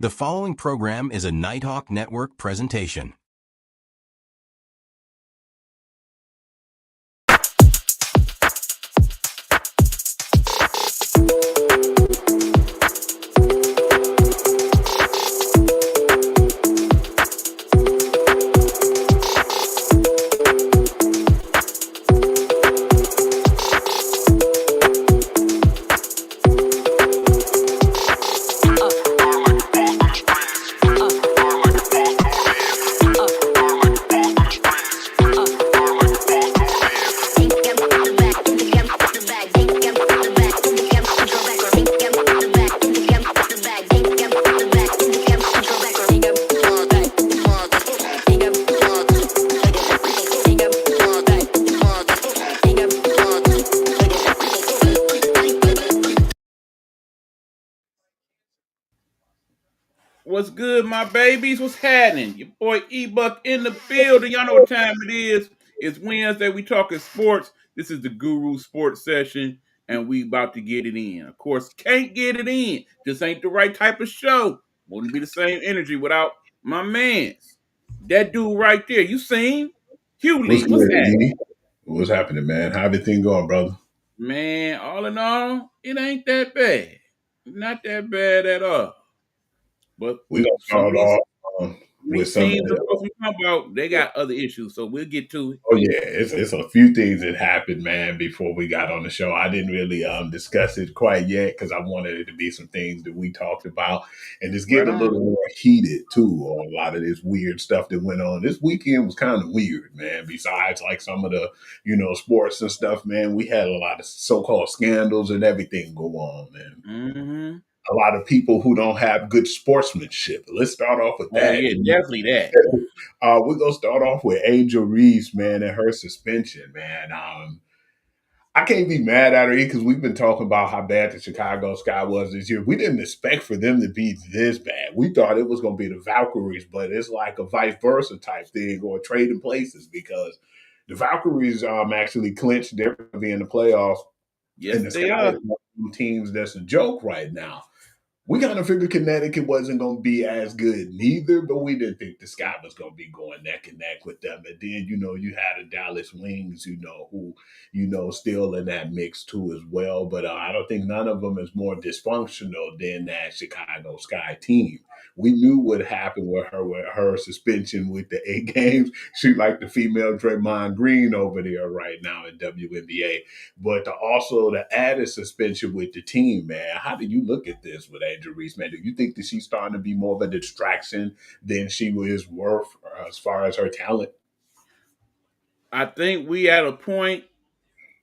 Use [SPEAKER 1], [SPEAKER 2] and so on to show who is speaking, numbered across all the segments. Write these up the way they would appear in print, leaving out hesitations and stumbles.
[SPEAKER 1] The following program is a Nighthawk Network presentation.
[SPEAKER 2] What's good, my babies? What's happening? Your boy E-Buck in the building. Y'all know what time it is. It's Wednesday. We talking sports. This is the Guru Sports Session, and we about to get it in. Of course, can't get it in. This ain't the right type of show. Wouldn't be the same energy without my mans. That dude right there. You seen? Hugh
[SPEAKER 3] What's
[SPEAKER 2] Lee. What's
[SPEAKER 3] good,
[SPEAKER 2] happening?
[SPEAKER 3] E? What's happening, man? How everything going, brother?
[SPEAKER 2] Man, all in all, it ain't that bad. Not that bad at all. But
[SPEAKER 3] We gonna
[SPEAKER 2] some of
[SPEAKER 3] start
[SPEAKER 2] these
[SPEAKER 3] off with
[SPEAKER 2] These
[SPEAKER 3] some of
[SPEAKER 2] teams I'm
[SPEAKER 3] the.
[SPEAKER 2] supposed to talk about, they got other issues, so we'll get to it.
[SPEAKER 3] Oh yeah, it's a few things that happened, man. Before we got on the show, I didn't really discuss it quite yet because I wanted it to be some things that we talked about, and it's
[SPEAKER 2] Right
[SPEAKER 3] getting a
[SPEAKER 2] on.
[SPEAKER 3] little more heated too on a lot of this weird stuff that went on. This weekend was kind of weird, man. Besides, like some of the sports and stuff, man, we had a lot of so-called scandals and everything go on, man.
[SPEAKER 2] Mm-hmm.
[SPEAKER 3] A lot of people who don't have good sportsmanship. Let's start off with
[SPEAKER 2] Oh
[SPEAKER 3] that.
[SPEAKER 2] yeah, definitely that.
[SPEAKER 3] We're gonna start off with Angel Reese, man, and her suspension, man. I can't be mad at her because we've been talking about how bad the Chicago Sky was this year. We didn't expect for them to be this bad. We thought it was gonna be the Valkyries, but it's like a vice versa type thing or trading places because the Valkyries actually clinched they're gonna be in the playoffs,
[SPEAKER 2] Yes,
[SPEAKER 3] and the
[SPEAKER 2] they
[SPEAKER 3] Sky
[SPEAKER 2] are.
[SPEAKER 3] is one of them teams that's a joke right now. We kind of figured Connecticut wasn't going to be as good neither, but we didn't think the Sky was going to be going neck and neck with them. And then, you had the Dallas Wings, who, still in that mix too as well. But I don't think none of them is more dysfunctional than that Chicago Sky team. We knew what happened with her suspension with the 8 games. She like the female Draymond Green over there right now in WNBA. But also the added suspension with the team, man. How do you look at this with Angel Reese, man? Do you think that she's starting to be more of a distraction than she was worth as far as her talent?
[SPEAKER 2] I think we at a point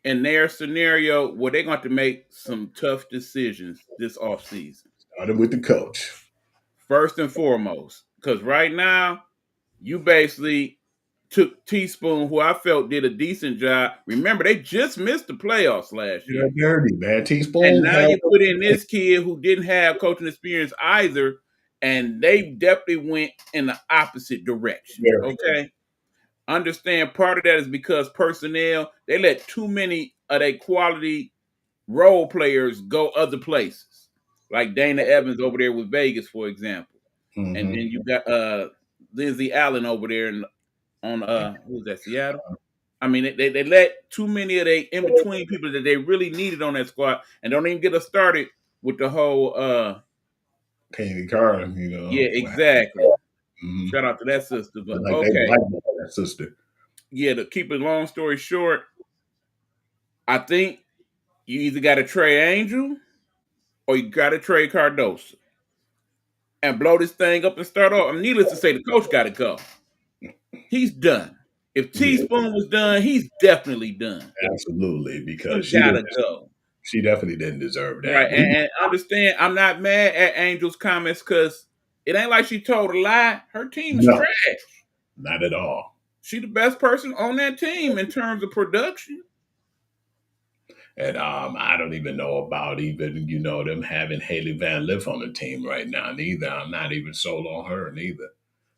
[SPEAKER 2] in their scenario where they're going to make some tough decisions this offseason.
[SPEAKER 3] Started with the coach.
[SPEAKER 2] First and foremost, because right now you basically took Teaspoon, who I felt did a decent job. Remember, they just missed the playoffs last
[SPEAKER 3] You're
[SPEAKER 2] year.
[SPEAKER 3] dirty, man.
[SPEAKER 2] And
[SPEAKER 3] Teaspoon
[SPEAKER 2] now
[SPEAKER 3] had
[SPEAKER 2] you put in this kid who didn't have coaching experience either, and they definitely went in the opposite direction.
[SPEAKER 3] very.
[SPEAKER 2] Okay. Understand part of that is because personnel, they let too many of their quality role players go other places. Like Dana Evans over there with Vegas, for example. And then
[SPEAKER 3] Mm-hmm.
[SPEAKER 2] you got Lindsey Allen over there on who's that, Seattle? I mean, they let too many of the in between people that they really needed on that squad, and don't even get us started with the whole.
[SPEAKER 3] Katie Carr,
[SPEAKER 2] Yeah, exactly.
[SPEAKER 3] mm-hmm.
[SPEAKER 2] Shout out to that sister, but
[SPEAKER 3] Like they
[SPEAKER 2] okay,
[SPEAKER 3] blackballed that sister.
[SPEAKER 2] yeah. To keep it long story short, I think you either got to trade Angel or you got to trade Cardoso and blow this thing up and start off. I'm needless to say, the coach got to go. He's done. If
[SPEAKER 3] Yeah,
[SPEAKER 2] Teaspoon was done, he's definitely done.
[SPEAKER 3] absolutely,
[SPEAKER 2] He
[SPEAKER 3] because
[SPEAKER 2] gotta go.
[SPEAKER 3] she definitely didn't deserve
[SPEAKER 2] Right,
[SPEAKER 3] that. We
[SPEAKER 2] and understand, I'm not mad at Angel's comments because it ain't like she told a lie. Her team is
[SPEAKER 3] no,
[SPEAKER 2] trash.
[SPEAKER 3] not at all.
[SPEAKER 2] She the best person on that team in terms of production.
[SPEAKER 3] And I don't even know about even, them having Haley Van Lith on the team right now, neither. I'm not even sold on her, neither.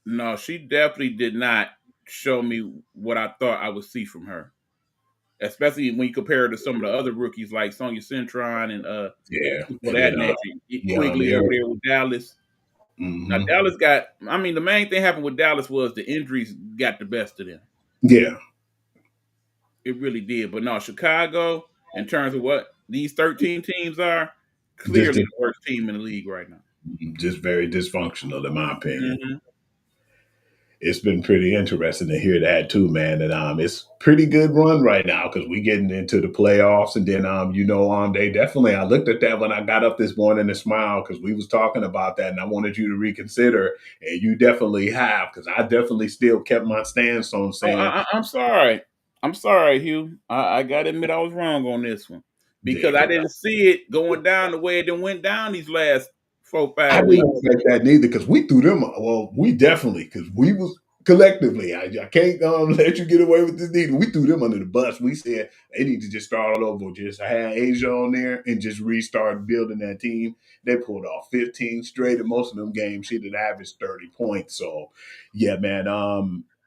[SPEAKER 2] No, she definitely did not show me what I thought I would see from her. Especially when you compare her to some of the other rookies like Sonia Centron and
[SPEAKER 3] Yeah.
[SPEAKER 2] people of
[SPEAKER 3] And
[SPEAKER 2] that
[SPEAKER 3] then
[SPEAKER 2] nature.
[SPEAKER 3] Young
[SPEAKER 2] Quigley over
[SPEAKER 3] Lyric.
[SPEAKER 2] there with Dallas. Now Dallas got. I mean, the main thing happened with Dallas was the injuries got the best of them.
[SPEAKER 3] Yeah,
[SPEAKER 2] It really did. But no, Chicago, in terms of what these 13 teams are,
[SPEAKER 3] just
[SPEAKER 2] clearly the worst team in the league right now.
[SPEAKER 3] just very dysfunctional in my opinion.
[SPEAKER 2] Mm-hmm.
[SPEAKER 3] It's been pretty interesting to hear that too, man. And it's pretty good run right now because we getting into the playoffs, and then they definitely. I looked at that when I got up this morning and smiled because we was talking about that, and I wanted you to reconsider, and you definitely have because I definitely still kept my stance on saying,
[SPEAKER 2] I'm sorry. I'm sorry, Hugh. I got to admit I was wrong on this one because I didn't see it going down the way it went down these last 4-5
[SPEAKER 3] I
[SPEAKER 2] weeks.
[SPEAKER 3] didn't expect that neither because we threw them. Well, we definitely because we was collectively. I can't let you get away with this neither. We threw them under the bus. We said they need to just start all over. Just have Asia on there and just restart building that team. They pulled off 15 straight, and most of them games she did average 30 points. So, yeah, man.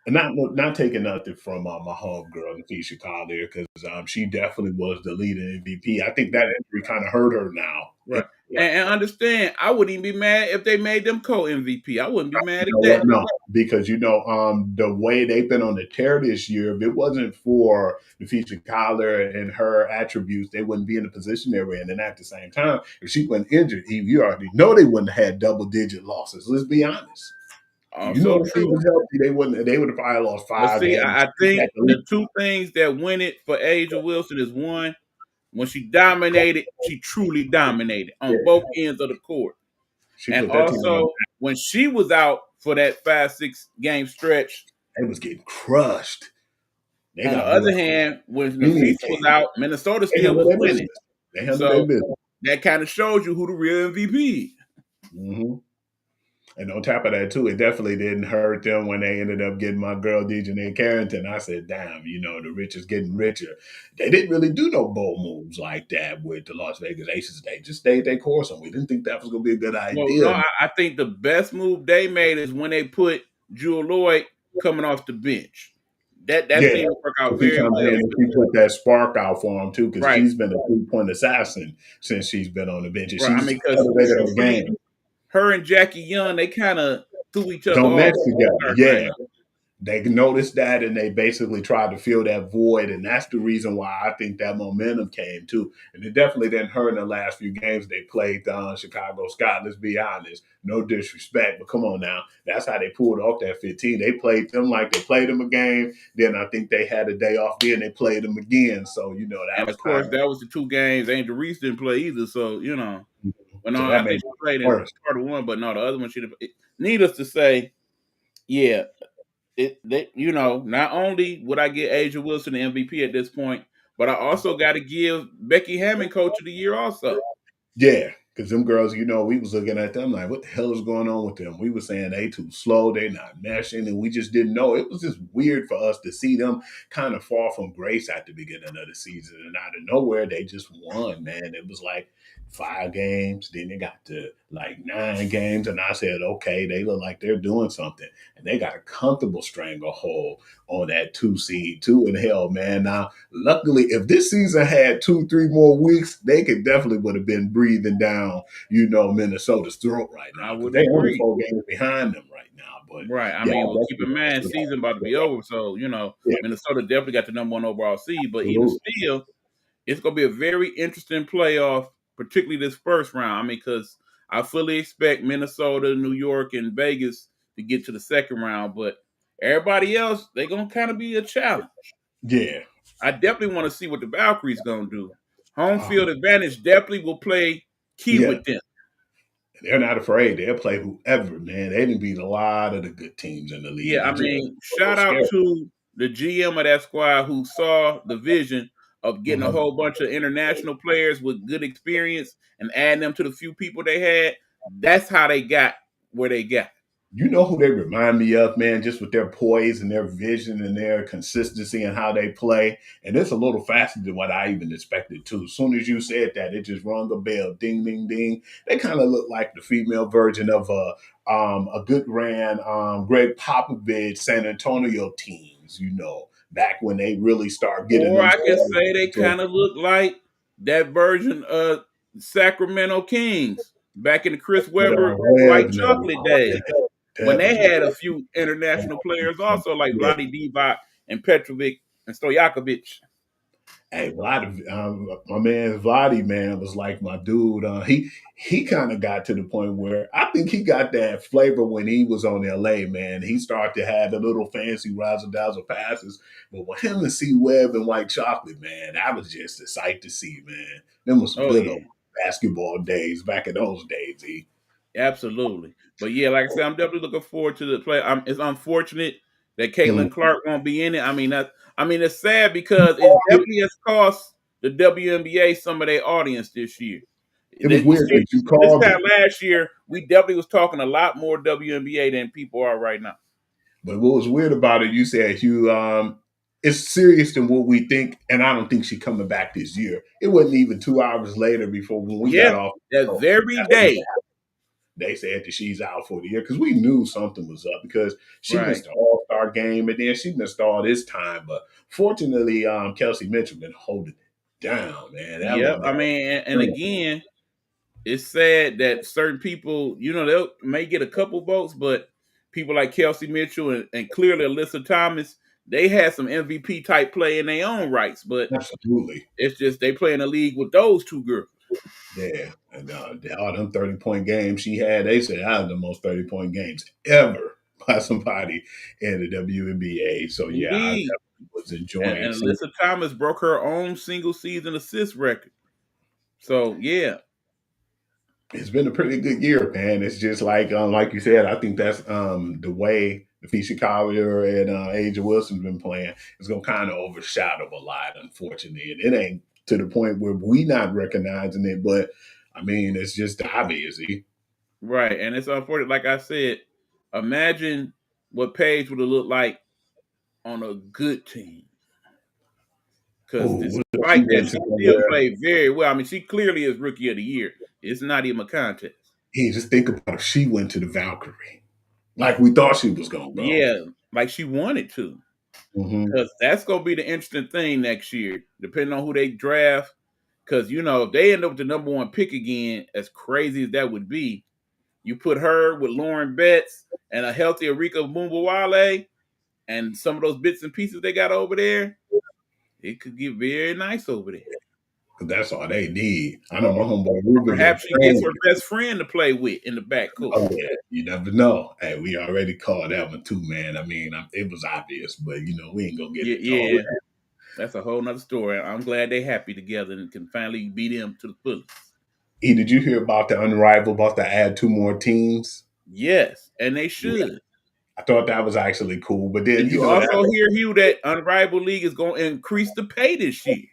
[SPEAKER 3] And not taking nothing from my homegirl, Keisha Collier, because she definitely was the leading MVP. I think that injury kind of hurt her now.
[SPEAKER 2] Right. And understand, I wouldn't even be mad if they made them co-MVP. I wouldn't be mad at that.
[SPEAKER 3] No, because the way they've been on the tear this year, if it wasn't for the feature Collar and her attributes, they wouldn't be in the position they were in. And at the same time, if she wasn't injured, you already know they wouldn't have had double-digit losses. Let's be honest. If she was healthy, they would have probably lost 5 games.
[SPEAKER 2] I think the two things that win it for A'ja Wilson is one, when she dominated, she truly dominated on both ends of the court. And also, when she was out for that 5-6 game stretch,
[SPEAKER 3] they was getting crushed.
[SPEAKER 2] On the other hand, when Nafisa was out, Minnesota still was winning.
[SPEAKER 3] They handled their business.
[SPEAKER 2] That kind of shows you who the real MVP.
[SPEAKER 3] Mm-hmm. And on top of that, too, it definitely didn't hurt them when they ended up getting my girl Dejanay Carrington. I said, damn, the rich is getting richer. They didn't really do no bold moves like that with the Las Vegas Aces. They just stayed their course, and we didn't think that was going to be a good idea.
[SPEAKER 2] Well, no, I think the best move they made is when they put Jewel Lloyd coming off the bench. That seemed to work out very well.
[SPEAKER 3] She put that spark out for him, too, because she's been a 3-point assassin since she's been on the bench. And she's elevated her game.
[SPEAKER 2] Her and Jackie Young, they kind of threw each other
[SPEAKER 3] off. Don't match together. Yeah. They noticed that, and they basically tried to fill that void, and that's the reason why I think that momentum came, too. And it definitely didn't hurt in the last few games they played Chicago Scott. Let's be honest. No disrespect, but come on now. That's how they pulled off that 15. They played them like they played them a game. Then I think they had a day off. Then they played them again. So, that was.
[SPEAKER 2] Of course, that was the 2 games. Angel Reese didn't play either, so, But no, I think she played in part of one, but no, the other one she didn't. Needless to say, yeah. Not only would I get A'ja Wilson the MVP at this point, but I also got to give Becky Hammon Coach of the Year also.
[SPEAKER 3] Yeah, because them girls, we was looking at them like, what the hell is going on with them? We were saying they too slow, they not meshing, and we just didn't know. It was just weird for us to see them kind of fall from grace at the beginning of the season, and out of nowhere, they just won, man. It was like 5 games, then they got to like 9 games, and I said, okay, they look like they're doing something, and they got a comfortable stranglehold on that 2 seed, 2 in hell, man. Now, luckily, if this season had 2-3 more weeks, they could definitely would have been breathing down, Minnesota's throat right now. They only 4 games behind them right now. But
[SPEAKER 2] right, I mean, keep in mind, season about to be over, so Minnesota definitely got the number 1 overall seed, but even still, it's going to be a very interesting playoff, particularly this first round. I mean, because I fully expect Minnesota, New York, and Vegas to get to the second round, but everybody else, they're going to kind of be a challenge.
[SPEAKER 3] Yeah.
[SPEAKER 2] I definitely want to see what the Valkyries going to do. Home field advantage definitely will play key with them.
[SPEAKER 3] They're not afraid. They'll play whoever, man. They didn't beat a lot of the good teams in the league.
[SPEAKER 2] Yeah, I mean, shout out to the GM of that squad who saw the vision of getting a whole bunch of international players with good experience and adding them to the few people they had. That's how they got where they got.
[SPEAKER 3] You know who they remind me of, man, just with their poise and their vision and their consistency and how they play. And it's a little faster than what I even expected, too. As soon as you said that, it just rung a bell. Ding, ding, ding. They kind of look like the female version of a good ran Greg Popovich San Antonio teams, back when they really start getting.
[SPEAKER 2] Or I can say they kind of look like that version of Sacramento Kings. back in the Chris
[SPEAKER 3] But
[SPEAKER 2] Webber White
[SPEAKER 3] Webb, no,
[SPEAKER 2] Chocolate days, when they
[SPEAKER 3] definitely.
[SPEAKER 2] had a few international players also like Vlade Divac and Petrovic and Stojakovic.
[SPEAKER 3] Hey, Vlad, my man Vladi, man, was like my dude. He kind of got to the point where I think he got that flavor when he was on LA, man. He started to have the little fancy razzle dazzle passes. But with him and C Webb and White Chocolate, man, that was just a sight to see, man. Them was some
[SPEAKER 2] Oh
[SPEAKER 3] good
[SPEAKER 2] yeah.
[SPEAKER 3] old basketball days back in those days, E.
[SPEAKER 2] Absolutely. But yeah, like I said, I'm definitely looking forward to the play. It's unfortunate that
[SPEAKER 3] Mm.
[SPEAKER 2] Caitlin Clark won't be in it. I mean, it's sad because it definitely has cost the WNBA some of their audience this year.
[SPEAKER 3] It was
[SPEAKER 2] You
[SPEAKER 3] weird
[SPEAKER 2] see,
[SPEAKER 3] that you
[SPEAKER 2] this
[SPEAKER 3] called it.
[SPEAKER 2] time last year, we definitely was talking a lot more WNBA than people are right now.
[SPEAKER 3] But what was weird about it, you said it's serious than what we think, and I don't think she's coming back this year. It wasn't even 2 hours later before when we got
[SPEAKER 2] Yeah,
[SPEAKER 3] off.
[SPEAKER 2] that
[SPEAKER 3] Oh,
[SPEAKER 2] very day.
[SPEAKER 3] they said that she's out for the year because we knew something was up because she
[SPEAKER 2] Right.
[SPEAKER 3] missed the All Star game and then she missed all this time. But fortunately, Kelsey Mitchell been holding it down, man. That
[SPEAKER 2] Yep.
[SPEAKER 3] woman.
[SPEAKER 2] And again, it's sad that certain people, they may get a couple votes, but people like Kelsey Mitchell and clearly Alyssa Thomas, they had some MVP type play in their own rights, but
[SPEAKER 3] Absolutely.
[SPEAKER 2] it's just they play in a league with those two girls.
[SPEAKER 3] Yeah, and all them 30-point games she had, they said out of the most 30-point games ever by somebody in the WNBA. So yeah, I
[SPEAKER 2] Indeed.
[SPEAKER 3] definitely was enjoying
[SPEAKER 2] And
[SPEAKER 3] seeing.
[SPEAKER 2] Alyssa Thomas broke her own single season assist record. So yeah.
[SPEAKER 3] It's been a pretty good year, man. It's just like you said, I think that's the way Fisher Collier and Aja Wilson's been playing is gonna kind of overshadow a lot, unfortunately. And it ain't to the point where we not recognizing it, but I mean, it's just obvious.
[SPEAKER 2] Right. And it's unfortunate, like I said, imagine what Paige would have looked like on a good team. Because
[SPEAKER 3] Oh, she
[SPEAKER 2] despite that,
[SPEAKER 3] went
[SPEAKER 2] she
[SPEAKER 3] to
[SPEAKER 2] still
[SPEAKER 3] somewhere.
[SPEAKER 2] played very well. I mean, she clearly is rookie of the year. It's not even a contest.
[SPEAKER 3] Hey, just think about if she went to the Valkyrie, like we thought she was gonna go.
[SPEAKER 2] Yeah, like she wanted to.
[SPEAKER 3] Hmm.
[SPEAKER 2] Because that's going to be the interesting thing next year, depending on who they draft. Because, if they end up with the number one pick again, as crazy as that would be, you put her with Lauren Betts and a healthy Arika Mumbawale and some of those bits and pieces they got over there, it could get very nice over there.
[SPEAKER 3] That's all they need. I know my homeboy Ruben been
[SPEAKER 2] Perhaps she gets her
[SPEAKER 3] praying.
[SPEAKER 2] best friend to play with in the backcourt.
[SPEAKER 3] Oh yeah, you never know. Hey, we already called that one too, man. I mean, it was obvious, but we ain't gonna get
[SPEAKER 2] Yeah,
[SPEAKER 3] into all
[SPEAKER 2] yeah,
[SPEAKER 3] that.
[SPEAKER 2] that's a whole nother story. I'm glad they happy together and can finally beat them to the fullest.
[SPEAKER 3] E, did you hear about the Unrivaled about to add 2 more teams?
[SPEAKER 2] Yes, and they
[SPEAKER 3] Yeah,
[SPEAKER 2] should.
[SPEAKER 3] I thought that was actually cool, but then
[SPEAKER 2] Did you
[SPEAKER 3] that
[SPEAKER 2] also hear, Hugh, that Unrivaled League is going to increase the pay this year?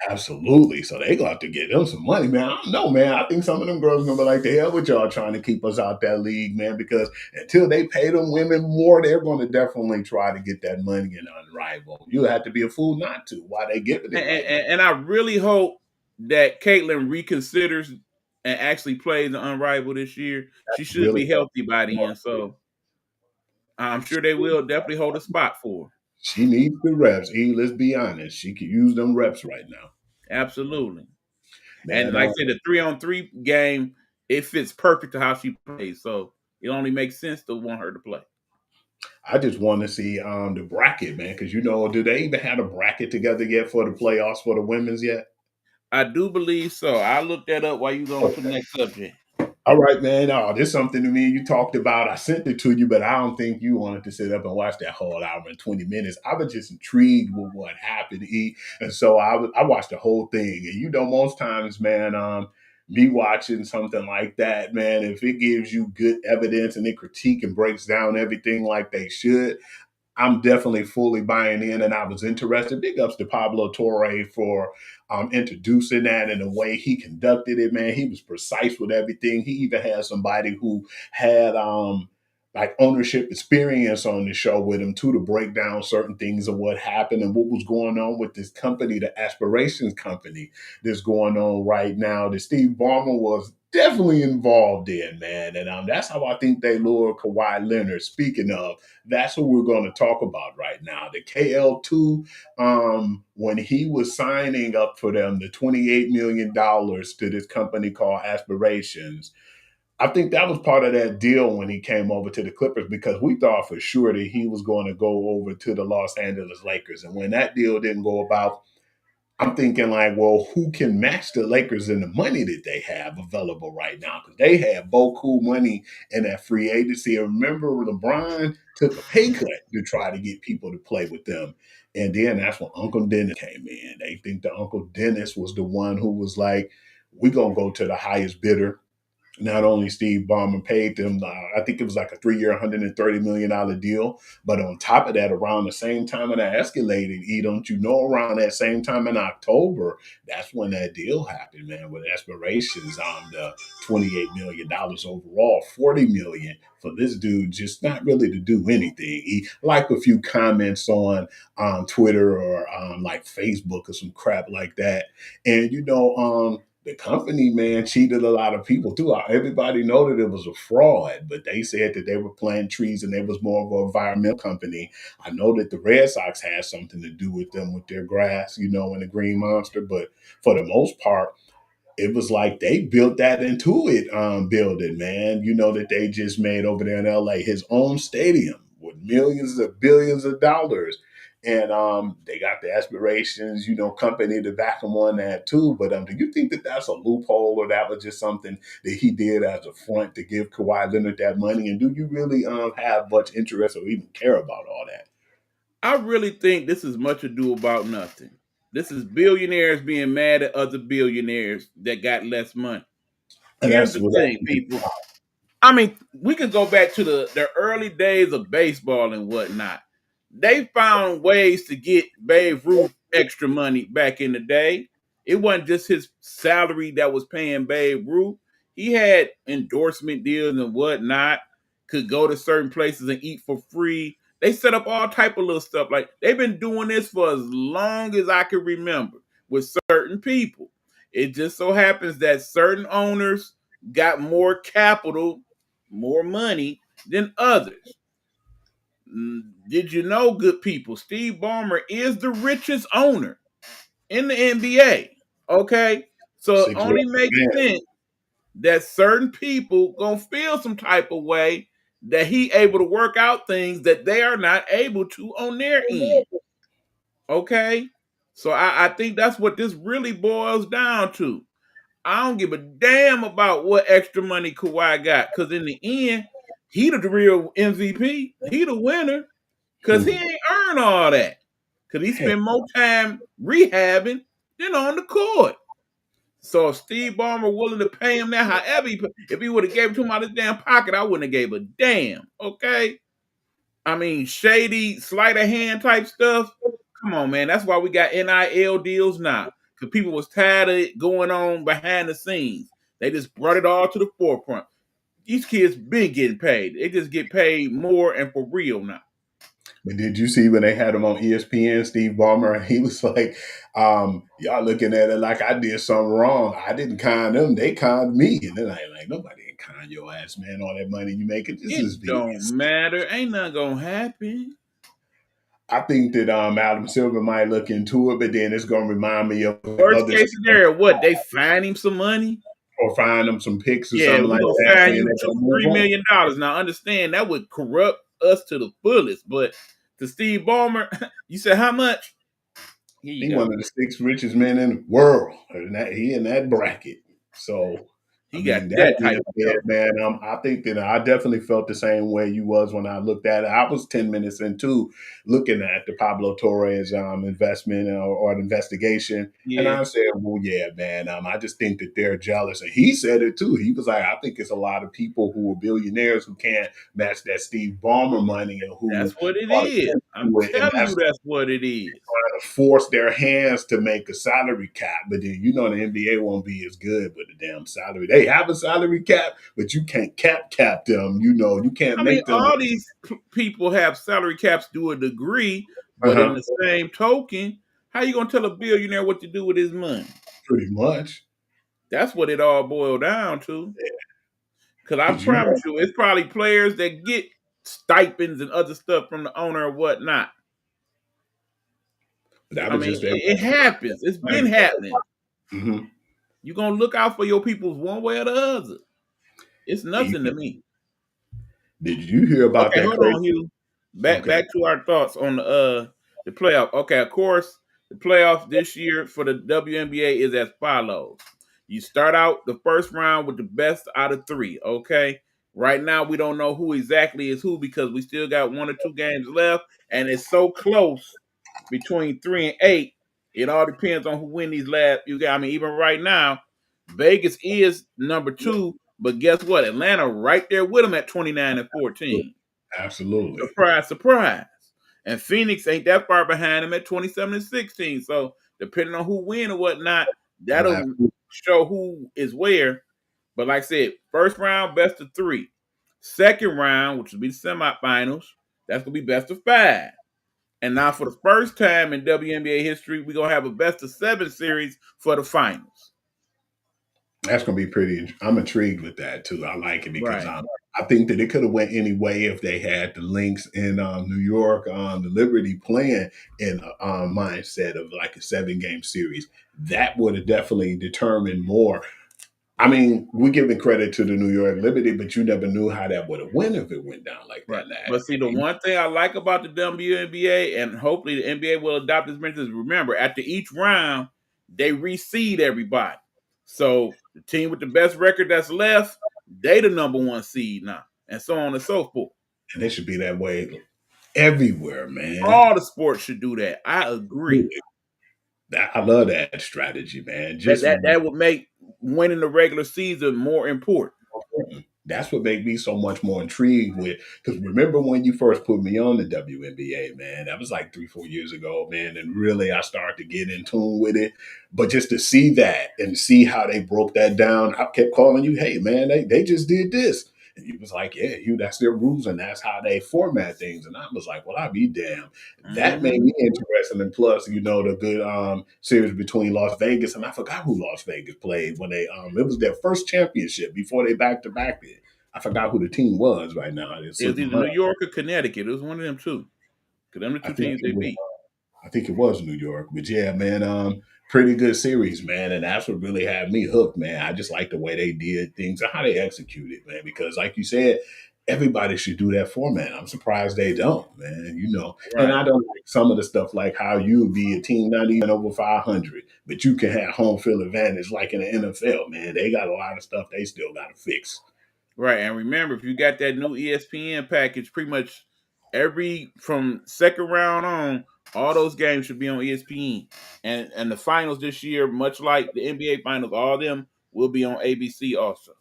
[SPEAKER 3] absolutely. So they gonna have to get them some money, man. I don't know, man. I think some of them girls gonna be like, the hell with y'all trying to keep us out that league, man. Because until they pay them women more, they're gonna definitely try to get that money in Unrivaled. You have to be a fool not to. Why they giving
[SPEAKER 2] And,
[SPEAKER 3] it right now?
[SPEAKER 2] and I really hope that Caitlin reconsiders and actually plays the Unrivaled this year. She should
[SPEAKER 3] Really
[SPEAKER 2] be healthy by the end, so I'm sure they will definitely hold a spot for her.
[SPEAKER 3] she needs the reps. E, let's be honest. She could use them reps right now.
[SPEAKER 2] Absolutely. And
[SPEAKER 3] Man,
[SPEAKER 2] like I said, the 3-on-3 game, it fits perfect to how she plays. So it only makes sense to want her to play.
[SPEAKER 3] I just want to see the bracket, man, because do they even have a bracket together yet for the playoffs for the women's yet?
[SPEAKER 2] I do believe so. I'll look that up while you go on to the next subject.
[SPEAKER 3] All right, man. This is something to me you talked about. I sent it to you, but I don't think you wanted to sit up and watch that whole hour and 20 minutes. I was just intrigued with what happened, E. And so I watched the whole thing. And most times, man, me watching something like that, man, if it gives you good evidence and it critique and breaks down everything like they should, I'm definitely fully buying in, and I was interested. Big ups to Pablo Torre for introducing that and the way he conducted it. Man, he was precise with everything. He even had somebody who had like ownership experience on the show with him too to break down certain things of what happened and what was going on with this company, the Aspirations Company, that's going on right now. That Steve Ballmer was definitely involved in, man, and that's how I think they lured Kawhi Leonard. Speaking of, that's what we're going to talk about right now. The KL2, when he was signing up for them, the $28 million to this company called Aspirations, I think that was part of that deal when he came over to the Clippers because we thought for sure that he was going to go over to the Los Angeles Lakers. And when that deal didn't go about, I'm thinking like, well, who can match the Lakers in the money that they have available right now? Because they have beaucoup money in that free agency. And remember, LeBron took a pay cut to try to get people to play with them. And then that's when Uncle Dennis came in. They think that Uncle Dennis was the one who was like, we're going to go to the highest bidder. Not only Steve Ballmer paid them, I think it was like a 3-year, $130 million deal. But on top of that, around the same time when that escalated, don't you know, around that same time in October, that's when that deal happened, man, with aspirations on the $28 million overall, $40 million for this dude just not really to do anything. He liked a few comments on Twitter or on like Facebook or some crap like that. And, the company, man, cheated a lot of people too. Everybody know that it was a fraud, but they said that they were planting trees and they was more of an environmental company. I know that the Red Sox had something to do with them with their grass, and the Green Monster, but for the most part, it was like they built that Intuit building, man, that they just made over there in LA, his own stadium with millions of billions of dollars. And they got the aspirations, company to back them on that too. But do you think that that's a loophole or that was just something that he did as a front to give Kawhi Leonard that money? And do you really have much interest or even care about all that?
[SPEAKER 2] I really think this is much ado about nothing. This is billionaires being mad at other billionaires that got less money.
[SPEAKER 3] And
[SPEAKER 2] Here's
[SPEAKER 3] that's
[SPEAKER 2] the
[SPEAKER 3] what
[SPEAKER 2] thing, people. I mean, we could go back to the early days of baseball and whatnot. They found ways to get Babe Ruth extra money back in the day. It wasn't just his salary that was paying Babe Ruth. He had endorsement deals and whatnot, could go to certain places and eat for free. They set up all type of little stuff. Like they've been doing this for as long as I can remember with certain people. It just so happens that certain owners got more capital, more money than others. Did you know, good people, Steve Ballmer is the richest owner in the NBA. Okay? So it only makes sense that certain people gonna feel some type of way that he able to work out things that they are not able to on their end. Okay? So I think that's what this really boils down to. I don't give a damn about what extra money Kawhi got, because in the end, he the real MVP. He the winner, because he ain't earned all that. Because he spent more time rehabbing than on the court. So if Steve Ballmer willing to pay him that, however, if he would have gave it to him out of his damn pocket, I wouldn't have gave a damn. Okay? I mean, shady, sleight of hand type stuff. Come on, man. That's why we got NIL deals now. Because people was tired of it going on behind the scenes. They just brought it all to the forefront. These kids been getting paid. They just get paid more and for real now.
[SPEAKER 3] But did you see when they had him on ESPN, Steve Ballmer, and he was like, y'all looking at it like I did something wrong. I didn't con them. They conned me. And then I like, nobody ain't con your ass, man. All that money you making.
[SPEAKER 2] It don't matter. Ain't nothing going to happen.
[SPEAKER 3] I think that Adam Silver might look into it, but then it's going to remind me of
[SPEAKER 2] worst case scenario. What, they fine him some money?
[SPEAKER 3] Or find him some picks or something like that.
[SPEAKER 2] Fine you $3 million. Now, understand that would corrupt us to the fullest. But to Steve Ballmer, you said how much?
[SPEAKER 3] He's one of the 6 richest men in the world. He in that bracket. So
[SPEAKER 2] he got that type of
[SPEAKER 3] stuff, man. I think that I definitely felt the same way you was when I looked at it. I was 10 minutes into looking at the Pablo Torres investment or investigation, and I said, "Well, yeah, man. I just think that they're jealous." And he said it too. He was like, "I think it's a lot of people who are billionaires who can't match that Steve Ballmer money, and who
[SPEAKER 2] that's what it is. I'm telling you, that's what it is.
[SPEAKER 3] Trying to force their hands to make a salary cap, but then the NBA won't be as good with the damn salary. They have a salary cap, but you can't cap them. You can't make them.
[SPEAKER 2] All these people have salary caps to a degree, but in the same token, how you gonna tell a billionaire what to do with his money?
[SPEAKER 3] Pretty much.
[SPEAKER 2] That's what it all boiled down to. Because I promise you, it's probably players that get stipends and other stuff from the owner or whatnot. It happens. It's been happening.
[SPEAKER 3] Mm-hmm.
[SPEAKER 2] You're going to look out for your peoples one way or the other. It's nothing to me.
[SPEAKER 3] Did you hear about
[SPEAKER 2] Okay,
[SPEAKER 3] that
[SPEAKER 2] hold
[SPEAKER 3] crazy?
[SPEAKER 2] on, Hugh. Back
[SPEAKER 3] Okay.
[SPEAKER 2] to our thoughts on the playoff. Okay, of course, the playoffs this year for the WNBA is as follows. You start out the first round with the best out of 3. Okay. Right now, we don't know who exactly is who because we still got 1 or 2 games left, and it's so close between 3 and 8. It all depends on who win these last. I mean, even right now, Vegas is number 2, but guess what? Atlanta right there with them at 29 and 14.
[SPEAKER 3] Absolutely.
[SPEAKER 2] Surprise, surprise. And Phoenix ain't that far behind them at 27 and 16. So depending on who win or whatnot, that'll show who is where. But like I said, first round, best of 3. Second round, which will be the semifinals, that's gonna be best of 5. And now for the first time in WNBA history, we're gonna have a best of 7 series for the finals.
[SPEAKER 3] That's gonna be pretty. I'm intrigued with that too. I like it because
[SPEAKER 2] Right.
[SPEAKER 3] I think that it could have went any way if they had the Lynx in New York, the Liberty playing in a mindset of like a 7-game series. That would have definitely determined more. I mean, we're giving credit to the New York Liberty, but you never knew how that would have went if it went down like
[SPEAKER 2] Right.
[SPEAKER 3] that last
[SPEAKER 2] But see, the
[SPEAKER 3] game.
[SPEAKER 2] one thing I like about the WNBA, and hopefully the NBA will adopt this method, is remember, after each round, they reseed everybody. So the team with the best record that's left, they the number 1 seed now, and so on and so forth.
[SPEAKER 3] And it should be that way everywhere, man.
[SPEAKER 2] All the sports should do that. I agree.
[SPEAKER 3] I love that strategy, man.
[SPEAKER 2] That would make winning the regular season more important.
[SPEAKER 3] That's what made me so much more intrigued with. Because remember when you first put me on the WNBA, man, that was like 3-4 years ago, man. And really, I started to get in tune with it. But just to see that and see how they broke that down, I kept calling you, hey, man, they just did this. And you was like, yeah, that's their rules and that's how they format things. And I was like, well, I'll be damned. That made me interested. And plus, the good series between Las Vegas and I forgot who Las Vegas played when they it was their first championship before they back to back it. I forgot who the team was right now.
[SPEAKER 2] It was either New York or Connecticut. It was one of them two. Because them the two teams they beat.
[SPEAKER 3] I think it was New York. But yeah, man, pretty good series, man. And that's what really had me hooked, man. I just like the way they did things and how they executed, man. Because like you said, everybody should do that format. I'm surprised they don't, man.
[SPEAKER 2] Right.
[SPEAKER 3] And I don't like some of the stuff like how you would be a team not even over 500, but you can have home field advantage like in the NFL, man. They got a lot of stuff they still got to fix.
[SPEAKER 2] Right. And remember, if you got that new ESPN package, pretty much from second round on, all those games should be on ESPN. And the finals this year, much like the NBA finals, all of them will be on ABC also.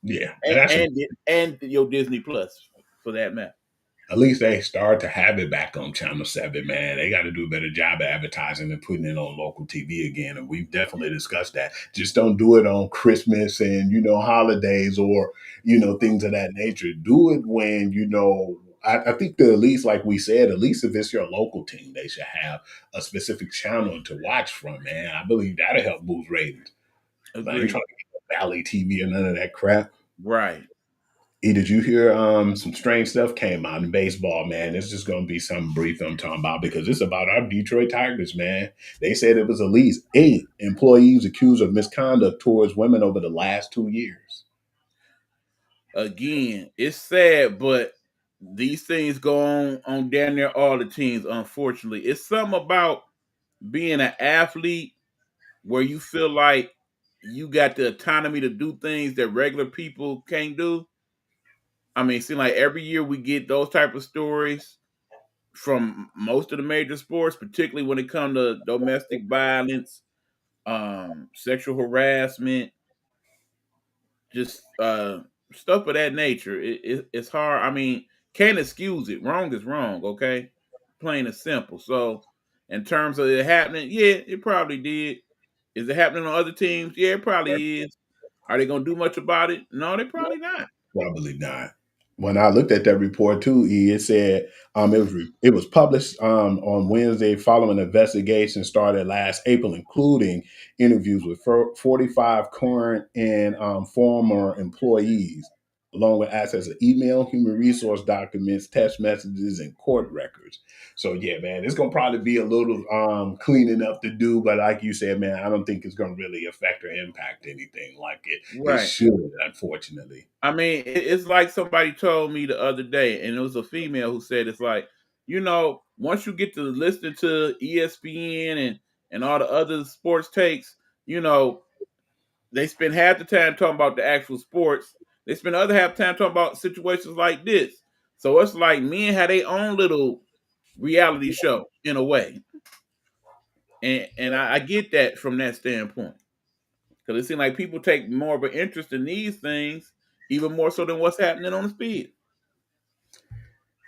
[SPEAKER 3] Yeah.
[SPEAKER 2] And your Disney Plus for that matter.
[SPEAKER 3] At least they start to have it back on Channel 7, man. They got to do a better job of advertising and putting it on local TV again. And we've definitely discussed that. Just don't do it on Christmas and, holidays or, things of that nature. Do it when, I think at least, like we said, at least if it's your local team, they should have a specific channel to watch from, man. I believe that'll help boost ratings. Like, you're trying to get Valley TV and none of that crap.
[SPEAKER 2] Right.
[SPEAKER 3] Did you hear some strange stuff came out in baseball, man? It's just going to be something brief I'm talking about because it's about our Detroit Tigers, man. They said it was at least 8 employees accused of misconduct towards women over the last 2 years.
[SPEAKER 2] Again, it's sad, but these things go on damn near all the teams, unfortunately. It's something about being an athlete where you feel like you got the autonomy to do things that regular people can't do. I mean, it seems like every year we get those type of stories from most of the major sports, particularly when it comes to domestic violence, sexual harassment, just stuff of that nature. It's hard. I mean, can't excuse it. Wrong is wrong, okay? Plain and simple. So, in terms of it happening, yeah, it probably did. Is it happening on other teams? Yeah, it probably is. Are they going to do much about it? No, they probably not.
[SPEAKER 3] Probably not. When I looked at that report too, it said it was published on Wednesday following an investigation started last April, including interviews with 45 current and former employees. along with access to email, human resource documents, text messages, and court records. So yeah, man, it's gonna probably be a little cleaning up to do, but like you said, man, I don't think it's gonna really affect or impact anything like it
[SPEAKER 2] Right.
[SPEAKER 3] should, unfortunately.
[SPEAKER 2] I mean, it's like somebody told me the other day, and it was a female who said it's like, once you get to listening to ESPN and all the other sports takes, they spend half the time talking about the actual sports. They spend the other half the time talking about situations like this. So it's like men had their own little reality show in a way, and I get that from that standpoint because it seems like people take more of an interest in these things, even more so than what's happening on the field.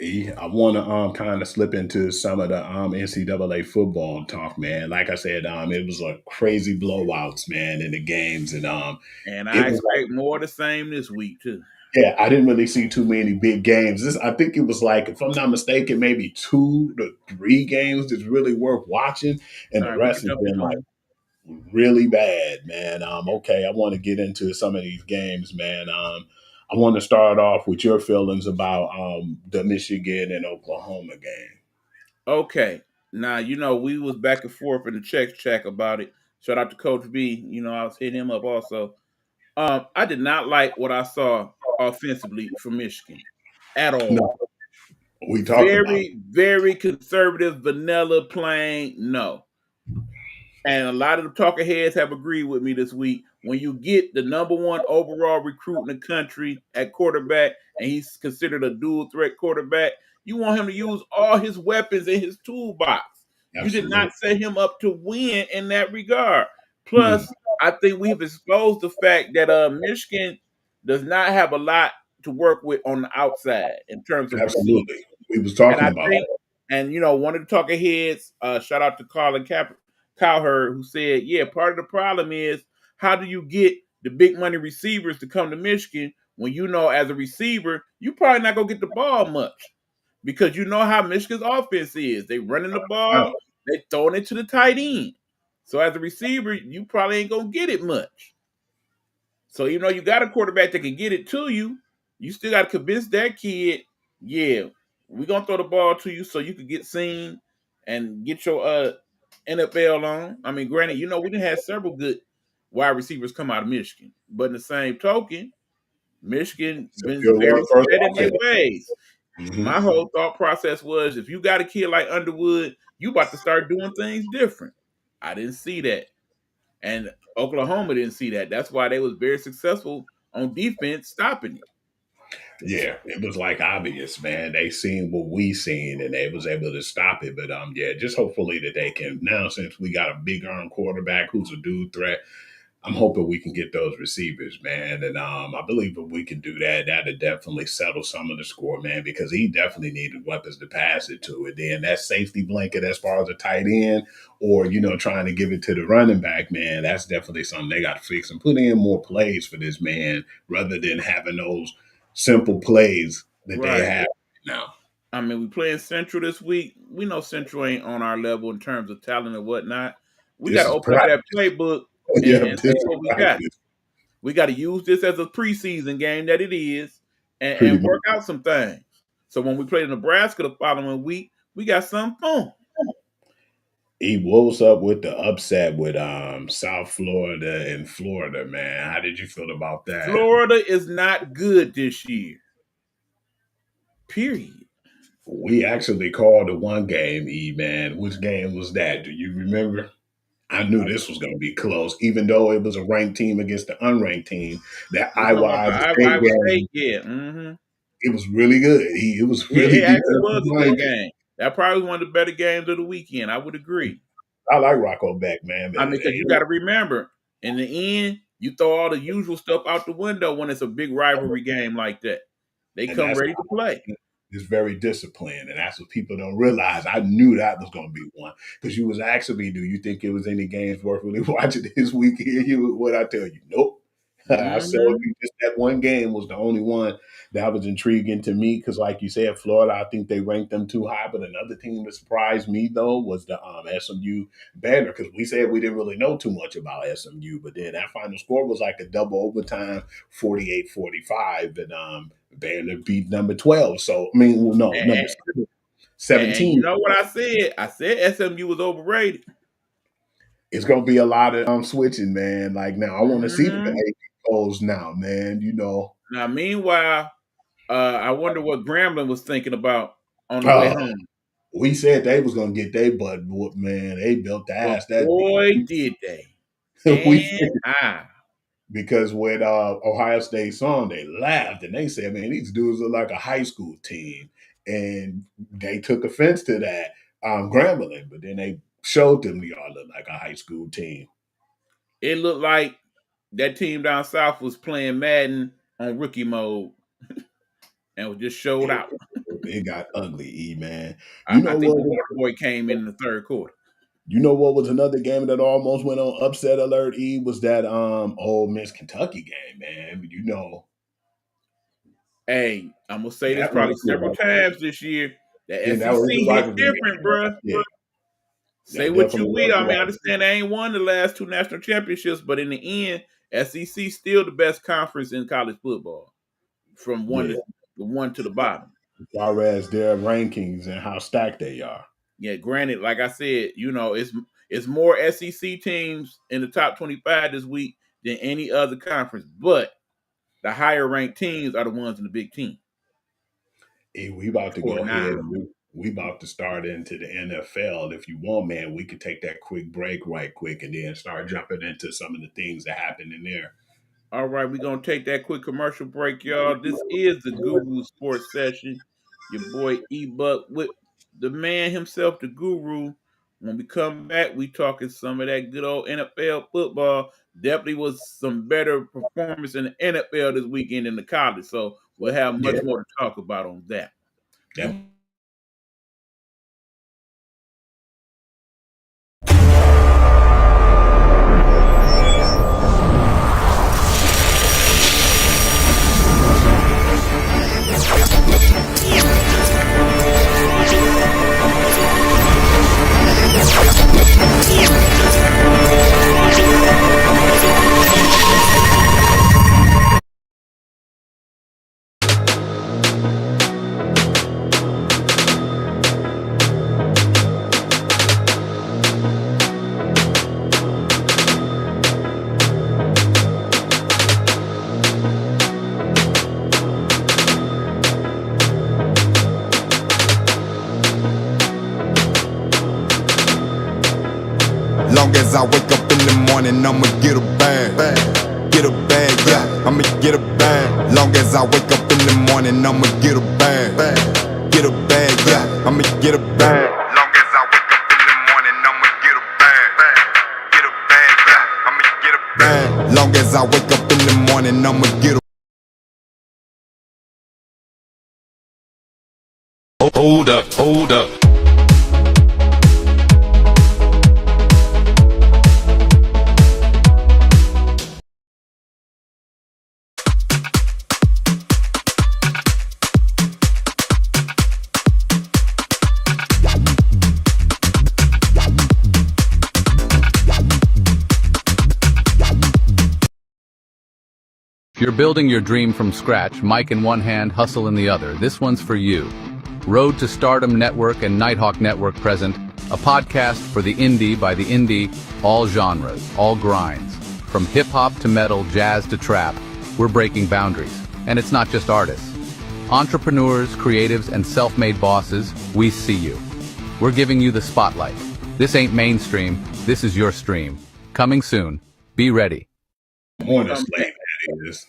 [SPEAKER 3] I want to kind of slip into some of the NCAA football talk, man. Like I said, it was like crazy blowouts, man, in the games, and
[SPEAKER 2] And
[SPEAKER 3] it
[SPEAKER 2] I
[SPEAKER 3] was like,
[SPEAKER 2] expect more of the same this week too.
[SPEAKER 3] yeah, I didn't really see too many big games. I think it was like, if I'm not mistaken, maybe 2 to 3 games that's really worth watching, and
[SPEAKER 2] All
[SPEAKER 3] the
[SPEAKER 2] right, we can
[SPEAKER 3] rest has
[SPEAKER 2] jump
[SPEAKER 3] been
[SPEAKER 2] into
[SPEAKER 3] like
[SPEAKER 2] them.
[SPEAKER 3] really bad, man. Okay, I want to get into some of these games, man. I want to start off with your feelings about the Michigan and Oklahoma game.
[SPEAKER 2] Okay, now we was back and forth in the check about it. Shout out to Coach B. I was hitting him up also. I did not like what I saw offensively from Michigan at all.
[SPEAKER 3] No, we talked about it.
[SPEAKER 2] Very, very conservative, vanilla, plain. No. And a lot of the talking heads have agreed with me this week. When you get the number one overall recruit in the country at quarterback, and he's considered a dual threat quarterback, you want him to use all his weapons in his toolbox. You did
[SPEAKER 3] Absolutely.
[SPEAKER 2] not set him up to win in that regard.
[SPEAKER 3] Mm,
[SPEAKER 2] Plus, I think we've exposed the fact that Michigan does not have a lot to work with on the outside in terms of receivers.
[SPEAKER 3] absolutely. We was
[SPEAKER 2] And
[SPEAKER 3] talking
[SPEAKER 2] I
[SPEAKER 3] about
[SPEAKER 2] think, and one of the talking heads, shout out to Colin Cowherd, who said, yeah, part of the problem is how do you get the big money receivers to come to Michigan when as a receiver, you probably not going to get the ball much because you know how Michigan's offense is. They running the
[SPEAKER 3] that.
[SPEAKER 2] ball, they throwing it to the tight end. So as a receiver, you probably ain't going to get it much. So even though you got a quarterback that can get it to you, you still got to convince that kid, yeah, we're gonna throw the ball to you so you can get seen and get your NFL on. I mean, granted, we didn't have several good wide receivers come out of Michigan, but in the same token, Michigan
[SPEAKER 3] So
[SPEAKER 2] been
[SPEAKER 3] your
[SPEAKER 2] very
[SPEAKER 3] word first
[SPEAKER 2] set in their
[SPEAKER 3] offense.
[SPEAKER 2] ways.
[SPEAKER 3] Hmm.
[SPEAKER 2] My whole thought process was if you got a kid like Underwood, you about to start doing things different. I didn't see that. And Oklahoma didn't see that. That's why they was very successful on defense stopping it.
[SPEAKER 3] Yeah, it was like obvious, man. They seen what we seen and they was able to stop it. But yeah, just hopefully that they can now, since we got a big arm quarterback who's a dude threat. I'm hoping we can get those receivers, man. And I believe if we can do that, that'll definitely settle some of the score, man, because he definitely needed weapons to pass it to. And then that safety blanket as far as a tight end or, trying to give it to the running back, man, that's definitely something they got to fix and put in more plays for this man rather than having those simple plays that they
[SPEAKER 2] Right.
[SPEAKER 3] have now.
[SPEAKER 2] I mean, we playing Central this week. We know Central ain't on our level in terms of talent and whatnot. We got
[SPEAKER 3] This
[SPEAKER 2] to
[SPEAKER 3] is
[SPEAKER 2] open up that
[SPEAKER 3] practice.
[SPEAKER 2] playbook and,
[SPEAKER 3] Yeah,
[SPEAKER 2] and
[SPEAKER 3] this
[SPEAKER 2] see
[SPEAKER 3] is
[SPEAKER 2] what we got.
[SPEAKER 3] practice.
[SPEAKER 2] We got to use this as a preseason game that it is
[SPEAKER 3] Pretty
[SPEAKER 2] and
[SPEAKER 3] much.
[SPEAKER 2] work out some things. So when we play Nebraska the following week, we got some fun.
[SPEAKER 3] He woes up with the upset with South Florida and Florida, man. How did you feel about that?
[SPEAKER 2] Florida is not good this year. Period.
[SPEAKER 3] We actually called the one game, man. Which game was that? Do you remember? I knew this was going to be close, even though it was a ranked team against the unranked team. That
[SPEAKER 2] You talking about
[SPEAKER 3] Iowa
[SPEAKER 2] the
[SPEAKER 3] State
[SPEAKER 2] Iowa State?
[SPEAKER 3] game,
[SPEAKER 2] Yeah. Mm-hmm.
[SPEAKER 3] it was really good. It was really
[SPEAKER 2] It actually
[SPEAKER 3] defensive
[SPEAKER 2] was a good
[SPEAKER 3] minded.
[SPEAKER 2] game. That probably was one of the better games of the weekend. I would agree.
[SPEAKER 3] I like Rocco Beck, man. But
[SPEAKER 2] I mean, because you got to remember, in the end, you throw all the usual stuff out the window when it's a big rivalry game like that. They
[SPEAKER 3] and
[SPEAKER 2] come
[SPEAKER 3] that's
[SPEAKER 2] ready to play.
[SPEAKER 3] is very disciplined, and that's what people don't realize. I knew that was going to be one because you was asking me, do you think it was any games worth really watching this weekend? What I tell you, nope. I said just that one game was the only one that was intriguing to me because, like you said, Florida, I think they ranked them too high. But another team that surprised me though was the SMU Banner because we said we didn't really know too much about SMU, but then that final score was like a double overtime, 48-45, and Banner beat number 12. So I mean, well, no, number 17.
[SPEAKER 2] And you know what I said? I said SMU was overrated.
[SPEAKER 3] It's gonna be a lot of switching, man. Like now, I want to see the AP polls now, man. You know.
[SPEAKER 2] Now, meanwhile, I wonder what Grambling was thinking about on the way home.
[SPEAKER 3] We said they was gonna get their butt whooped, man. They built the ass. That
[SPEAKER 2] boy, did they?
[SPEAKER 3] Because when Ohio State saw them, they laughed and they said, "Man, these dudes are like a high school team," and they took offense to that, Grambling. But then they showed them y'all look like a high school team.
[SPEAKER 2] It looked like that team down south was playing Madden on rookie mode and just showed out.
[SPEAKER 3] It got ugly, man.
[SPEAKER 2] I think the Water Boy came in the third quarter.
[SPEAKER 3] You know what was another game that almost went on upset alert? Was that Ole Miss Kentucky game, man. You know.
[SPEAKER 2] Hey, I'm gonna say this probably several times this year. The SEC hit different, bro. Yeah. Say what you will. I mean, I understand they ain't won the last two national championships, but in the end, SEC still the best conference in college football, from one to the bottom.
[SPEAKER 3] As far as their rankings and how stacked they are.
[SPEAKER 2] Yeah, granted, like I said, you know, it's more SEC teams in the top 25 this week than any other conference, but the higher ranked teams are the ones in the Big Ten.
[SPEAKER 3] Hey, we about to go ahead. We about to start into the NFL. If you want, man, we could take that quick break right quick and then start jumping into some of the things that happen in there.
[SPEAKER 2] All right, we're going to take that quick commercial break, y'all. This is the Guru Sports Session. Your boy E-Buck with the man himself, the Guru. When we come back, we talking some of that good old NFL football. Definitely was some better performance in the NFL this weekend in the college. So we'll have much more to talk about on that.
[SPEAKER 3] Yeah.
[SPEAKER 4] Long as I wake up in the morning, I'ma get a bag. Get a bag, yeah, I'ma get a bag. Long as I wake up in the morning, I'ma get a bag. Get a bag, yeah, I'ma get a bag. Long as I wake up in the morning, I'ma get a bag. Get a bag, yeah, I'ma get a bag. Long as I wake up in the morning, I'ma get a
[SPEAKER 1] Hold up, hold up.
[SPEAKER 5] If you're building your dream from scratch, mic in one hand, hustle in the other, this one's for you. Road to Stardom Network and Nighthawk Network present a podcast for the indie by the indie, all genres, all grinds. From hip-hop to metal, jazz to trap, we're breaking boundaries. And it's not just artists. Entrepreneurs, creatives, and self-made bosses, we see you. We're giving you the spotlight. This ain't mainstream, this is your stream. Coming soon. Be ready.
[SPEAKER 3] Morning, slave, that is.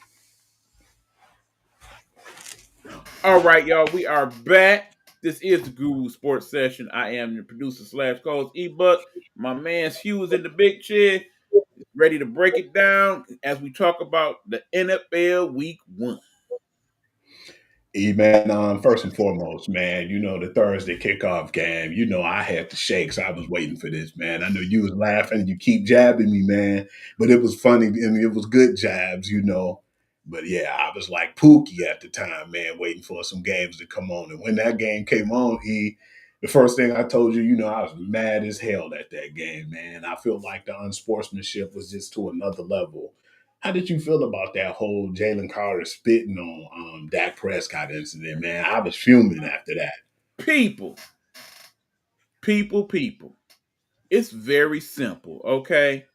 [SPEAKER 2] All right, y'all, we are back. This is the Guru Sports Session. I am the producer / co-host E-Buck. My man Hugh is in the big chair, ready to break it down as we talk about the NFL Week 1.
[SPEAKER 3] Man, first and foremost, man, the Thursday kickoff game, I had the shakes. I was waiting for this, man. I know you was laughing and you keep jabbing me, man, but it was funny and it was good jabs. But yeah, I was like Pookie at the time, man, waiting for some games to come on. And when that game came on, the first thing I told you, I was mad as hell at that game, man. I feel like the unsportsmanship was just to another level. How did you feel about that whole Jalen Carter spitting on Dak Prescott incident, man? I was fuming after that.
[SPEAKER 2] People. It's very simple, okay?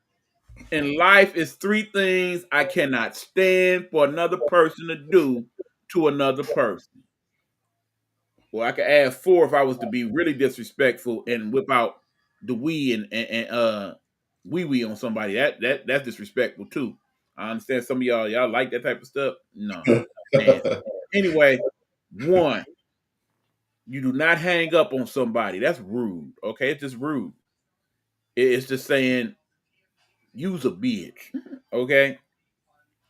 [SPEAKER 2] In life, it's three things I cannot stand for another person to do to another person. Well, I could add four if I was to be really disrespectful and whip out the and wee on somebody. That's disrespectful too. I understand some of y'all like that type of stuff. No. Man. Anyway, one, you do not hang up on somebody. That's rude. Okay, it's just rude. It's just saying use a bitch. Okay.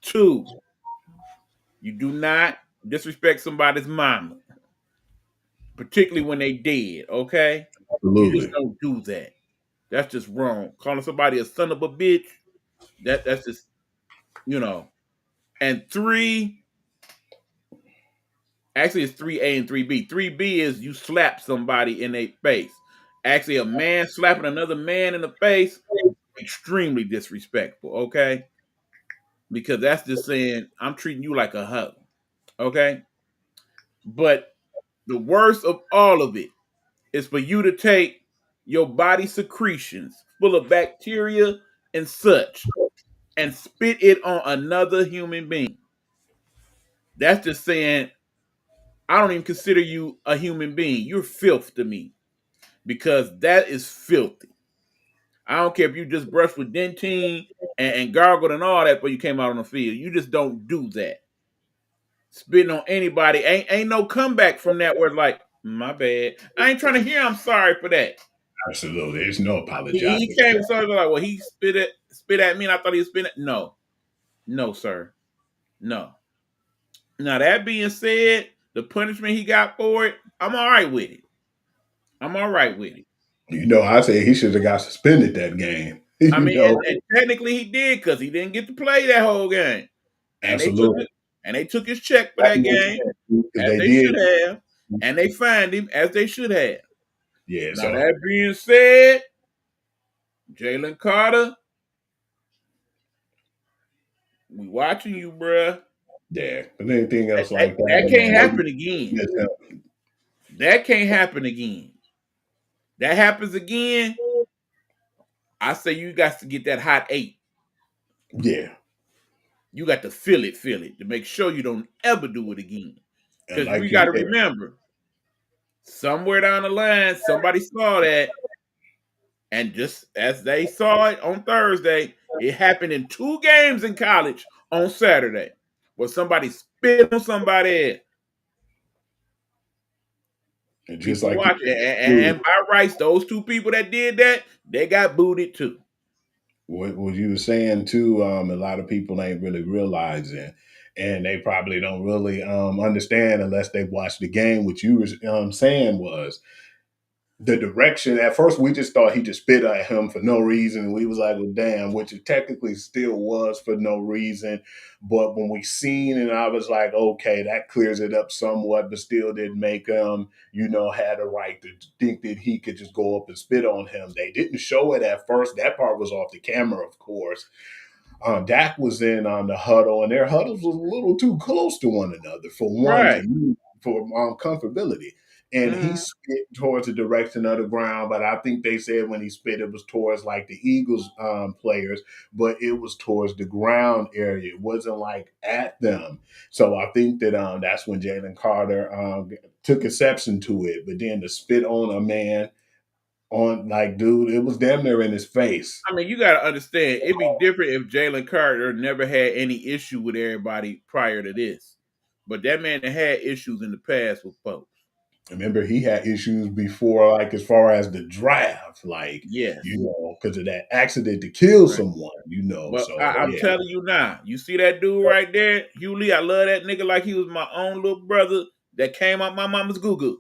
[SPEAKER 2] Two, you do not disrespect somebody's mama, particularly when they dead. Okay, you just
[SPEAKER 3] Absolutely.
[SPEAKER 2] don't do that. That's just wrong. Calling somebody a son of a bitch, that's just And three, actually, it's 3A and 3B. 3B is you slap somebody in their face. Actually, a man slapping another man in the face, extremely disrespectful. Okay, because that's just saying I'm treating you like a hoe. Okay, but the worst of all of it is for you to take your body secretions full of bacteria and such and spit it on another human being. That's just saying, I don't even consider you a human being. You're filth to me because that is filthy. I don't care if you just brushed with Dentyne and gargled and all that before you came out on the field. You just don't do that. Spitting on anybody ain't no comeback from that where it's like, my bad. I ain't trying to hear I'm sorry for that.
[SPEAKER 3] Absolutely. There's no
[SPEAKER 2] He
[SPEAKER 3] apologizing.
[SPEAKER 2] came with something like, well, he spit at me and I thought he was spitting. No, sir. No. Now, that being said, the punishment he got for it, I'm all right with it.
[SPEAKER 3] I say he should have got suspended that game.
[SPEAKER 2] I mean, and technically he did because he didn't get to play that whole game. And
[SPEAKER 3] Absolutely.
[SPEAKER 2] they took his check for that game
[SPEAKER 3] Because
[SPEAKER 2] as
[SPEAKER 3] they
[SPEAKER 2] they
[SPEAKER 3] did.
[SPEAKER 2] should have, and they fined him as they should have.
[SPEAKER 3] Yeah.
[SPEAKER 2] Now,
[SPEAKER 3] So
[SPEAKER 2] that being said, Jalen Carter, we watching you, bruh.
[SPEAKER 3] yeah. But anything else like that?
[SPEAKER 2] That can't happen again.
[SPEAKER 3] Yes,
[SPEAKER 2] That can't happen again. That happens again, I say you got to get that hot 8.
[SPEAKER 3] yeah.
[SPEAKER 2] You got to feel it to make sure you don't ever do it again.
[SPEAKER 3] And
[SPEAKER 2] Because
[SPEAKER 3] like
[SPEAKER 2] we
[SPEAKER 3] you
[SPEAKER 2] got to
[SPEAKER 3] said,
[SPEAKER 2] remember, somewhere down the line, somebody saw that, and just as they saw it on Thursday, it happened in 2 games in college on Saturday, where somebody spit on somebody else.
[SPEAKER 3] and just
[SPEAKER 2] People
[SPEAKER 3] like
[SPEAKER 2] watch it, and by rights, those 2 people that did that, they got booted too.
[SPEAKER 3] what you were saying too, a lot of people ain't really realizing, and they probably don't really understand unless they watch the game. What you were saying was the direction. At first, we just thought he just spit at him for no reason. And we was like, well, damn, which it technically still was for no reason. But when we seen and I was like, okay, that clears it up somewhat, but still didn't make him, had a right to think that he could just go up and spit on him. They didn't show it at first. That part was off the camera, of course. Dak was in on the huddle, and their huddles was a little too close to one another for one
[SPEAKER 2] Right.
[SPEAKER 3] for comfortability. And he spit towards the direction of the ground, but I think they said when he spit, it was towards like the Eagles players, but it was towards the ground area. It wasn't like at them. So I think that that's when Jalen Carter took exception to it. But then to spit on a man, dude, it was damn near in his face.
[SPEAKER 2] I mean, you got to understand, it'd be different if Jalen Carter never had any issue with everybody prior to this. But that man had issues in the past with folks.
[SPEAKER 3] Remember, he had issues before, like as far as the draft,
[SPEAKER 2] Yes.
[SPEAKER 3] because of that accident to kill
[SPEAKER 2] Right.
[SPEAKER 3] someone,
[SPEAKER 2] But
[SPEAKER 3] So
[SPEAKER 2] I'm telling you now, you see that dude right there, Hugh Lee, I love that nigga like he was my own little brother. that came out my mama's goo-goo.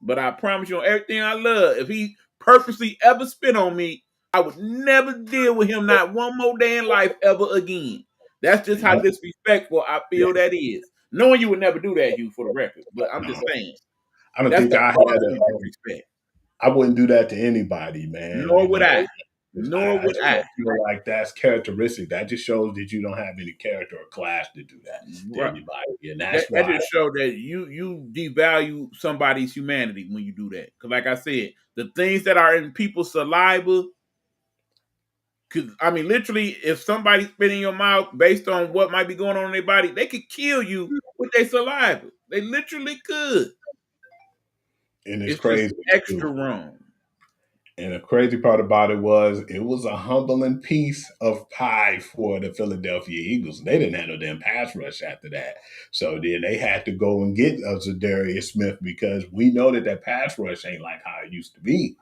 [SPEAKER 2] But I promise you on everything I love, if he purposely ever spit on me, I would never deal with him not one more day in life ever again. That's just how disrespectful I feel that is. Knowing you would never do that, Hugh, for the record. But I'm just saying.
[SPEAKER 3] I don't
[SPEAKER 2] That's
[SPEAKER 3] think
[SPEAKER 2] the
[SPEAKER 3] I had
[SPEAKER 2] ultimate disrespect.
[SPEAKER 3] I wouldn't do that to anybody, man.
[SPEAKER 2] Nor would I. Nor would
[SPEAKER 3] just
[SPEAKER 2] I.
[SPEAKER 3] don't feel like that's characteristic. That just shows that you don't have any character or class to do that to
[SPEAKER 2] Right.
[SPEAKER 3] anybody, and that's
[SPEAKER 2] That
[SPEAKER 3] why.
[SPEAKER 2] just shows that you devalue somebody's humanity when you do that. Because, like I said, the things that are in people's saliva. Because I mean, literally, if somebody spit in your mouth based on what might be going on in their body, they could kill you with their saliva. They literally could.
[SPEAKER 3] And it's
[SPEAKER 2] It's
[SPEAKER 3] crazy
[SPEAKER 2] just extra
[SPEAKER 3] too.
[SPEAKER 2] wrong.
[SPEAKER 3] And the crazy part about it was a humbling piece of pie for the Philadelphia Eagles. They didn't have no damn pass rush after that. So then they had to go and get Zadarius Smith because we know that pass rush ain't like how it used to be.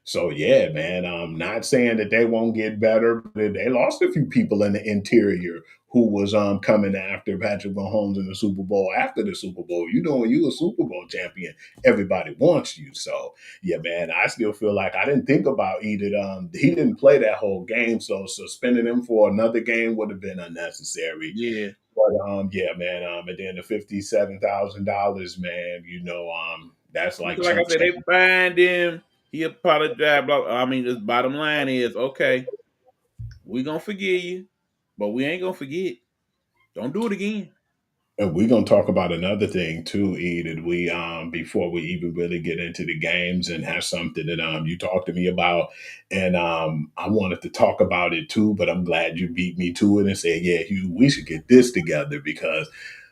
[SPEAKER 3] So yeah, man, I'm not saying that they won't get better, but they lost a few people in the interior who was coming after Patrick Mahomes in the Super Bowl after the Super Bowl. You know, when you a Super Bowl champion, everybody wants you. So yeah, man, I still feel like I didn't think about either. He didn't play that whole game, so suspending him for another game would have been unnecessary.
[SPEAKER 2] Yeah.
[SPEAKER 3] But yeah, man, and then the $57,000, man, that's like
[SPEAKER 2] I said, they fined him. He apologized. Blah, I mean, the bottom line is, okay, we gonna forgive you, but we ain't gonna forget. Don't do it again.
[SPEAKER 3] And we're gonna talk about another thing too, E, that we before we even really get into the games and have something that you talked to me about. And I wanted to talk about it too, but I'm glad you beat me to it and said, yeah, Hugh, we should get this together because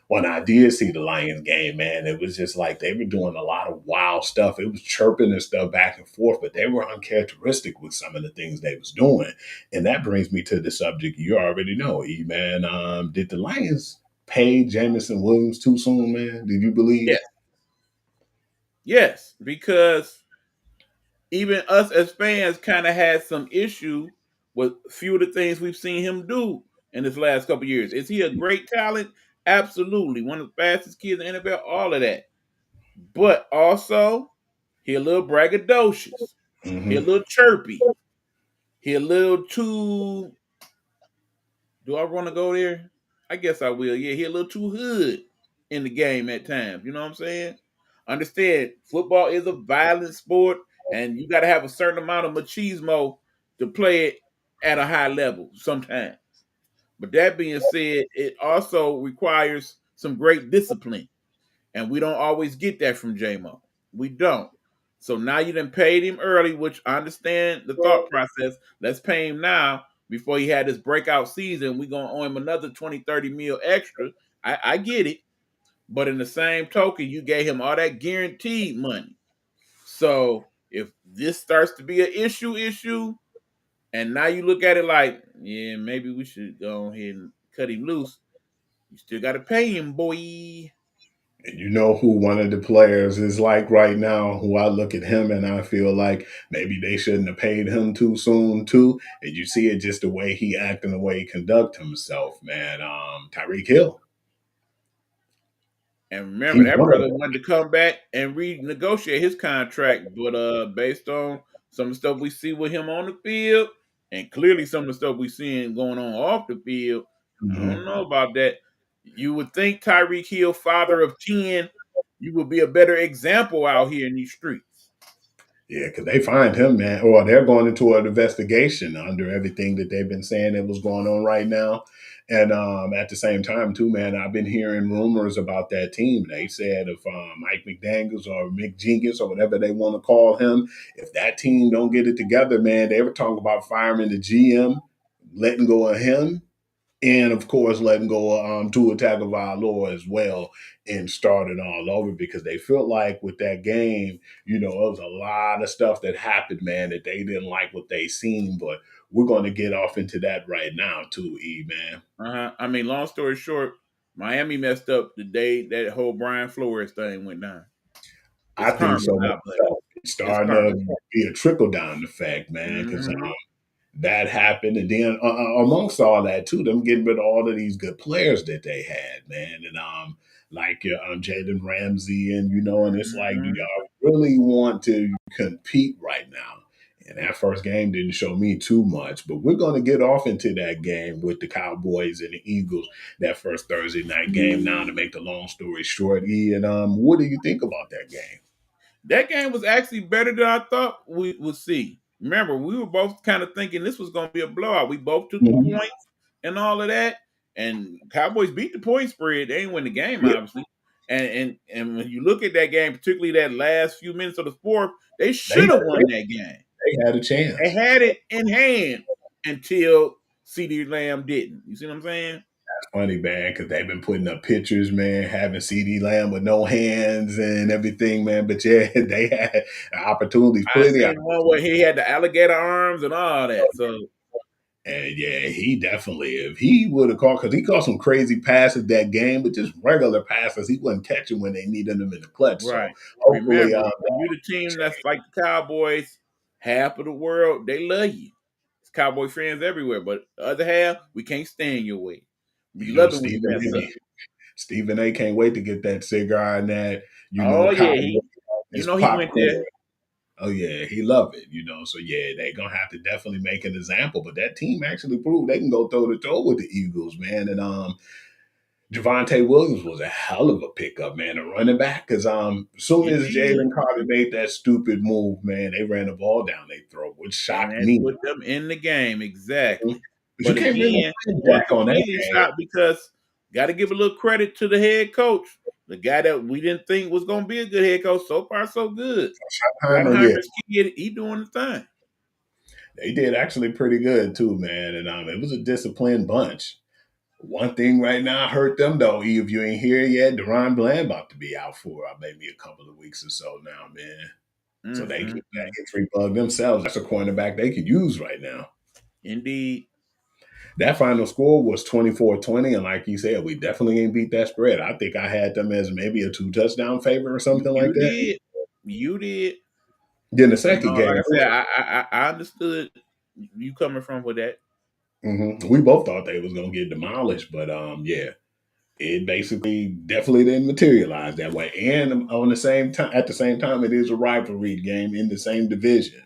[SPEAKER 3] when I did see the Lions game, man, it was just like they were doing a lot of wild stuff. It was chirping and stuff back and forth, but they were uncharacteristic with some of the things they was doing. And that brings me to the subject you already know, E, man. Did the Lions pay Jameson Williams too soon, man? Did you believe?
[SPEAKER 2] Yes. Yes, because even us as fans kind of had some issue with a few of the things we've seen him do in this last couple of years. Is he a great talent? Absolutely. One of the fastest kids in the NFL, all of that. But also, he a little braggadocious. He a little chirpy. He a little too. Do I want to go there? I guess I will. Yeah, he a little too hood in the game at times. You know what I'm saying? Understand, football is a violent sport, and you got to have a certain amount of machismo to play it at a high level sometimes. But that being said, it also requires some great discipline, and we don't always get that from J-Mo. We don't. So now you done paid him early, which I understand the thought process. Let's pay him now before he had this breakout season. We're going to owe him another 20, 30 mil extra. I get it. But in the same token, you gave him all that guaranteed money. So if this starts to be an issue, and now you look at it like, yeah, maybe we should go ahead and cut him loose, you still got to pay him, boy.
[SPEAKER 3] And you know who one of the players is like right now, who I look at him and I feel like maybe they shouldn't have paid him too soon too. And you see it just the way he act and the way he conduct himself, man. Tyreek Hill.
[SPEAKER 2] And remember, that brother wanted to come back and renegotiate his contract, but based on some of the stuff we see with him on the field, and clearly some of the stuff we seeing going on off the field, I don't know about that. You would think Tyreek Hill, father of 10, you would be a better example out here in these streets.
[SPEAKER 3] Yeah, because they find him, man, or they're going into an investigation under everything that they've been saying that was going on right now. And at the same time, too, man, I've been hearing rumors about that team. They said if Mike McDaniels or Mick Jenkins or whatever they want to call him, if that team don't get it together, man, they were talking about firing the GM, letting go of him, and of course letting go of Tua Tagovailoa as well and starting all over because they felt like with that game, it was a lot of stuff that happened, man, that they didn't like what they seen. But we're going to get off into that right now too, E, man.
[SPEAKER 2] I mean, long story short, Miami messed up the day that whole Brian Flores thing went down.
[SPEAKER 3] I think so. It's starting to be a trickle down effect, man, because that happened. And then amongst all that too, them getting rid of all of these good players that they had, man. And like your Jalen Ramsey, and it's like, do
[SPEAKER 2] Mhm.
[SPEAKER 3] y'all really want to compete right now? And that first game didn't show me too much, but we're going to get off into that game with the Cowboys and the Eagles, that first Thursday night game. Now, to make the long story short, Ian, what do you think about that game?
[SPEAKER 2] That game was actually better than I thought we would see. Remember, we were both kind of thinking this was going to be a blowout. We both took the
[SPEAKER 3] Mhm.
[SPEAKER 2] points and all of that, and Cowboys beat the point spread. They didn't win the game,
[SPEAKER 3] Yeah,
[SPEAKER 2] obviously. And when you look at that game, particularly that last few minutes of the fourth, they
[SPEAKER 3] they
[SPEAKER 2] should have won that game.
[SPEAKER 3] had a
[SPEAKER 2] They
[SPEAKER 3] chance.
[SPEAKER 2] had it in hand until CD Lamb didn't. You see what I'm saying?
[SPEAKER 3] Funny, man, because they've been putting up pictures, man, having CD Lamb with no hands and everything, man. But yeah, they had opportunities,
[SPEAKER 2] I
[SPEAKER 3] plenty of
[SPEAKER 2] seen one where he had the alligator arms and all that. So
[SPEAKER 3] And yeah, he definitely, if he would have caught, because he caught some crazy passes that game, but just regular passes, he wasn't catching when they needed him in the clutch. So
[SPEAKER 2] right.
[SPEAKER 3] hopefully,
[SPEAKER 2] Remember, when you're the team that's like the Cowboys, half of the world, they love you. It's Cowboy fans everywhere. But the other half, we can't stand your way. We love it when you mess up.
[SPEAKER 3] Stephen A. can't wait to get that cigar and that,
[SPEAKER 2] Oh yeah,
[SPEAKER 3] cowboy, his
[SPEAKER 2] he went there.
[SPEAKER 3] popcorn. Oh yeah, he love it. So yeah, they gonna have to definitely make an example. But that team actually proved they can go toe to toe with the Eagles, man. And Javonte Williams was a hell of a pickup, man, a running back. Because as soon as
[SPEAKER 2] Indeed.
[SPEAKER 3] Jalen Carter made that stupid move, man, they ran the ball down their throat, which
[SPEAKER 2] And
[SPEAKER 3] shocked
[SPEAKER 2] that
[SPEAKER 3] me.
[SPEAKER 2] put them in the game, exactly.
[SPEAKER 3] But you
[SPEAKER 2] But
[SPEAKER 3] can't really
[SPEAKER 2] again,
[SPEAKER 3] blame
[SPEAKER 2] we're
[SPEAKER 3] Dak on that
[SPEAKER 2] completely
[SPEAKER 3] game.
[SPEAKER 2] shocked because got to give a little credit to the head coach, the guy that we didn't think was going to be a good head coach. So far, so good.
[SPEAKER 3] Yeah,
[SPEAKER 2] Schottenheimer's kid, he doing the thing.
[SPEAKER 3] they did actually pretty good too, man. And it was a disciplined bunch. One thing right now hurt them though. If you ain't here yet, Deron Bland about to be out for maybe a couple of weeks or so now, man. So they
[SPEAKER 2] Mm-hmm.
[SPEAKER 3] get that injury bug themselves. That's a cornerback they could use right now.
[SPEAKER 2] Indeed.
[SPEAKER 3] That final score was 24-20, and like you said, we definitely ain't beat that spread. I think I had them as maybe a 2 touchdown favor or something like
[SPEAKER 2] You
[SPEAKER 3] that.
[SPEAKER 2] did. You did.
[SPEAKER 3] Then the second
[SPEAKER 2] Like
[SPEAKER 3] game,
[SPEAKER 2] I said, I understood you coming from with that.
[SPEAKER 3] we both thought they was gonna get demolished, but yeah, it basically definitely didn't materialize that way. And on the same time, at the same time, it is a rivalry game in the same division.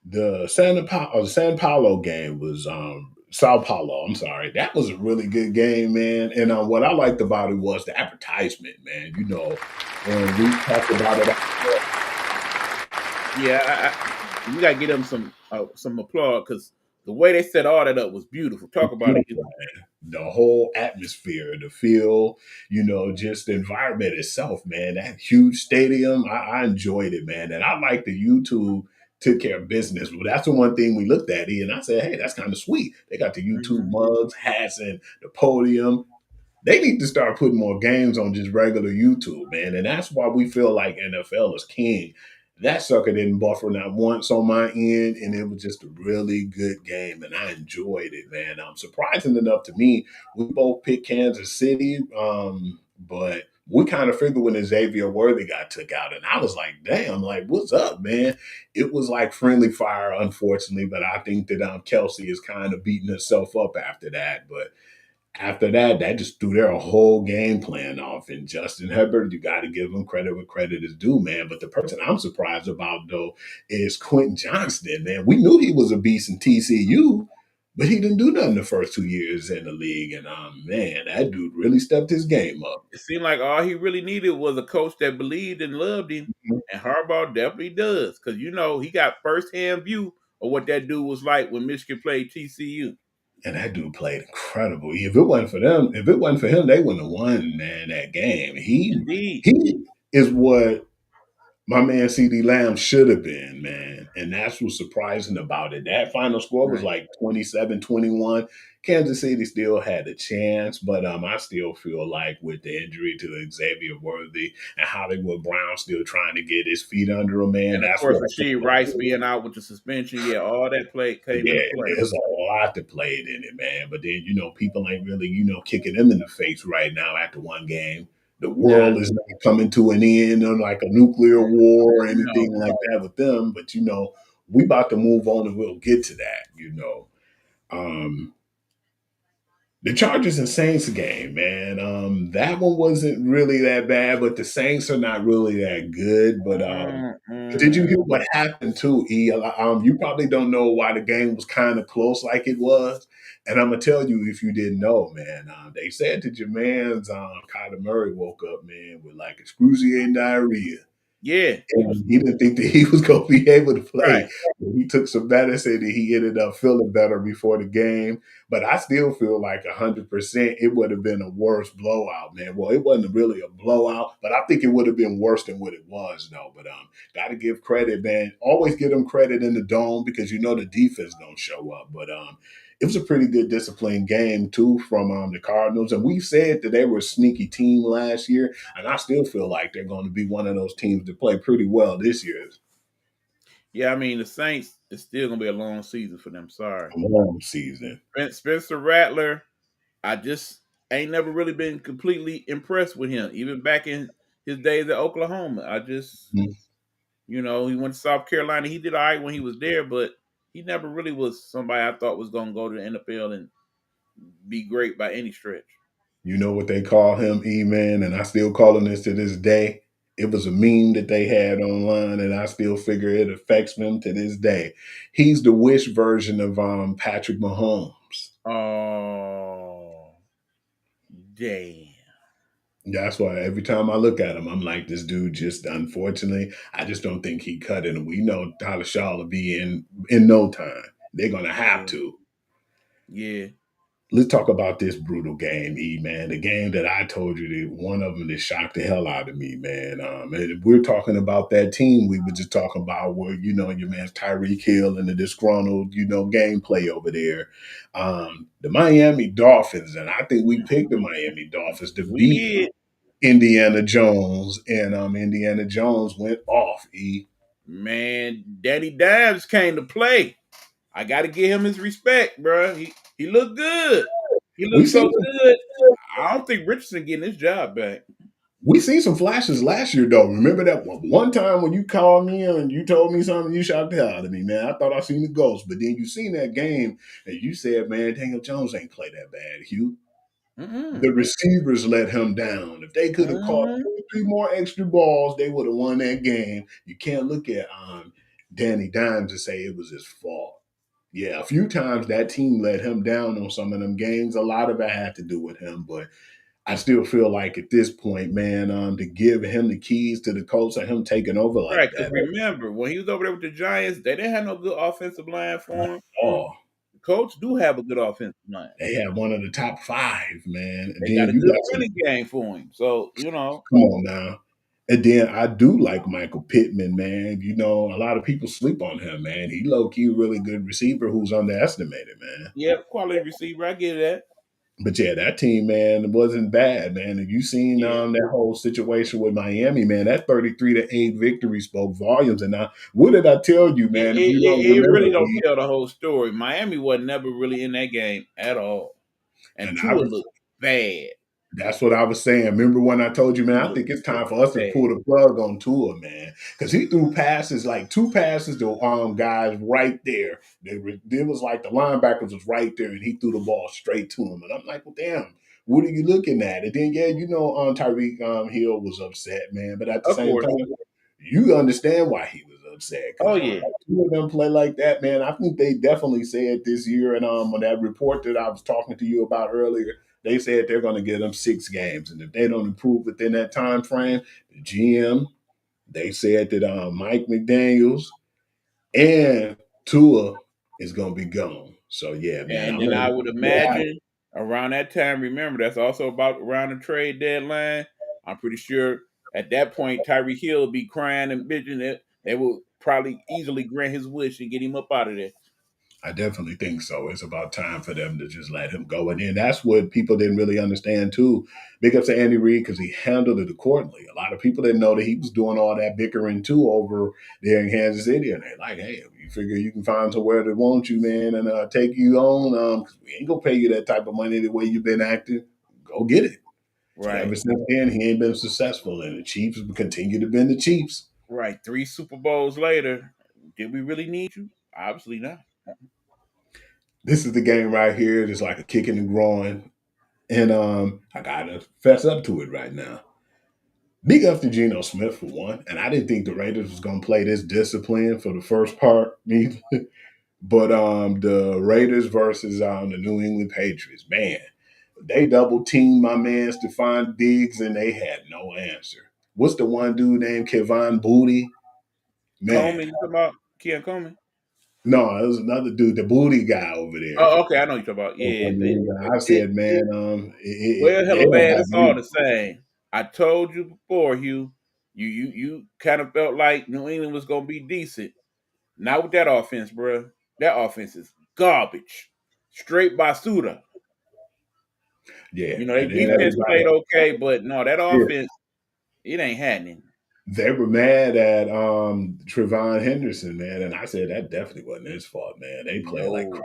[SPEAKER 3] The San Paulo game was Sao Paulo. I'm sorry, that was a really good game, man. And what I liked about it was the advertisement, man. And we talked about it.
[SPEAKER 2] Yeah, you got to give them some applause because the way they set all that up was beautiful. Talk about it.
[SPEAKER 3] The whole atmosphere, the feel, just the environment itself, man. That huge stadium, I enjoyed it, man. And I like the YouTube took care of business. Well, that's the one thing we looked at, and I said, hey, that's kind of sweet. They got the YouTube
[SPEAKER 2] Mhm.
[SPEAKER 3] mugs, hats, and the podium. They need to start putting more games on just regular YouTube, man. And that's why we feel like NFL is king. That sucker didn't buffer not once on my end, and it was just a really good game, and I enjoyed it, man. Surprising enough to me, we both picked Kansas City, but we kind of figured when Xavier Worthy got took out, and I was like, damn, like, what's up, man? It was like friendly fire, unfortunately, but I think that Kelsey is kind of beating herself up after that, but after that, that just threw their whole game plan off. And Justin Herbert, you got to give him credit where credit is due, man. But the person I'm surprised about, though, is Quentin Johnston, man. We knew he was a beast in TCU, but he didn't do nothing the first 2 years in the league. And, man, that dude really stepped his game up.
[SPEAKER 2] It seemed like all he really needed was a coach that believed and loved him, and Harbaugh definitely does because he got firsthand view of what that dude was like when Michigan played TCU.
[SPEAKER 3] And that dude played incredible. If it wasn't for them, if it wasn't for him, they wouldn't have won, man, that game.
[SPEAKER 2] Indeed.
[SPEAKER 3] He is what my man CD Lamb should have been, man. And that's what's surprising about it. That final score was
[SPEAKER 2] Right.
[SPEAKER 3] like 27-21. Kansas City still had a chance, but I still feel like with the injury to Xavier Worthy and Hollywood Brown still trying to get his feet under him, man,
[SPEAKER 2] And of
[SPEAKER 3] that's
[SPEAKER 2] course,
[SPEAKER 3] what I
[SPEAKER 2] Rasheed
[SPEAKER 3] feel.
[SPEAKER 2] Rice being out with the suspension, yeah, all that came
[SPEAKER 3] Yeah,
[SPEAKER 2] into play.
[SPEAKER 3] there's a lot that played in it, man. But then, people ain't really, kicking them in the face right now after one game. The
[SPEAKER 2] Nah,
[SPEAKER 3] world is not coming to an end on like a nuclear war or
[SPEAKER 2] no.
[SPEAKER 3] anything like that with them. But, we about to move on and we'll get to that. Um, The Chargers and Saints game, man. That one wasn't really that bad, but the Saints are not really that good. But did you hear
[SPEAKER 2] Mm-mm.
[SPEAKER 3] what happened too, E? You probably don't know why the game was kind of close like it was. And I'm gonna tell you if you didn't know, man. They said that your man's Kyler Murray woke up, man, with like excruciating diarrhea.
[SPEAKER 2] Yeah, he was
[SPEAKER 3] And he didn't think that he was going to be able to
[SPEAKER 2] right.
[SPEAKER 3] play. He took some medicine and he ended up feeling better before the game. But I still feel like 100% it would have been a worse blowout, man. Well, it wasn't really a blowout, but I think it would have been worse than what it was, though. But got to give credit, man. Always give them credit in the dome because you know the defense don't show up. But it was a pretty good disciplined game too from the Cardinals, and we said that they were a sneaky team last year. And I still feel like they're going to be one of those teams that play pretty well this year.
[SPEAKER 2] Yeah, I mean the Saints. It's still gonna be a long season for them. Sorry,
[SPEAKER 3] Long season.
[SPEAKER 2] Spencer Rattler. I just ain't never really been completely impressed with him, even back in his days at Oklahoma. I just,
[SPEAKER 3] Mhm.
[SPEAKER 2] he went to South Carolina. He did all right when he was there, but he never really was somebody I thought was going to go to the NFL and be great by any stretch.
[SPEAKER 3] You know what they call him, E-Man, and I still call him this to this day. It was a meme that they had online, and I still figure it affects them to this day. He's the Wish version of Patrick Mahomes.
[SPEAKER 2] Oh, damn.
[SPEAKER 3] That's why every time I look at him, I'm like, this dude just unfortunately, I just don't think he cut it. And we know Tyler Shaw will be in no time. They're gonna have
[SPEAKER 2] Yeah.
[SPEAKER 3] to.
[SPEAKER 2] Yeah.
[SPEAKER 3] Let's talk about this brutal game, E man. The game that I told you that one of them that shocked the hell out of me, man. And we're talking about that team we were just talking about where, your man's Tyreek Hill and the disgruntled, gameplay over there. The Miami Dolphins, and I think we picked the Miami Dolphins to
[SPEAKER 2] We
[SPEAKER 3] beat
[SPEAKER 2] did.
[SPEAKER 3] Indiana Jones, and Indiana Jones went off.
[SPEAKER 2] Man, Danny Dimes came to play. I got to give him his respect, bro. He looked good. He
[SPEAKER 3] We
[SPEAKER 2] looked
[SPEAKER 3] seen
[SPEAKER 2] so good. I don't think Richardson getting his job back.
[SPEAKER 3] we seen some flashes last year though. Remember that one time when you called me and you told me something, you shocked the hell out of me, man. I thought I seen the ghost, but then you seen that game and you said, man, Daniel Jones ain't play that bad, Hugh.
[SPEAKER 2] Mm-mm.
[SPEAKER 3] The receivers let him down. If they could have caught
[SPEAKER 2] Mm-hmm.
[SPEAKER 3] 2 or 3 more extra balls, they would have won that game. You can't look at Danny Dimes and say it was his fault. Yeah, a few times that team let him down on some of them games. A lot of it had to do with him, but I still feel like at this point, man, to give him the keys to the Colts and him taking over like
[SPEAKER 2] Right, because
[SPEAKER 3] that.
[SPEAKER 2] remember, when he was over there with the Giants, they didn't have no good offensive line for him.
[SPEAKER 3] Oh,
[SPEAKER 2] The Colts do have a good offensive line.
[SPEAKER 3] they had one of the top 5, man. And
[SPEAKER 2] They got
[SPEAKER 3] then
[SPEAKER 2] a
[SPEAKER 3] you
[SPEAKER 2] good
[SPEAKER 3] got some.
[SPEAKER 2] running game for him. So,
[SPEAKER 3] Come on now. And then I do like Michael Pittman, man. A lot of people sleep on him, man. He low key really good receiver who's underestimated, man.
[SPEAKER 2] yeah, quality receiver. I get that.
[SPEAKER 3] But yeah, that team, man, wasn't bad, man. Have you seen
[SPEAKER 2] Yeah.
[SPEAKER 3] that whole situation with Miami, man? That 33-8 victory spoke volumes. And what did I tell you,
[SPEAKER 2] It,
[SPEAKER 3] man? If
[SPEAKER 2] it,
[SPEAKER 3] you don't
[SPEAKER 2] it it
[SPEAKER 3] remember,
[SPEAKER 2] really don't tell the whole story. Miami was never really in that game at all. And
[SPEAKER 3] and
[SPEAKER 2] Tua looked bad.
[SPEAKER 3] that's what I was saying. Remember when I told you, man,
[SPEAKER 2] He
[SPEAKER 3] I
[SPEAKER 2] looked
[SPEAKER 3] think it's time for us to
[SPEAKER 2] bad.
[SPEAKER 3] pull the plug on Tua, man, because he threw passes like 2 passes to guys right there. It was like the linebackers was right there, and he threw the ball straight to him. And I'm like, well, damn, what are you looking at? And then yeah, Tyreek Hill was upset, man, but at the
[SPEAKER 2] Of
[SPEAKER 3] same
[SPEAKER 2] course.
[SPEAKER 3] time, you understand why he was upset
[SPEAKER 2] Oh,
[SPEAKER 3] because
[SPEAKER 2] yeah.
[SPEAKER 3] 2 of them play like that, man. I think they definitely said this year, and on that report that I was talking to you about earlier. They said they're going to give them 6 games, and if they don't improve within that time frame, the GM they said that Mike McDaniel's and Tua is going to be gone. So yeah, man,
[SPEAKER 2] And
[SPEAKER 3] I'm
[SPEAKER 2] then
[SPEAKER 3] going
[SPEAKER 2] I
[SPEAKER 3] to
[SPEAKER 2] would
[SPEAKER 3] what happens.
[SPEAKER 2] imagine around that time, remember, that's also about around the trade deadline. I'm pretty sure at that point, Tyreek Hill will be crying and bitching that they will probably easily grant his wish and get him up out of there.
[SPEAKER 3] I definitely think so. It's about time for them to just let him go. And then that's what people didn't really understand too. Big ups to Andy Reid because he handled it accordingly. A lot of people didn't know that he was doing all that bickering too over there in Kansas City. And they're like, hey, you figure you can find somewhere that wants you, man, and take you on, because we ain't going to pay you that type of money the way you've been acting. Go get it. And ever
[SPEAKER 2] Right.
[SPEAKER 3] since then, he ain't been successful. And the Chiefs continue to be the Chiefs.
[SPEAKER 2] Right. 3 Super Bowls later, did we really need you? Obviously not.
[SPEAKER 3] This is the game right here. It's like a kick in the groin. And I gotta fess up to it right now. Big up to Geno Smith for one. And I didn't think the Raiders was gonna play this discipline for the first part, either. But the Raiders versus the New England Patriots, man, they double teamed my man Stephon Diggs and they had no answer. What's the one dude named Kevon Booty? Man,
[SPEAKER 2] Coleman, you talking about Ken Coleman?
[SPEAKER 3] no, it was another dude, the Booty guy over there.
[SPEAKER 2] Oh, okay, I know what you're talking about. Yeah,
[SPEAKER 3] I
[SPEAKER 2] it,
[SPEAKER 3] said, man,
[SPEAKER 2] well,
[SPEAKER 3] they
[SPEAKER 2] hella
[SPEAKER 3] don't
[SPEAKER 2] bad.
[SPEAKER 3] have
[SPEAKER 2] It's all
[SPEAKER 3] me.
[SPEAKER 2] the same. I told you before, Hugh. You kind of felt like New England was gonna be decent. Not with that offense, bro. That offense is garbage. Straight basura.
[SPEAKER 3] Yeah,
[SPEAKER 2] You know, their
[SPEAKER 3] and then
[SPEAKER 2] defense played
[SPEAKER 3] everybody,
[SPEAKER 2] okay, but no, that
[SPEAKER 3] yeah,
[SPEAKER 2] offense, it ain't happening.
[SPEAKER 3] they were mad at Trevon Henderson, man, and I said that definitely wasn't his fault, man. They play like crap,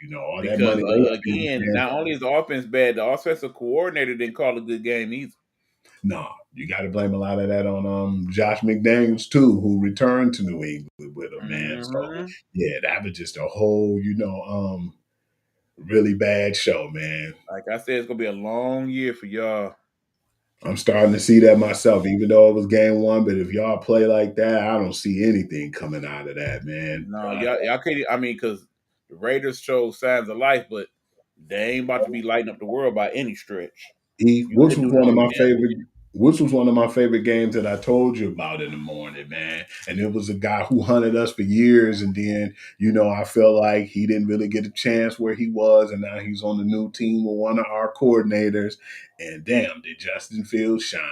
[SPEAKER 2] No,
[SPEAKER 3] all that
[SPEAKER 2] because
[SPEAKER 3] money they spent,
[SPEAKER 2] again,
[SPEAKER 3] man.
[SPEAKER 2] not only is the offense bad, the offensive coordinator didn't call a good game either.
[SPEAKER 3] No, you got to blame a lot of that on Josh McDaniels too, who returned to New England with him, man. So
[SPEAKER 2] Mm-hmm.
[SPEAKER 3] yeah, that was just a whole, really bad show, man.
[SPEAKER 2] Like I said, it's gonna be a long year for y'all.
[SPEAKER 3] I'm starting to see that myself, even though it was game one. But if y'all play like that, I don't see anything coming out of that, man.
[SPEAKER 2] No, y'all can't. I mean, because the Raiders show signs of life, but they ain't about to be lighting up the world by any stretch. You
[SPEAKER 3] Which
[SPEAKER 2] couldn't
[SPEAKER 3] was
[SPEAKER 2] do that
[SPEAKER 3] one of
[SPEAKER 2] with
[SPEAKER 3] my
[SPEAKER 2] them.
[SPEAKER 3] favorite. Which was one of my favorite games that I told you about in the morning, man. And it was a guy who hunted us for years, and then I felt like he didn't really get a chance where he was, and now he's on the new team with one of our coordinators. And damn, did Justin Fields shine?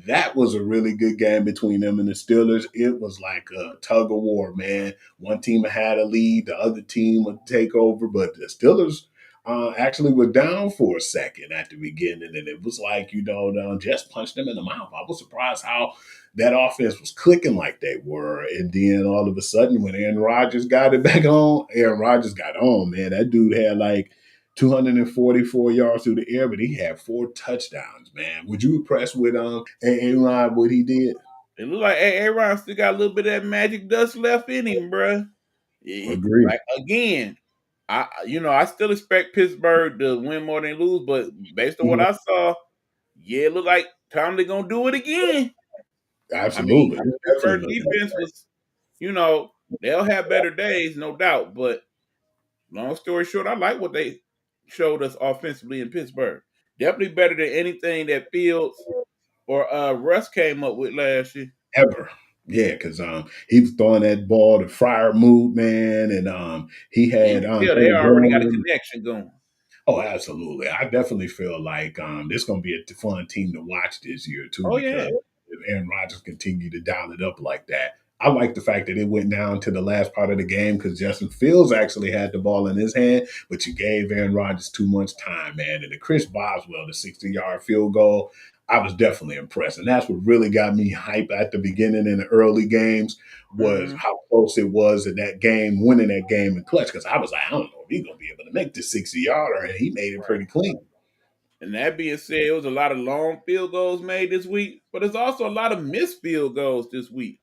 [SPEAKER 3] That was a really good game between them and the Steelers. It was like a tug of war, man. One team had a lead, the other team would take over, but the Steelers actually were down for a second at the beginning, and it was like just punched them in the mouth. I was surprised how that offense was clicking like they were, and then all of a sudden, when Aaron Rodgers got it back on, Aaron Rodgers got on. Man, that dude had like 244 yards through the air, but he had 4 touchdowns. Man, would you impressed with Aaron what he did?
[SPEAKER 2] It looked like Aaron still got a little bit of that magic dust left in him, bruh.
[SPEAKER 3] Agree.
[SPEAKER 2] Like again, I still expect Pittsburgh to win more than lose, but based on what
[SPEAKER 3] Mhm.
[SPEAKER 2] I saw, yeah, it looked like Tomlin gonna do it again. I mean,
[SPEAKER 3] Absolutely, it's
[SPEAKER 2] Pittsburgh
[SPEAKER 3] definitely looking like
[SPEAKER 2] defense was, they'll have better days, no doubt. But long story short, I like what they showed us offensively in Pittsburgh. Definitely better than anything that Fields or Russ came up with last year.
[SPEAKER 3] ever. Yeah, because he was throwing that ball to Friar Mood, man, and he
[SPEAKER 2] And you
[SPEAKER 3] had
[SPEAKER 2] can tell they
[SPEAKER 3] Jay
[SPEAKER 2] already got a
[SPEAKER 3] Horn.
[SPEAKER 2] connection going.
[SPEAKER 3] Oh, absolutely. I definitely feel like this going to be a fun team to watch this year too,
[SPEAKER 2] Oh yeah.
[SPEAKER 3] because if Aaron Rodgers continue to dial it up like that, I like the fact that it went down to the last part of the game because Justin Fields actually had the ball in his hand, but you gave Aaron Rodgers too much time, man. And the Chris Boswell, the 60-yard field goal, I was definitely impressed. And that's what really got me hype at the beginning in the early games was
[SPEAKER 2] Mm-hmm.
[SPEAKER 3] how close it was in that game, winning that game in clutch. Because I was like, I don't know if he's going to be able to make this 60-yarder. And he made it
[SPEAKER 2] Right.
[SPEAKER 3] pretty clean.
[SPEAKER 2] And that being said, it was a lot of long field goals made this week, but there's also a lot of missed field goals this week.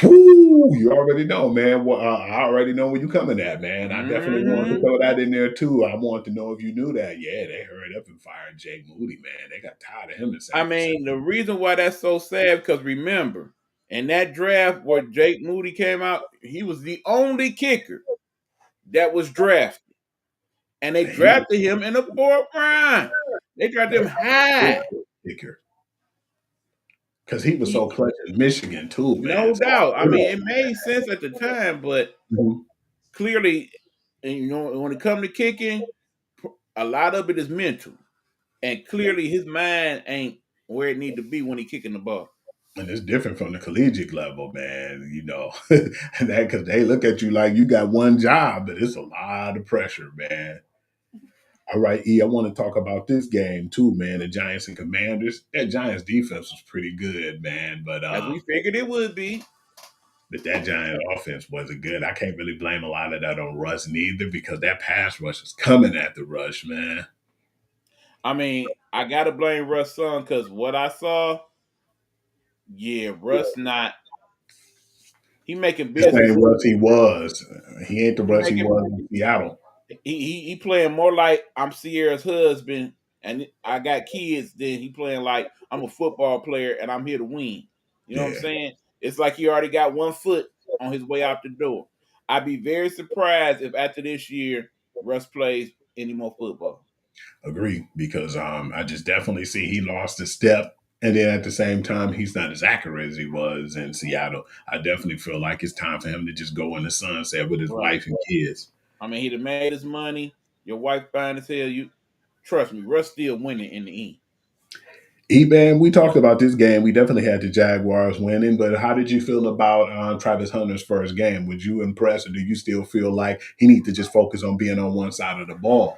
[SPEAKER 3] Whoo, you already know, man. Well, I already know where you're coming at, man. I definitely want to
[SPEAKER 2] Mm-hmm.
[SPEAKER 3] throw that in there too. I want to know if you knew that. Yeah, they hurried up and fired Jay Moody, man. They got tired of him in
[SPEAKER 2] I
[SPEAKER 3] San Francisco.
[SPEAKER 2] mean, the reason why that's so sad, because remember, in that draft where Jake Moody came out, he was the only kicker that was drafted. And they
[SPEAKER 3] And he was
[SPEAKER 2] drafted him in the 4th round. They drafted him
[SPEAKER 3] a
[SPEAKER 2] high.
[SPEAKER 3] kicker because he was
[SPEAKER 2] He,
[SPEAKER 3] so clutch in Michigan too, man.
[SPEAKER 2] no
[SPEAKER 3] So
[SPEAKER 2] doubt. I mean, it made sense at the time, but
[SPEAKER 3] Mhm.
[SPEAKER 2] clearly, and when it comes to kicking, a lot of it is mental. And clearly his mind ain't where it need to be when he kicking the ball.
[SPEAKER 3] And it's different from the collegiate level, man. That because they look at you like you got one job, but it's a lot of pressure, man. All right, E, I want to talk about this game too, man. The Giants and Commanders. That Giants defense was pretty good, man. But
[SPEAKER 2] As we figured it would be.
[SPEAKER 3] that Giant offense wasn't good. I can't really blame a lot of that on Russ neither because that pass rush is coming at the rush, man.
[SPEAKER 2] I mean, I gotta blame Russ son because what I saw, yeah, Russ not he making
[SPEAKER 3] The
[SPEAKER 2] business.
[SPEAKER 3] same Russ he was. He ain't the
[SPEAKER 2] He
[SPEAKER 3] Russ he
[SPEAKER 2] making
[SPEAKER 3] was in Seattle.
[SPEAKER 2] he playing more like I'm Sierra's husband and I got kids, then he playing like I'm a football player and I'm here to win. You know what I'm
[SPEAKER 3] Yeah,
[SPEAKER 2] saying? It's like he already got one foot on his way out the door. I'd be very surprised if after this year Russ plays any more football.
[SPEAKER 3] agree. Because I just definitely see he lost a step. And then at the same time, he's not as accurate as he was in Seattle. I definitely feel like it's time for him to just go in the sunset with his
[SPEAKER 2] Right.
[SPEAKER 3] wife and kids.
[SPEAKER 2] I mean, he'd have made his money. Your wife fine as hell. You trust me, Russ still winning in the end.
[SPEAKER 3] E-Man, we talked about this game. We definitely had the Jaguars winning, but how did you feel about Travis Hunter's first game? Was you impressed, or do you still feel like he needs to just focus on being on one side of the ball?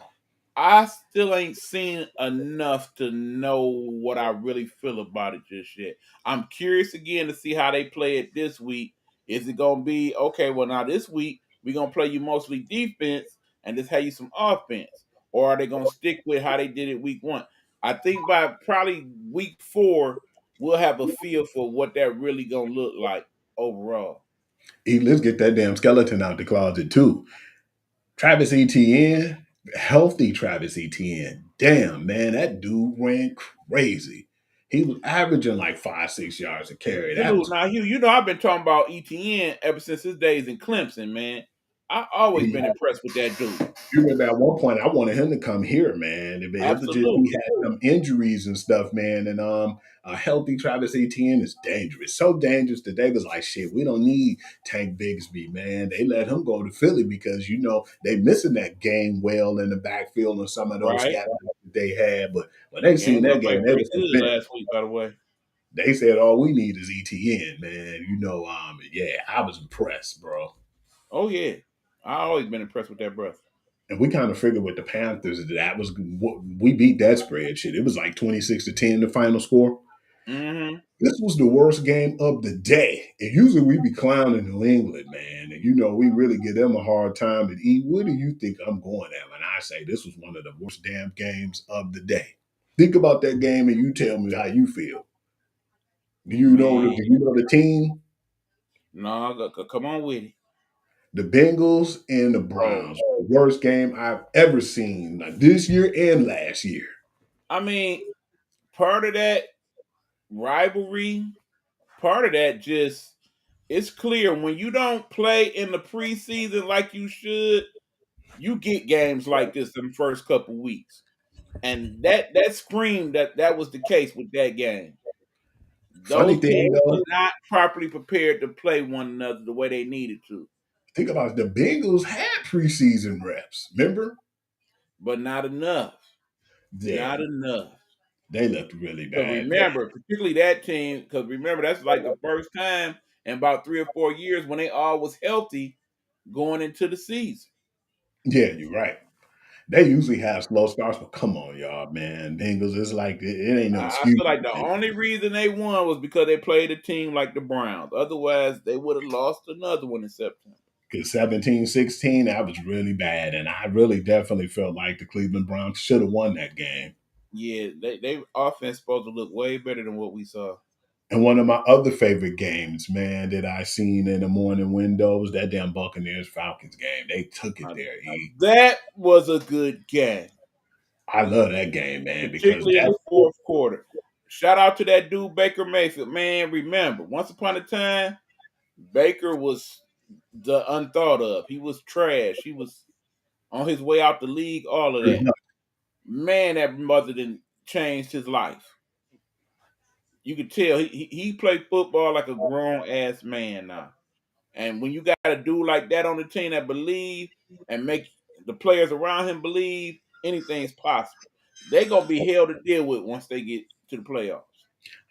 [SPEAKER 2] I still ain't seen enough to know what I really feel about it just yet. I'm curious again to see how they play it this week. Is it gonna be okay? Well, now this week we're gonna play you mostly defense and just have you some offense, or are they gonna stick with how they did it week one? I think by probably week 4 we'll have a feel for what that really gonna look like overall.
[SPEAKER 3] Let's get that damn skeleton out the closet too. Travis Etienne, healthy Travis Etienne. Damn, man, that dude ran crazy. He was averaging like 5, 6 yards a carry. That
[SPEAKER 2] Dude,
[SPEAKER 3] was
[SPEAKER 2] now Hugh, you know I've been talking about ETN ever since his days in Clemson, man. I always
[SPEAKER 3] he
[SPEAKER 2] been impressed with that dude.
[SPEAKER 3] You remember at one point I wanted him to come here, man. It was just he
[SPEAKER 2] Absolutely.
[SPEAKER 3] had some injuries and stuff, man. And a healthy Travis Etienne is dangerous. So dangerous that they was like, shit, we don't need Tank Bigsby, man. They let him go to Philly because they missing that game well in the backfield and some of those
[SPEAKER 2] Right?
[SPEAKER 3] scat that they had. But when they seen that
[SPEAKER 2] Gainwell
[SPEAKER 3] game,
[SPEAKER 2] played
[SPEAKER 3] they
[SPEAKER 2] pretty
[SPEAKER 3] was
[SPEAKER 2] good
[SPEAKER 3] convinced.
[SPEAKER 2] last week, by the way.
[SPEAKER 3] They said all we need is ETN, man. Yeah, I was impressed, bro.
[SPEAKER 2] Oh yeah. I always been impressed with that brother.
[SPEAKER 3] And we kind of figured with the Panthers that was we beat that spread shit. It was like 26-10 the final score.
[SPEAKER 2] Mm-hmm.
[SPEAKER 3] This was the worst game of the day. And usually we be clowning New England, man. And we really give them a hard time. But what do you think I'm going at when I say this was one of the worst damn games of the day? Think about that game and you tell me how you feel.
[SPEAKER 2] Man.
[SPEAKER 3] Do you know the team?
[SPEAKER 2] No, come on with it.
[SPEAKER 3] The Bengals and the
[SPEAKER 2] Oh.
[SPEAKER 3] Browns. The worst game I've ever seen, like this year and last year.
[SPEAKER 2] I mean, part of that rivalry, part of that just it's clear when you don't play in the preseason like you should, you get games like this in the first couple weeks. And that screamed that was the case with that game.
[SPEAKER 3] Funny
[SPEAKER 2] Those
[SPEAKER 3] thing
[SPEAKER 2] teams were
[SPEAKER 3] though,
[SPEAKER 2] not properly prepared to play one another the way they needed to,
[SPEAKER 3] think about it, the Bengals had preseason reps. Remember?
[SPEAKER 2] but not enough.
[SPEAKER 3] Yeah,
[SPEAKER 2] Not enough.
[SPEAKER 3] they looked really
[SPEAKER 2] Because
[SPEAKER 3] bad.
[SPEAKER 2] remember, particularly that team, because remember that's like the first time in about 3 or 4 years when they all was healthy going into the season.
[SPEAKER 3] Yeah, you're right. They usually have slow starts, but come on, y'all, man. Bengals, it's like it ain't no
[SPEAKER 2] I
[SPEAKER 3] excuse.
[SPEAKER 2] feel like the only reason they won was because they played a team like the Browns. Otherwise, they would have lost another one in September.
[SPEAKER 3] Because 17-16, that was really bad. And I really definitely felt like the Cleveland Browns should have won that game.
[SPEAKER 2] Yeah, they offense supposed to look way better than what we saw.
[SPEAKER 3] And one of my other favorite games, man, that I seen in the morning window was that damn Buccaneers Falcons game. They took it there.
[SPEAKER 2] That was a good game,
[SPEAKER 3] I love that game, man, because
[SPEAKER 2] particularly in the fourth quarter. Shout out to that dude Baker Mayfield. Man, remember, once upon a time, Baker was the unthought of. He was trash. He was on his way out the league, all of that. Man, that mother didn't changed his life. You could tell he played football like a grown ass man now. And when you got a dude like that on the team that believe and make the players around him believe anything's possible, they gonna be hell to deal with once they get to the playoffs.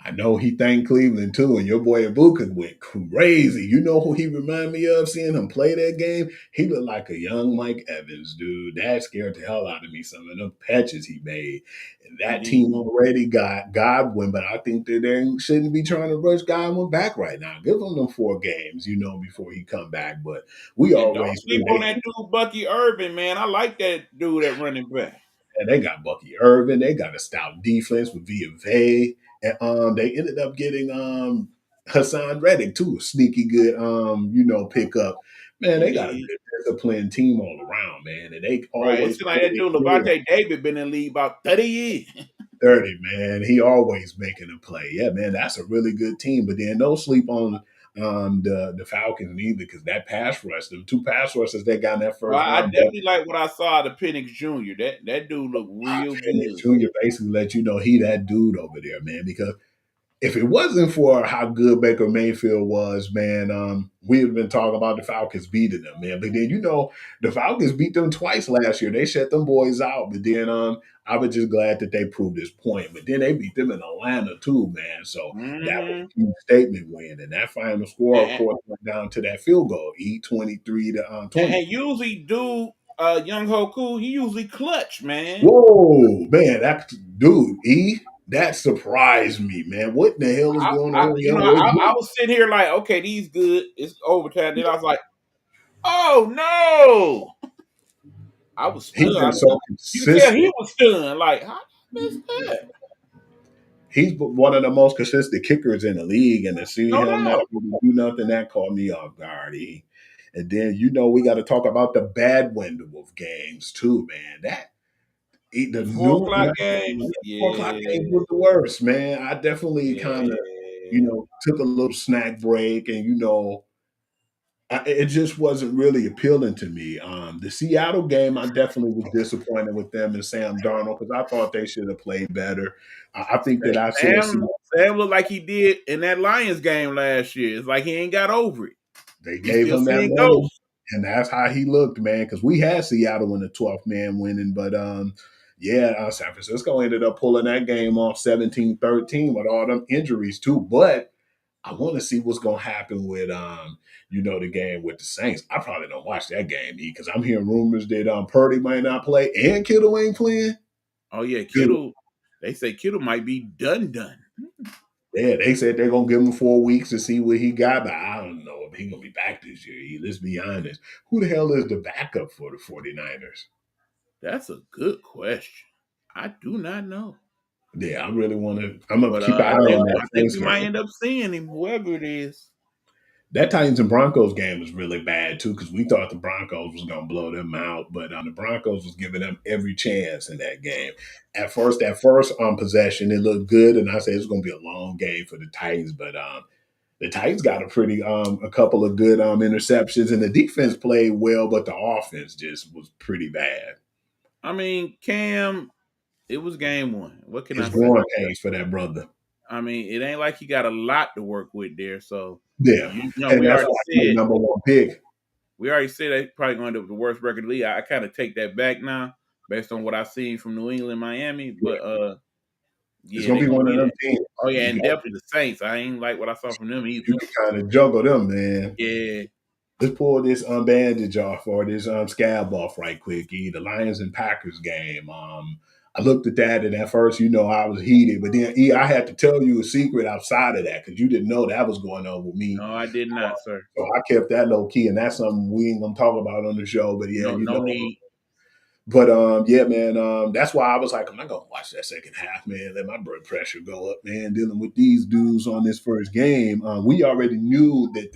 [SPEAKER 3] I know he thanked Cleveland too, and your boy Ibuka went crazy. You know who he reminded me of seeing him play that game? He looked like a young Mike Evans, dude. That scared the hell out of me, some of them catches he made. And that team already got Godwin, but I think that they shouldn't be trying to rush Godwin back right now. Give him them 4 games, before he come back. But we
[SPEAKER 2] And don't
[SPEAKER 3] always
[SPEAKER 2] sleep on that dude Bucky Irvin, man. I like that dude at running back.
[SPEAKER 3] and they got Bucky Irvin. They got a stout defense with Via Vey. And they ended up getting Hassan Reddick too, a sneaky good pickup. Man, they got a
[SPEAKER 2] He
[SPEAKER 3] good disciplined team all around, man, and they
[SPEAKER 2] right.
[SPEAKER 3] always
[SPEAKER 2] It's like
[SPEAKER 3] play
[SPEAKER 2] that
[SPEAKER 3] it
[SPEAKER 2] dude
[SPEAKER 3] clear.
[SPEAKER 2] Levante David been in the league about 30 years.
[SPEAKER 3] 30, man. He always making a play. Yeah, man, that's a really good team. But then don't sleep on the Falcons either, because that pass rush, the two pass rushes they got in that
[SPEAKER 2] Well,
[SPEAKER 3] first
[SPEAKER 2] I
[SPEAKER 3] round, boy,
[SPEAKER 2] definitely like what I saw out of Penix Jr. That dude looked real
[SPEAKER 3] Penix
[SPEAKER 2] good.
[SPEAKER 3] Jr. basically let you know he that dude over there, man. Because if it wasn't for how good Baker Mayfield was, man, we have been talking about the Falcons beating them, man. But then the Falcons beat them twice last year. They shut them boys out. But then I was just glad that they proved this point. But then they beat them in Atlanta too, man. So that was
[SPEAKER 2] Mm-hmm.
[SPEAKER 3] a huge statement win. And that final score, of
[SPEAKER 2] And,
[SPEAKER 3] course, went down to that field goal, 23 to 20.
[SPEAKER 2] and usually, Young Hoku, he usually clutch, man.
[SPEAKER 3] Whoa, man, that surprised me, man. What in the hell is going on,
[SPEAKER 2] I was sitting here like, okay, these good. It's overtime. Then I was like, oh no! I was
[SPEAKER 3] He's been
[SPEAKER 2] stunned.
[SPEAKER 3] so
[SPEAKER 2] You could tell he
[SPEAKER 3] consistent.
[SPEAKER 2] was stunned. Like, how did I miss that?
[SPEAKER 3] He's one of the most consistent kickers in the league, and to see
[SPEAKER 2] No
[SPEAKER 3] him not
[SPEAKER 2] doubt.
[SPEAKER 3] really do nothing, that caught me off guard. And then we got to talk about the bad window of games too, man. The
[SPEAKER 2] The 4 o'clock
[SPEAKER 3] new
[SPEAKER 2] games.
[SPEAKER 3] 4 o'clock
[SPEAKER 2] Yeah.
[SPEAKER 3] games was the worst, man. I definitely kind of
[SPEAKER 2] Yeah.
[SPEAKER 3] took a little snack break, and it just wasn't really appealing to me. The Seattle game, I definitely was disappointed with them and Sam Darnold, because I thought they should have played better. I think that I said
[SPEAKER 2] Sam looked like he did in that Lions game last year. It's like he ain't got over it.
[SPEAKER 3] they
[SPEAKER 2] He's
[SPEAKER 3] gave
[SPEAKER 2] still
[SPEAKER 3] him that
[SPEAKER 2] seeing
[SPEAKER 3] money,
[SPEAKER 2] ghosts.
[SPEAKER 3] and that's how he looked, man. Because we had Seattle in the 12th man winning, but San Francisco ended up pulling that game off 17-13 with all them injuries too. But I want to see what's going to happen with the game with the Saints. I probably don't watch that game because I'm hearing rumors that Purdy might not play and Kittle ain't playing.
[SPEAKER 2] Oh yeah,
[SPEAKER 3] Good.
[SPEAKER 2] Kittle. They say Kittle might be done.
[SPEAKER 3] Yeah, they said they're gonna give him 4 weeks to see what he got, but I don't know if he's gonna be back this year. Let's be honest. Who the hell is the backup for the 49ers?
[SPEAKER 2] That's a good question. I do not know.
[SPEAKER 3] Yeah, I'm gonna
[SPEAKER 2] But
[SPEAKER 3] keep an eye on that
[SPEAKER 2] I think
[SPEAKER 3] Saints
[SPEAKER 2] we might
[SPEAKER 3] game.
[SPEAKER 2] end up seeing him, whoever it is.
[SPEAKER 3] That Titans and Broncos game was really bad too, because we thought the Broncos was gonna blow them out, but the Broncos was giving them every chance in that game. At first, possession, it looked good, and I said it's gonna be a long game for the Titans, but the Titans got a couple of good interceptions, and the defense played well, but the offense just was pretty bad.
[SPEAKER 2] I mean, Cam, it was game one. What can
[SPEAKER 3] It's
[SPEAKER 2] I say?
[SPEAKER 3] growing pains for that brother.
[SPEAKER 2] I mean, it ain't like he got a lot to work with there. So
[SPEAKER 3] Yeah, and
[SPEAKER 2] we
[SPEAKER 3] that's
[SPEAKER 2] already
[SPEAKER 3] why he's the number 1 pick.
[SPEAKER 2] we already said they probably going to end up with the worst record in the league. I kind of take that back now, based on what I've seen from New England, Miami. But
[SPEAKER 3] It's
[SPEAKER 2] yeah,
[SPEAKER 3] gonna
[SPEAKER 2] they
[SPEAKER 3] be one of
[SPEAKER 2] that.
[SPEAKER 3] them teams.
[SPEAKER 2] Oh yeah, and definitely the Saints. I ain't like what I saw from them either.
[SPEAKER 3] You can kind of juggle them, man.
[SPEAKER 2] Yeah.
[SPEAKER 3] Let's pull this bandage off, or this scab off right quick. The Lions and Packers game. I looked at that, and at first, I was heated, but then I had to tell you a secret outside of that, because you didn't know that was going on with me.
[SPEAKER 2] No, I did not, sir.
[SPEAKER 3] So I kept that low key, and that's something we ain't gonna talk about on the show. But yeah,
[SPEAKER 2] No need.
[SPEAKER 3] But yeah, man, that's why I was like, I'm not gonna watch that second half, man. Let my blood pressure go up, man. Dealing with these dudes on this first game, we already knew that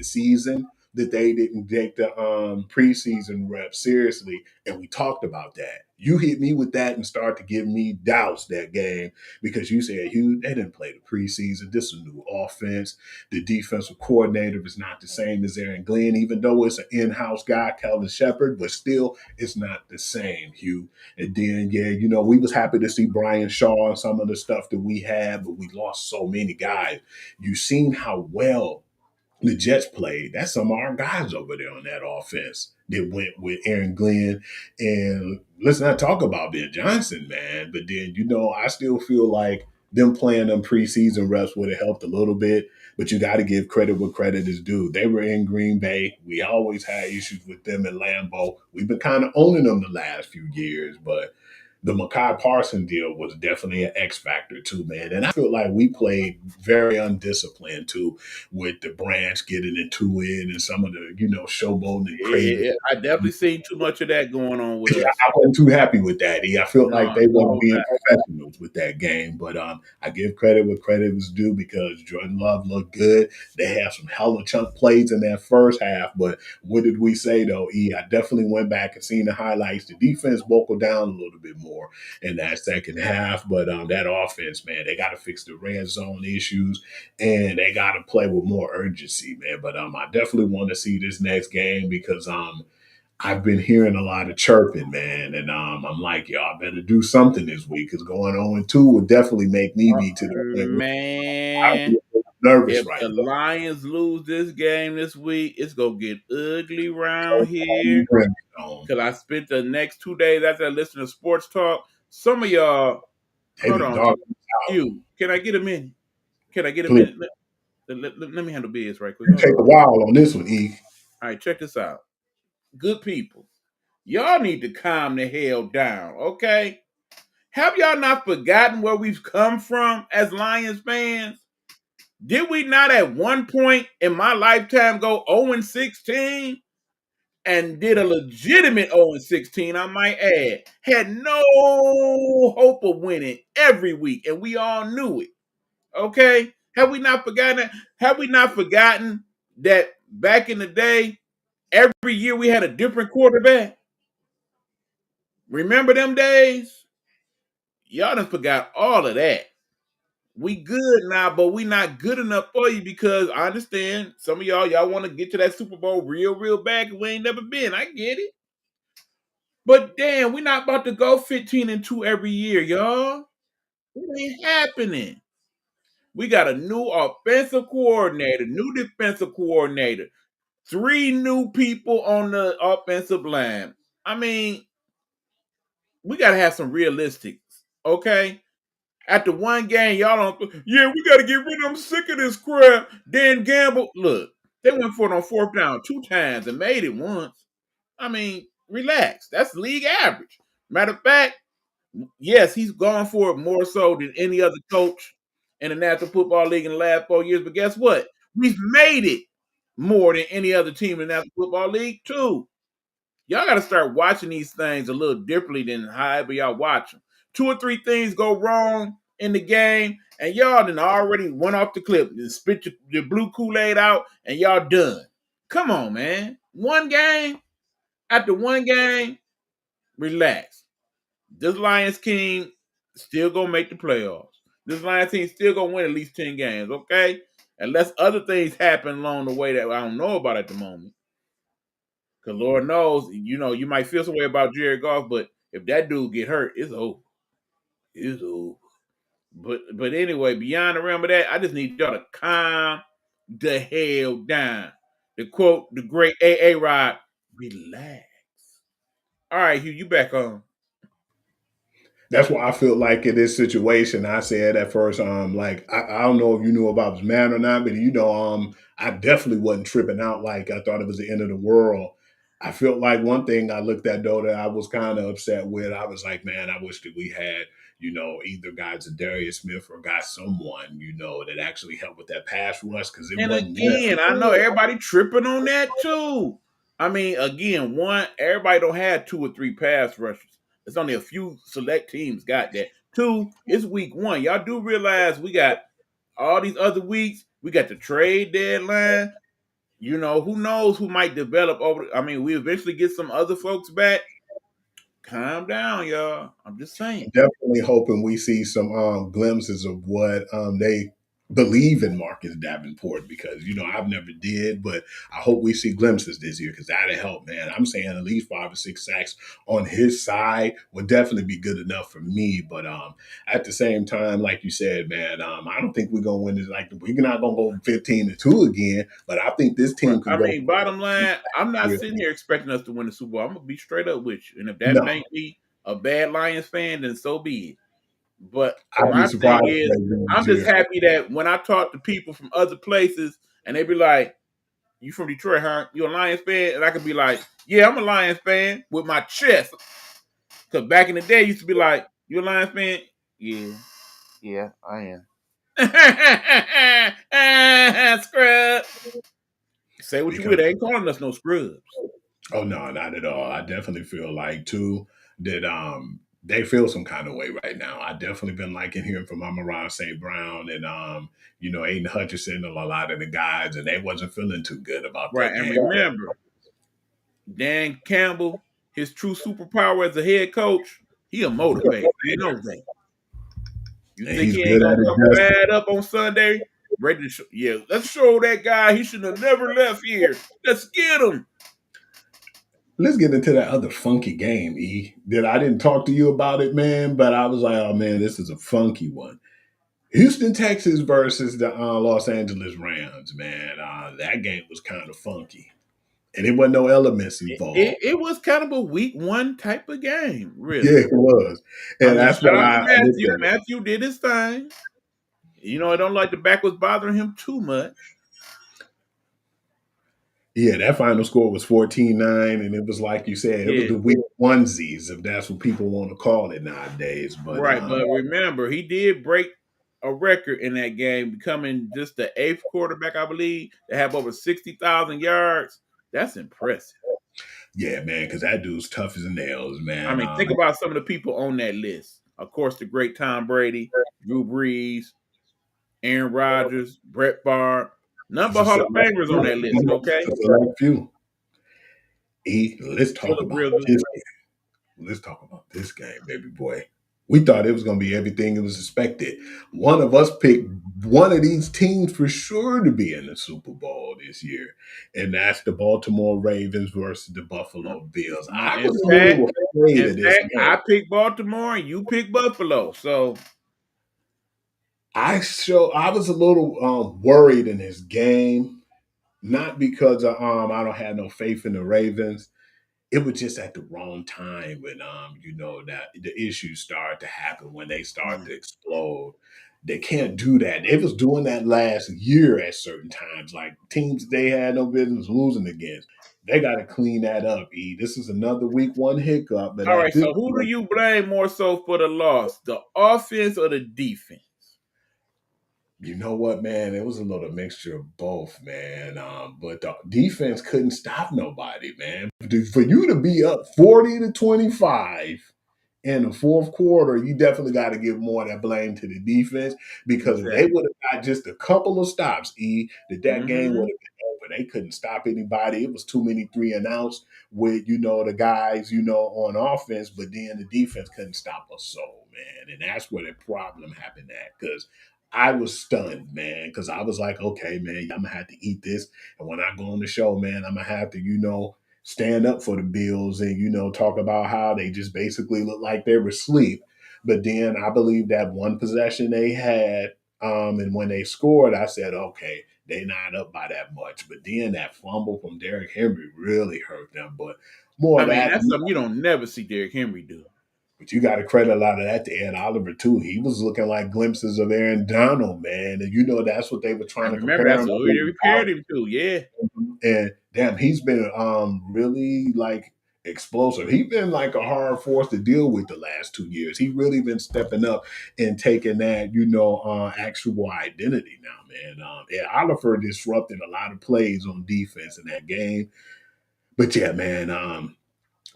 [SPEAKER 3] they didn't take the preseason reps seriously, and we talked about that. You hit me with that and started to give me doubts that game, because you said, Hugh, they didn't play the preseason. This is a new offense. The defensive coordinator is not the same as Aaron Glenn, even though it's an in-house guy, Calvin Shepard, but still, it's not the same, Hugh. And then, yeah, we was happy to see Brian Shaw and some of the stuff that we had, but we lost so many guys. You seen how well the Jets played. That's some of our guys over there on that offense that went with Aaron Glenn. And let's not talk about Ben Johnson, man. But then, I still feel like them playing them preseason reps would have helped a little bit. But you got to give credit where credit is due. They were in Green Bay. We always had issues with them in Lambeau. We've been kind of owning them the last few years. But the Mekhi Parsons deal was definitely an X factor too, man. And I feel like we played very undisciplined too, with the Branch getting into it and some of the, showboating and crazy.
[SPEAKER 2] I definitely seen too much of that going on with
[SPEAKER 3] Yeah,
[SPEAKER 2] us.
[SPEAKER 3] I wasn't too happy with that. I felt like
[SPEAKER 2] No,
[SPEAKER 3] they weren't
[SPEAKER 2] no
[SPEAKER 3] being
[SPEAKER 2] doubt.
[SPEAKER 3] professionals with that game. But I give credit where credit was due because Jordan Love looked good. They had some hella chunk plays in that first half. But what did we say though? I definitely went back and seen the highlights. The defense buckled down a little bit more in that second half. But that offense, man, they got to fix the red zone issues and they got to play with more urgency, man. But I definitely want to see this next game because I've been hearing a lot of chirping, man, and I'm like, y'all better do something this week because going 0-2 would definitely make me be to the point where I'm
[SPEAKER 2] Man,
[SPEAKER 3] nervous
[SPEAKER 2] if
[SPEAKER 3] right
[SPEAKER 2] the
[SPEAKER 3] now.
[SPEAKER 2] Lions lose this game this week, it's gonna get ugly around here. Because I spent the next 2 days after I listened to sports talk. Some of y'all,
[SPEAKER 3] They
[SPEAKER 2] hold
[SPEAKER 3] be
[SPEAKER 2] on,
[SPEAKER 3] dogging
[SPEAKER 2] you. Can I get a minute? Can I get a
[SPEAKER 3] Please.
[SPEAKER 2] minute? Let me handle biz right quick.
[SPEAKER 3] You
[SPEAKER 2] Hold
[SPEAKER 3] take
[SPEAKER 2] on.
[SPEAKER 3] a while on this one, E.
[SPEAKER 2] All right, check this out. Good people, y'all need to calm the hell down, okay? Have y'all not forgotten where we've come from as Lions fans? Did we not at one point in my lifetime go 0-16? And did a legitimate 0-16, I might add. Had no hope of winning every week, and we all knew it. Okay? Have we not forgotten that? Have we not forgotten that back in the day, every year we had a different quarterback? Remember them days? Y'all done forgot all of that. We good now, but we not good enough for you because I understand some of y'all want to get to that Super Bowl real bad because we ain't never been. I get it. But damn, we're not about to go 15-2 every year, y'all. It ain't happening. We got a new offensive coordinator, new defensive coordinator, 3 new people on the offensive line. I mean, we got to have some realistics, okay? After one game, y'all don't. Yeah, we got to get rid of them. I'm sick of this crap. Dan Gamble, look, they went for it on 4th down 2 times and made it once. I mean, relax. That's league average. Matter of fact, yes, he's gone for it more so than any other coach in the National Football League in the last 4 years. But guess what? We've made it more than any other team in the National Football League, too. Y'all got to start watching these things a little differently than however y'all watch them. 2 or 3 things go wrong in the game, and y'all done already went off the clip and spit your blue Kool-Aid out, and y'all done. Come on, man. One game, after one game, relax. This Lions team still gonna make the playoffs. This Lions team still gonna win at least 10 games, okay? Unless other things happen along the way that I don't know about at the moment. Because Lord knows, you might feel some way about Jared Goff, but if that dude get hurt, it's over. It's over. But anyway, beyond the realm of that, I just need y'all to calm the hell down. To quote the great A.A. Rod, relax. All right, Hugh, you back on.
[SPEAKER 3] That's why I feel like in this situation, I said at first, like I don't know if you knew about this man or not, but I definitely wasn't tripping out like I thought it was the end of the world. I felt like one thing I looked at though that I was kind of upset with. I was like, man, I wish that we had, either got Darius Smith or got someone, that actually helped with that pass rush because it
[SPEAKER 2] And
[SPEAKER 3] wasn't there.
[SPEAKER 2] again, I know everybody tripping on that too. I mean, again, one, everybody don't have 2 or 3 pass rushers. It's only a few select teams got that. 2, it's week 1. Y'all do realize we got all these other weeks. We got the trade deadline. Who knows who might develop over. I mean, we eventually get some other folks back. Calm down, y'all. I'm just saying.
[SPEAKER 3] Definitely hoping we see some glimpses of what they believe in Marcus Davenport because I've never did, but I hope we see glimpses this year because that'll help, man. I'm saying at least 5 or 6 sacks on his side would definitely be good enough for me. But at the same time, like you said, man, I don't think we're gonna win this. Like we're not gonna go 15-2 again, but I think this team can
[SPEAKER 2] I
[SPEAKER 3] go.
[SPEAKER 2] mean, bottom line, I'm not sitting here expecting us to win the Super Bowl. I'm gonna be straight up with you, and if that
[SPEAKER 3] No,
[SPEAKER 2] make me a bad Lions fan, then so be it. But
[SPEAKER 3] I'd be
[SPEAKER 2] my thing
[SPEAKER 3] surprised if
[SPEAKER 2] is,
[SPEAKER 3] they win
[SPEAKER 2] I'm
[SPEAKER 3] this
[SPEAKER 2] just
[SPEAKER 3] year.
[SPEAKER 2] happy that when I talk to people from other places, and they be like, "You from Detroit, huh? You a Lions fan?" And I could be like, "Yeah, I'm a Lions fan," with my chest. Because back in the day, it used to be like, you a Lions fan? Yeah, I am. Scrub. Say what you
[SPEAKER 3] Because
[SPEAKER 2] will. They ain't calling us no scrubs.
[SPEAKER 3] oh no, not at all. I definitely feel like too that they feel some kind of way right now. I definitely been liking hearing from Amon-Ra St. Brown and Aiden Hutchinson and a lot of the guys, and they wasn't feeling too good about
[SPEAKER 2] Right.
[SPEAKER 3] that
[SPEAKER 2] And
[SPEAKER 3] game.
[SPEAKER 2] remember, Dan Campbell, his true superpower as a head coach, he a motivator. He knows that. You
[SPEAKER 3] And
[SPEAKER 2] think
[SPEAKER 3] he's
[SPEAKER 2] he
[SPEAKER 3] good
[SPEAKER 2] ain't
[SPEAKER 3] at
[SPEAKER 2] gonna
[SPEAKER 3] it.
[SPEAKER 2] come bad up on Sunday? Ready to show, yeah, let's show that guy he should have never left here. Let's get him.
[SPEAKER 3] Let's get into that other funky game, E. That I didn't talk to you about it, man, but I was like, oh man, this is a funky one. Houston, Texas versus the Los Angeles Rams, man. That game was kind of funky. And it wasn't no elements involved.
[SPEAKER 2] It was kind of a week one type of game, really.
[SPEAKER 3] Yeah, it was.
[SPEAKER 2] I
[SPEAKER 3] And
[SPEAKER 2] mean,
[SPEAKER 3] that's
[SPEAKER 2] shout
[SPEAKER 3] what
[SPEAKER 2] out
[SPEAKER 3] I
[SPEAKER 2] to
[SPEAKER 3] looked
[SPEAKER 2] Matthew.
[SPEAKER 3] at it.
[SPEAKER 2] Matthew did his thing. I don't like the back was bothering him too much.
[SPEAKER 3] Yeah, that final score was 14-9, and it was like you said, it was
[SPEAKER 2] Yeah.
[SPEAKER 3] the week onesies, if that's what people want to call it nowadays. But
[SPEAKER 2] Right, but remember, he did break a record in that game, becoming just the 8th quarterback, I believe, to have over 60,000 yards. That's impressive.
[SPEAKER 3] yeah, man, because that dude's tough as nails, man.
[SPEAKER 2] I mean, think about some of the people on that list. Of course, the great Tom Brady, Drew Brees, Aaron Rodgers, Brett Favre. None but Hall of Famers on that list, okay?
[SPEAKER 3] It's a select few. Let's talk
[SPEAKER 2] Phillip
[SPEAKER 3] about
[SPEAKER 2] Rivers.
[SPEAKER 3] this game. Let's talk about this game, baby boy. We thought it was going to be everything it was expected. One of us picked one of these teams for sure to be in the Super Bowl this year, and that's the Baltimore Ravens versus the Buffalo Bills. I was a little afraid of this game.
[SPEAKER 2] I picked Baltimore and you picked Buffalo, so
[SPEAKER 3] I was a little worried in this game, not because I don't have no faith in the Ravens. It was just at the wrong time when that the issues start to happen, when they start to explode. They can't do that. They was doing that last year at certain times, like teams they had no business losing against. They got to clean that up. This is another week one hiccup. But
[SPEAKER 2] all right. So who do you blame more so for the loss, the offense or the defense?
[SPEAKER 3] You know what, man? It was a little mixture of both, man. But the defense couldn't stop nobody, man. For you to be up 40-25 in the fourth quarter, you definitely got to give more of that blame to the defense, because if they would have got just a couple of stops, that game would have been over. They couldn't stop anybody. It was too many 3-and-outs with the guys on offense, but then the defense couldn't stop a soul, man. And that's where the problem happened at, because I was stunned, man, because I was like, okay, man, I'm going to have to eat this. And when I go on the show, man, I'm going to have to, stand up for the Bills and, talk about how they just basically looked like they were asleep. But then I believe that one possession they had, and when they scored, I said, okay, they're not up by that much. But then that fumble from Derrick Henry really hurt them. But
[SPEAKER 2] that's something you don't never see Derrick Henry do.
[SPEAKER 3] But you got to credit a lot of that to Ed Oliver, too. He was looking like glimpses of Aaron Donald, man. And that's what they were trying to compare him to.
[SPEAKER 2] They compared him to, yeah.
[SPEAKER 3] And damn, he's been really like explosive. He's been like a hard force to deal with the last 2 years. He really been stepping up and taking that, actual identity now, man. Ed Oliver disrupted a lot of plays on defense in that game. But yeah, man,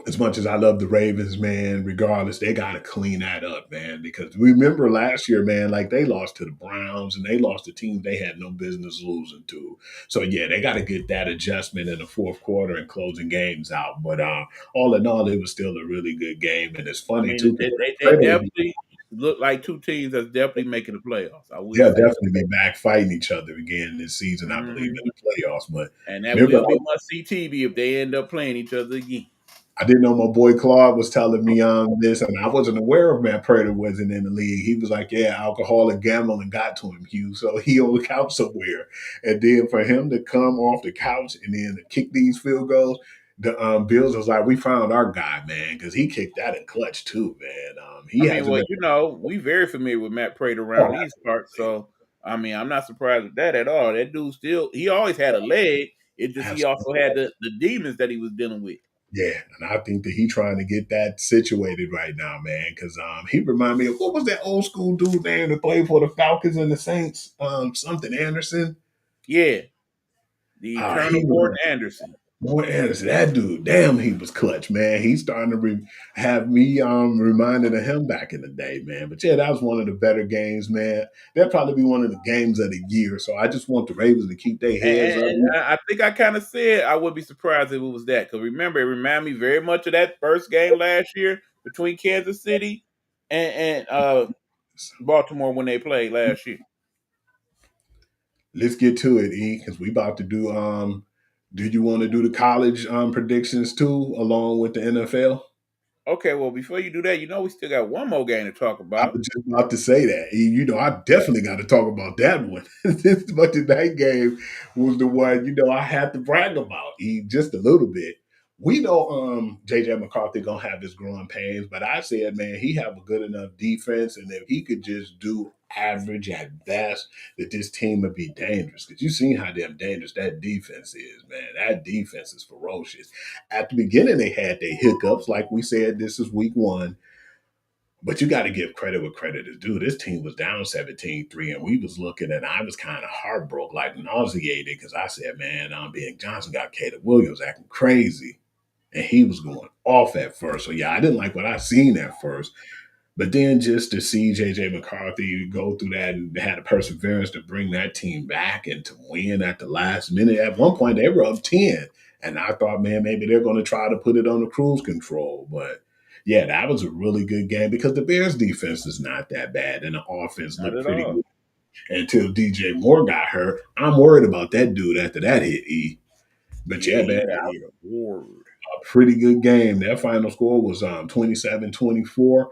[SPEAKER 3] as much as I love the Ravens, man, regardless, they got to clean that up, man. Because remember last year, man, like they lost to the Browns and they lost to teams they had no business losing to. So, yeah, they got to get that adjustment in the fourth quarter and closing games out. But all in all, it was still a really good game. And it's funny, too.
[SPEAKER 2] They definitely look like two teams that's definitely making the playoffs.
[SPEAKER 3] They'll definitely be back fighting each other again this season, I believe, in the playoffs.
[SPEAKER 2] And that will be must-see TV if they end up playing each other again.
[SPEAKER 3] I didn't know my boy Claude was telling me this, and I wasn't aware of Matt Prater wasn't in the league. He was like, yeah, alcohol and gambling got to him, Hugh. So he on the couch somewhere. And then for him to come off the couch and then to kick these field goals, the Bills was like, we found our guy, man, because he kicked that in clutch too, man.
[SPEAKER 2] We very familiar with Matt Prater around these parts. So, I'm not surprised with that at all. That dude he always had a leg. It just, he also had the demons that he was dealing with.
[SPEAKER 3] Yeah, and I think that he trying to get that situated right now, man. Because he remind me of what was that old school dude name that played for the Falcons and the Saints? Something Anderson.
[SPEAKER 2] Yeah, the
[SPEAKER 3] He
[SPEAKER 2] Eternal
[SPEAKER 3] was
[SPEAKER 2] Morton Anderson.
[SPEAKER 3] Boy Anderson. That dude, damn, he was clutch, man. He's starting to have me reminded of him back in the day, man. But yeah, that was one of the better games, man. That'd probably be one of the games of the year. So I just want the Ravens to keep their heads up.
[SPEAKER 2] And I think I kind of said I would be surprised if it was that. Because remember, it reminded me very much of that first game last year between Kansas City and Baltimore when they played last year.
[SPEAKER 3] Let's get to it, E, because we about to do you want to do the college predictions too, along with the NFL?
[SPEAKER 2] Okay, well, before you do that, we still got one more game to talk
[SPEAKER 3] I
[SPEAKER 2] about.
[SPEAKER 3] was just about to say that. E, I definitely got to talk about that one. This much of that game was the one, I had to brag about, E, just a little bit. We know JJ McCarthy gonna have his growing pains, but I said, man, he have a good enough defense, and if he could just do average at best, that this team would be dangerous. Because you seen how damn dangerous that defense is, man. That defense is ferocious. At the beginning, they had their hiccups, like we said. This is week one. But you got to give credit where credit is due. This team was down 17-3, and we was looking, and I was kind of heartbroken, like nauseated, because I said, man, Big Johnson got Caleb Williams acting crazy, and he was going off at first. So, yeah, I didn't like what I seen at first. But then just to see J.J. McCarthy go through that and had the perseverance to bring that team back and to win at the last minute. At one point, they were up 10. And I thought, man, maybe they're going to try to put it on the cruise control. But yeah, that was a really good game because the Bears defense is not that bad and the offense
[SPEAKER 2] Not
[SPEAKER 3] looked
[SPEAKER 2] at
[SPEAKER 3] pretty
[SPEAKER 2] all.
[SPEAKER 3] good until DJ Moore got hurt. I'm worried about that dude after that hit, E. But
[SPEAKER 2] Yeah,
[SPEAKER 3] yeah,
[SPEAKER 2] he
[SPEAKER 3] man,
[SPEAKER 2] got hit hard.
[SPEAKER 3] a pretty good game. That final score was 27-24.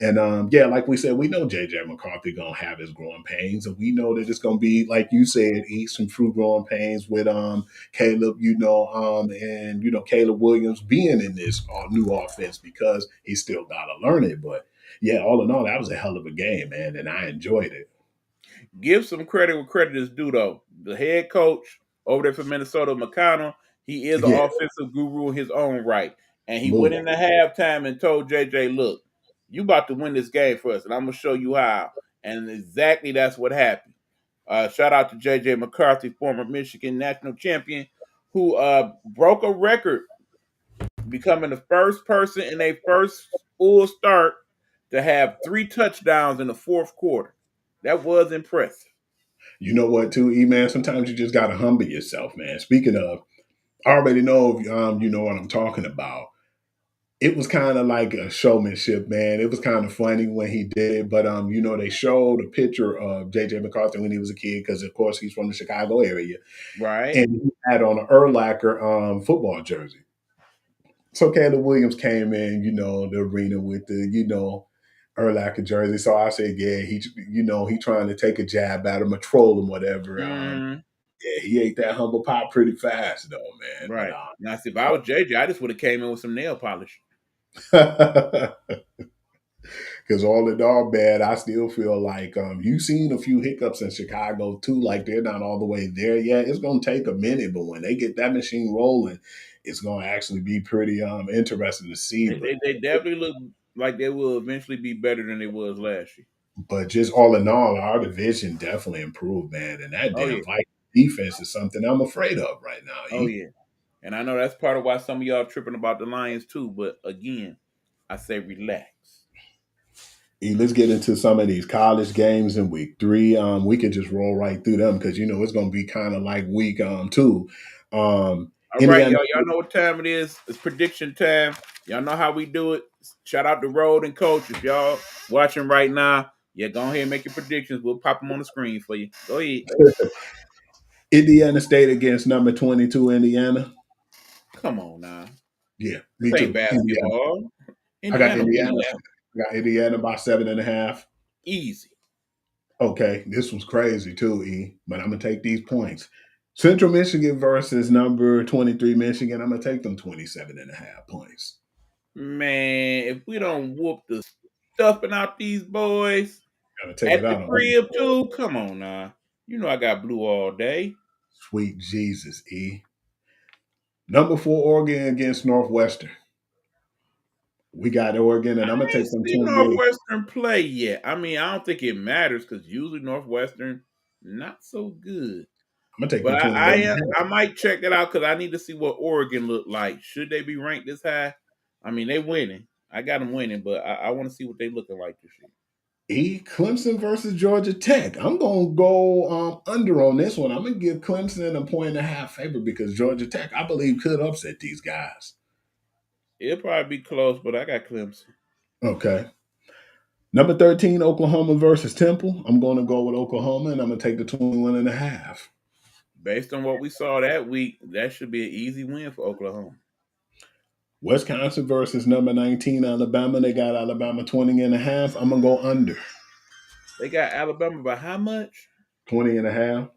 [SPEAKER 3] And yeah, like we said, we know JJ McCarthy gonna have his growing pains, and we know that it's gonna be like you said, eat some true growing pains with Caleb, and Caleb Williams being in this new offense because he still gotta learn it. But yeah, all in all, that was a hell of a game, man, and I enjoyed it.
[SPEAKER 2] Give some credit where credit is due, though. The head coach over there for Minnesota, McConnell, he is an
[SPEAKER 3] Yeah,
[SPEAKER 2] offensive guru in his own right. And he went
[SPEAKER 3] move.
[SPEAKER 2] into halftime and told JJ, look, you about to win this game for us, and I'm going to show you how. And exactly that's what happened. Shout out to JJ McCarthy, former Michigan national champion, who broke a record, becoming the first person in a first full start to have 3 touchdowns in the fourth quarter. That was impressive.
[SPEAKER 3] You know what, too, E man? Sometimes you just gotta humble yourself, man. Speaking of, I already know you know what I'm talking about. It was kind of like a showmanship, man. It was kind of funny when he did it, but they showed a picture of JJ McCarthy when he was a kid because, of course, he's from the Chicago area,
[SPEAKER 2] Right?
[SPEAKER 3] and he had on an Urlacher football jersey. So Caleb Williams came in, the arena with the Urlacher jersey. So I said, yeah, he trying to take a jab at him, a troll him, whatever.
[SPEAKER 2] Mm,
[SPEAKER 3] Yeah, he ate that humble pie pretty fast, though, man. But
[SPEAKER 2] right. Now, see, if I was JJ, I just would have came in with some nail polish.
[SPEAKER 3] because all in all, man, I still feel like you've seen a few hiccups in Chicago too. Like they're not all the way there yet. It's gonna take a minute, but when they get that machine rolling, it's gonna actually be pretty interesting to see.
[SPEAKER 2] They definitely look like they will eventually be better than they was last year.
[SPEAKER 3] But just all in all, our division definitely improved, man. And that
[SPEAKER 2] Oh
[SPEAKER 3] damn
[SPEAKER 2] yeah,
[SPEAKER 3] Viking defense is something I'm afraid of right now.
[SPEAKER 2] oh yeah. And I know that's part of why some of y'all tripping about the Lions too. But again, I say relax.
[SPEAKER 3] Let's get into some of these college games in week 3. We could just roll right through them because it's going to be kind of like week 2.
[SPEAKER 2] All right,
[SPEAKER 3] Indiana.
[SPEAKER 2] y'all. Y'all know what time it is. It's prediction time. Y'all know how we do it. Shout out to Road and Coach. If y'all watching right now, yeah, go ahead and make your predictions. We'll pop them on the screen for you. Go ahead.
[SPEAKER 3] Indiana State against number 22 Indiana.
[SPEAKER 2] Come on now.
[SPEAKER 3] Yeah,
[SPEAKER 2] This
[SPEAKER 3] me
[SPEAKER 2] ain't
[SPEAKER 3] too. Indiana.
[SPEAKER 2] basketball.
[SPEAKER 3] I got
[SPEAKER 2] Indiana
[SPEAKER 3] Indiana.
[SPEAKER 2] win that.
[SPEAKER 3] I got Indiana by 7.5.
[SPEAKER 2] Easy.
[SPEAKER 3] Okay, this was crazy too, E. But I'm gonna take these points. Central Michigan versus number 23 Michigan. I'm gonna take them 27.5 points.
[SPEAKER 2] Man, if we don't whoop the stuffing out these boys
[SPEAKER 3] Gotta take
[SPEAKER 2] at
[SPEAKER 3] it
[SPEAKER 2] the
[SPEAKER 3] out on them.
[SPEAKER 2] crib too, come on now. You know I got blue all day.
[SPEAKER 3] Sweet Jesus, E. Number 4, Oregon against Northwestern. We got Oregon, and I'm gonna
[SPEAKER 2] I
[SPEAKER 3] take
[SPEAKER 2] ain't
[SPEAKER 3] them
[SPEAKER 2] seen
[SPEAKER 3] 28.
[SPEAKER 2] Northwestern play yet. I mean, I don't think it matters because usually Northwestern not so good.
[SPEAKER 3] I'm gonna take them
[SPEAKER 2] But
[SPEAKER 3] 28.
[SPEAKER 2] I might check it out because I need to see what Oregon look like. Should they be ranked this high? I mean, they winning. I got them winning, but I want to see what they looking like this year.
[SPEAKER 3] Clemson versus Georgia Tech. I'm gonna go under on this one. I'm gonna give Clemson a 1.5 favor because Georgia Tech, I believe, could upset these guys.
[SPEAKER 2] It'll probably be close, but I got Clemson.
[SPEAKER 3] Okay. Number 13, Oklahoma versus Temple. I'm gonna go with Oklahoma, and I'm gonna take the 21.5.
[SPEAKER 2] Based on what we saw that week, that should be an easy win for Oklahoma.
[SPEAKER 3] Wisconsin versus number 19, Alabama. They got Alabama 20.5. I'm gonna go under
[SPEAKER 2] They got Alabama by how much?
[SPEAKER 3] 20.5.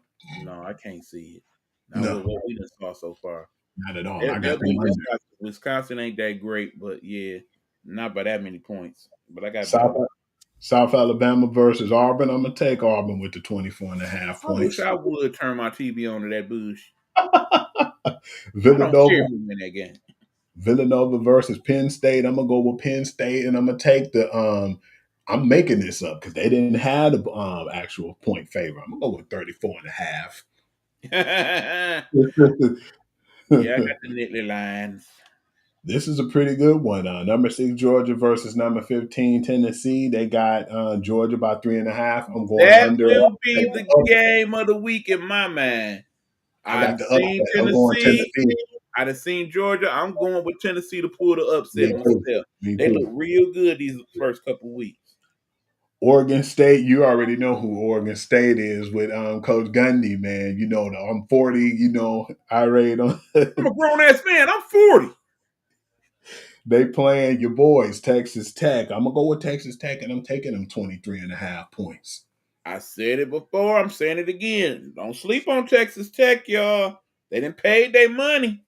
[SPEAKER 2] No, I can't see it. Not with
[SPEAKER 3] No,
[SPEAKER 2] what we done saw so far.
[SPEAKER 3] not at all.
[SPEAKER 2] They'll,
[SPEAKER 3] I got
[SPEAKER 2] they'll
[SPEAKER 3] them
[SPEAKER 2] beat
[SPEAKER 3] under.
[SPEAKER 2] Wisconsin. Wisconsin ain't that great, but yeah, not by that many points. But I got
[SPEAKER 3] South
[SPEAKER 2] Bama.
[SPEAKER 3] South Alabama versus Auburn. I'm gonna take Auburn with the 24.5
[SPEAKER 2] I wish
[SPEAKER 3] points.
[SPEAKER 2] I would turn my TV on to that bush. I don't care
[SPEAKER 3] Villanova
[SPEAKER 2] who win that game.
[SPEAKER 3] Villanova versus Penn State. I'm gonna go with Penn State, and I'm gonna take the. I'm making this up because they didn't have the actual point favor. I'm gonna go with 34.5.
[SPEAKER 2] Yeah, I got the Nittany Lions.
[SPEAKER 3] This is a pretty good one. Number 6 Georgia versus number 15 Tennessee. They got Georgia by 3.5. I'm going
[SPEAKER 2] That
[SPEAKER 3] under.
[SPEAKER 2] will be the game of the week in my mind.
[SPEAKER 3] I
[SPEAKER 2] I've
[SPEAKER 3] got the
[SPEAKER 2] seen
[SPEAKER 3] upset. I'm going
[SPEAKER 2] Tennessee.
[SPEAKER 3] Tennessee.
[SPEAKER 2] I done seen Georgia. I'm going with Tennessee to pull the
[SPEAKER 3] Me
[SPEAKER 2] upset
[SPEAKER 3] too.
[SPEAKER 2] myself.
[SPEAKER 3] Me
[SPEAKER 2] They
[SPEAKER 3] too.
[SPEAKER 2] look real good these first couple weeks.
[SPEAKER 3] Oregon State, you already know who Oregon State is with Coach Gundy, man. You know, I'm 40, irate on.
[SPEAKER 2] I'm a grown ass man. I'm 40.
[SPEAKER 3] They playing your boys, Texas Tech. I'm going to go with Texas Tech, and I'm taking them 23.5 points.
[SPEAKER 2] I said it before. I'm saying it again. Don't sleep on Texas Tech, y'all. They done paid their money.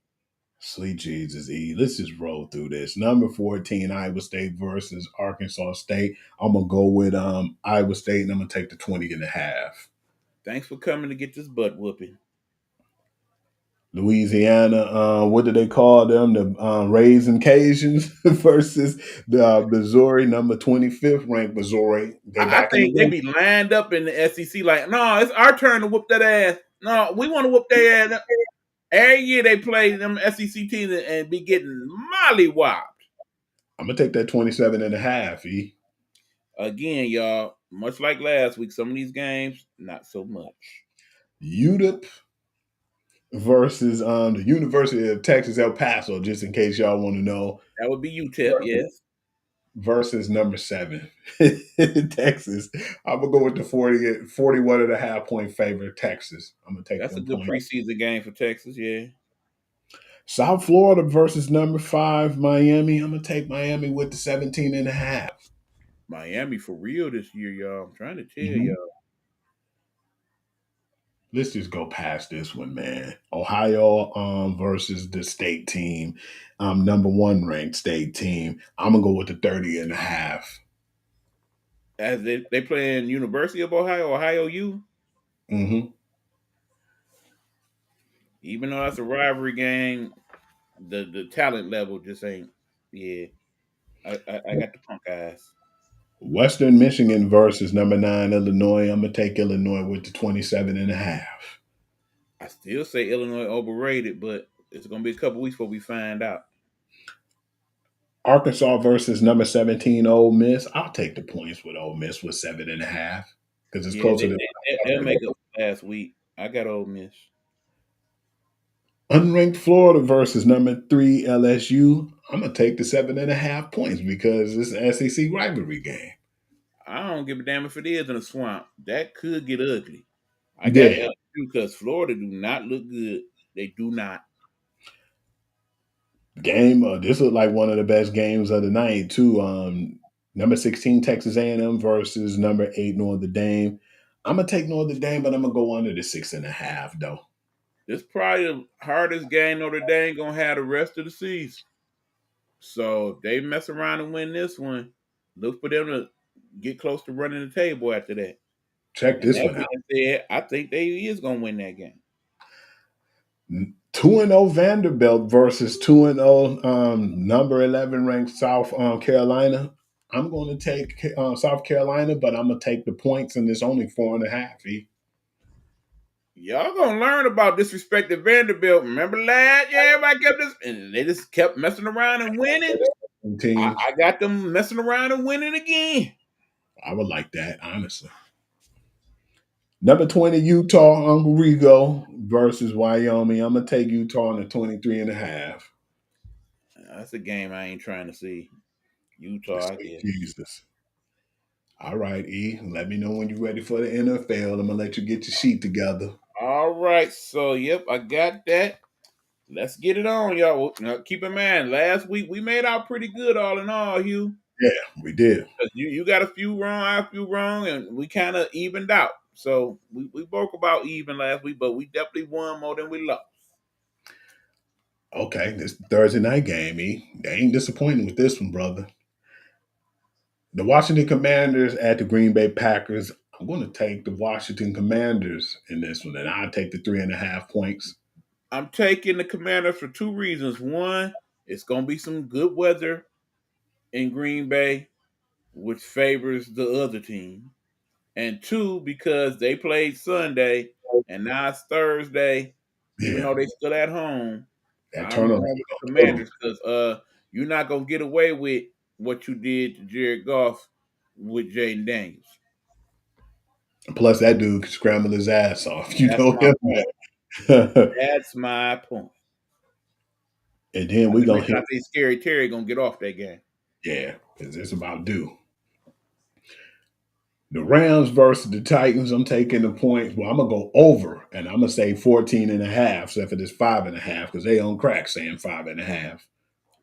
[SPEAKER 3] Sweet Jesus, E. Let's just roll through this. Number 14, Iowa State versus Arkansas State. I'm going to go with Iowa State, and I'm going to take the 20.5.
[SPEAKER 2] Thanks for coming to get this butt whooping.
[SPEAKER 3] Louisiana, what do they call them? The Raisin Cajuns versus the Missouri, number 25th ranked Missouri. They
[SPEAKER 2] I
[SPEAKER 3] back in the
[SPEAKER 2] think they
[SPEAKER 3] game.
[SPEAKER 2] be lined up in the SEC like, no, it's our turn to whoop that ass. No, we want to whoop their ass. Every year they play them SEC teams and be getting mollywopped.
[SPEAKER 3] I'm going to take that 27.5, E.
[SPEAKER 2] Again, y'all, much like last week, some of these games, not so much.
[SPEAKER 3] UTEP versus the University of Texas El Paso, just in case y'all want to know.
[SPEAKER 2] That would be UTEP, yes.
[SPEAKER 3] Versus number 7, Texas. I'm going to go with the 41.5 point favorite, Texas. I'm going to take
[SPEAKER 2] That's a
[SPEAKER 3] them
[SPEAKER 2] good
[SPEAKER 3] points.
[SPEAKER 2] preseason game for Texas, yeah.
[SPEAKER 3] South Florida versus number 5, Miami. I'm going to take Miami with the 17.5.
[SPEAKER 2] Miami for real this year, y'all. I'm trying to tell
[SPEAKER 3] Mhm.
[SPEAKER 2] y'all.
[SPEAKER 3] Let's just go past this one, man. Ohio versus the state team, number 1 ranked state team. I'm gonna go with the 30.5.
[SPEAKER 2] As they play in University of Ohio, Ohio U.
[SPEAKER 3] Mm-hmm.
[SPEAKER 2] Even though that's a rivalry game, the talent level just ain't. Yeah, I got the punk eyes.
[SPEAKER 3] Western Michigan versus number 9 Illinois. I'm gonna take Illinois with the 27.5.
[SPEAKER 2] I still say Illinois overrated, but it's gonna be a couple weeks before we find out.
[SPEAKER 3] Arkansas versus number 17 Ole Miss. I'll take the points with Ole Miss with 7.5 because it's
[SPEAKER 2] Yeah,
[SPEAKER 3] closer to
[SPEAKER 2] they'll make up last week. I got Ole Miss.
[SPEAKER 3] unranked Florida versus number 3 LSU. I'm gonna take the 7.5 points because it's an SEC rivalry game.
[SPEAKER 2] I don't give a damn if it is in a swamp. That could get ugly. I got
[SPEAKER 3] Yeah.
[SPEAKER 2] LSU because Florida do not look good. They do not.
[SPEAKER 3] Game. This looked like one of the best games of the night too. Number 16 Texas A&M versus number 8 Notre Dame. I'm gonna take Notre Dame, but I'm gonna go under the 6.5 though.
[SPEAKER 2] This probably the hardest game Notre Dame gonna have the rest of the season. So if they mess around and win this one, look for them to get close to running the table after that.
[SPEAKER 3] Check
[SPEAKER 2] And
[SPEAKER 3] this
[SPEAKER 2] that
[SPEAKER 3] one out.
[SPEAKER 2] being said, I think they is gonna win that game.
[SPEAKER 3] 2-0 Vanderbilt versus 2-0 number 11 ranked South Carolina. I'm going to take South Carolina, but I'm going to take the points, and it's only 4.5.
[SPEAKER 2] Y'all gonna learn about disrespecting Vanderbilt. Remember last year, everybody kept this, and they just kept messing around and winning.
[SPEAKER 3] Teams.
[SPEAKER 2] I got them messing around and winning again.
[SPEAKER 3] I would like that, honestly. Number 20, Utah, Uncle Rigo versus Wyoming. I'm going to take Utah on the 23.5.
[SPEAKER 2] That's a game I ain't trying to see. Utah, I guess.
[SPEAKER 3] Jesus. All right, E. Let me know when you're ready for the NFL. I'm going to let you get your sheet together.
[SPEAKER 2] All right, so yep, I got that. Let's get it on, y'all. Now, keep in mind, last week we made out pretty good, all in all, Hugh.
[SPEAKER 3] Yeah, we did.
[SPEAKER 2] You got a few wrong, I a few wrong, and we kind of evened out. So we broke about even last week, but we definitely won more than we lost.
[SPEAKER 3] Okay, this Thursday night game, E. They ain't disappointing with this one, brother. The Washington Commanders at the Green Bay Packers. I'm going to take the Washington Commanders in this one, and I'll take the 3.5 points.
[SPEAKER 2] I'm taking the Commanders for two reasons. One, it's going to be some good weather in Green Bay, which favors the other team. And two, because they played Sunday and now it's Thursday, even though they still at home,
[SPEAKER 3] That
[SPEAKER 2] I'm
[SPEAKER 3] turnover.
[SPEAKER 2] going with the Commanders because you're not going to get away with what you did to Jared Goff with Jaden Daniels.
[SPEAKER 3] Plus, that dude could scramble his ass off. You
[SPEAKER 2] That's
[SPEAKER 3] know
[SPEAKER 2] my
[SPEAKER 3] him.
[SPEAKER 2] point. That's my point.
[SPEAKER 3] And then we going to hit.
[SPEAKER 2] I think Scary Terry going to get off that game.
[SPEAKER 3] Yeah, because it's about due. The Rams versus the Titans, I'm taking the points. Well, I'm going to go over, and I'm going to say 14.5, so if it is 5.5, because they on crack saying 5.5.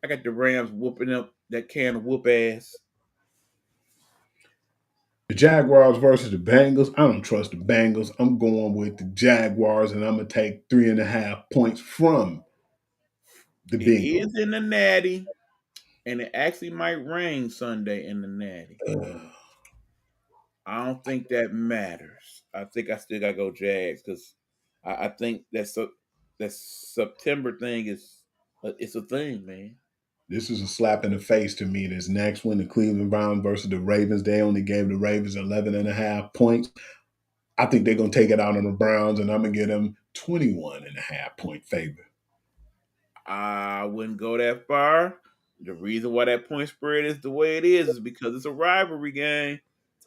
[SPEAKER 2] I got the Rams whooping up that can of whoop ass.
[SPEAKER 3] The Jaguars versus the Bengals. I don't trust the Bengals. I'm going with the Jaguars, and I'm going to take 3.5 points from the Bengals.
[SPEAKER 2] It is in the Natty, and it actually might rain Sunday in the Natty. I don't think that matters. I think I still got to go Jags because I think that September thing is it's a thing, man.
[SPEAKER 3] This is a slap in the face to me. This next one, the Cleveland Browns versus the Ravens. They only gave the Ravens 11.5 points. I think they're going to take it out on the Browns, and I'm going to give them 21.5 point favor.
[SPEAKER 2] I wouldn't go that far. The reason why that point spread is the way it is because it's a rivalry game.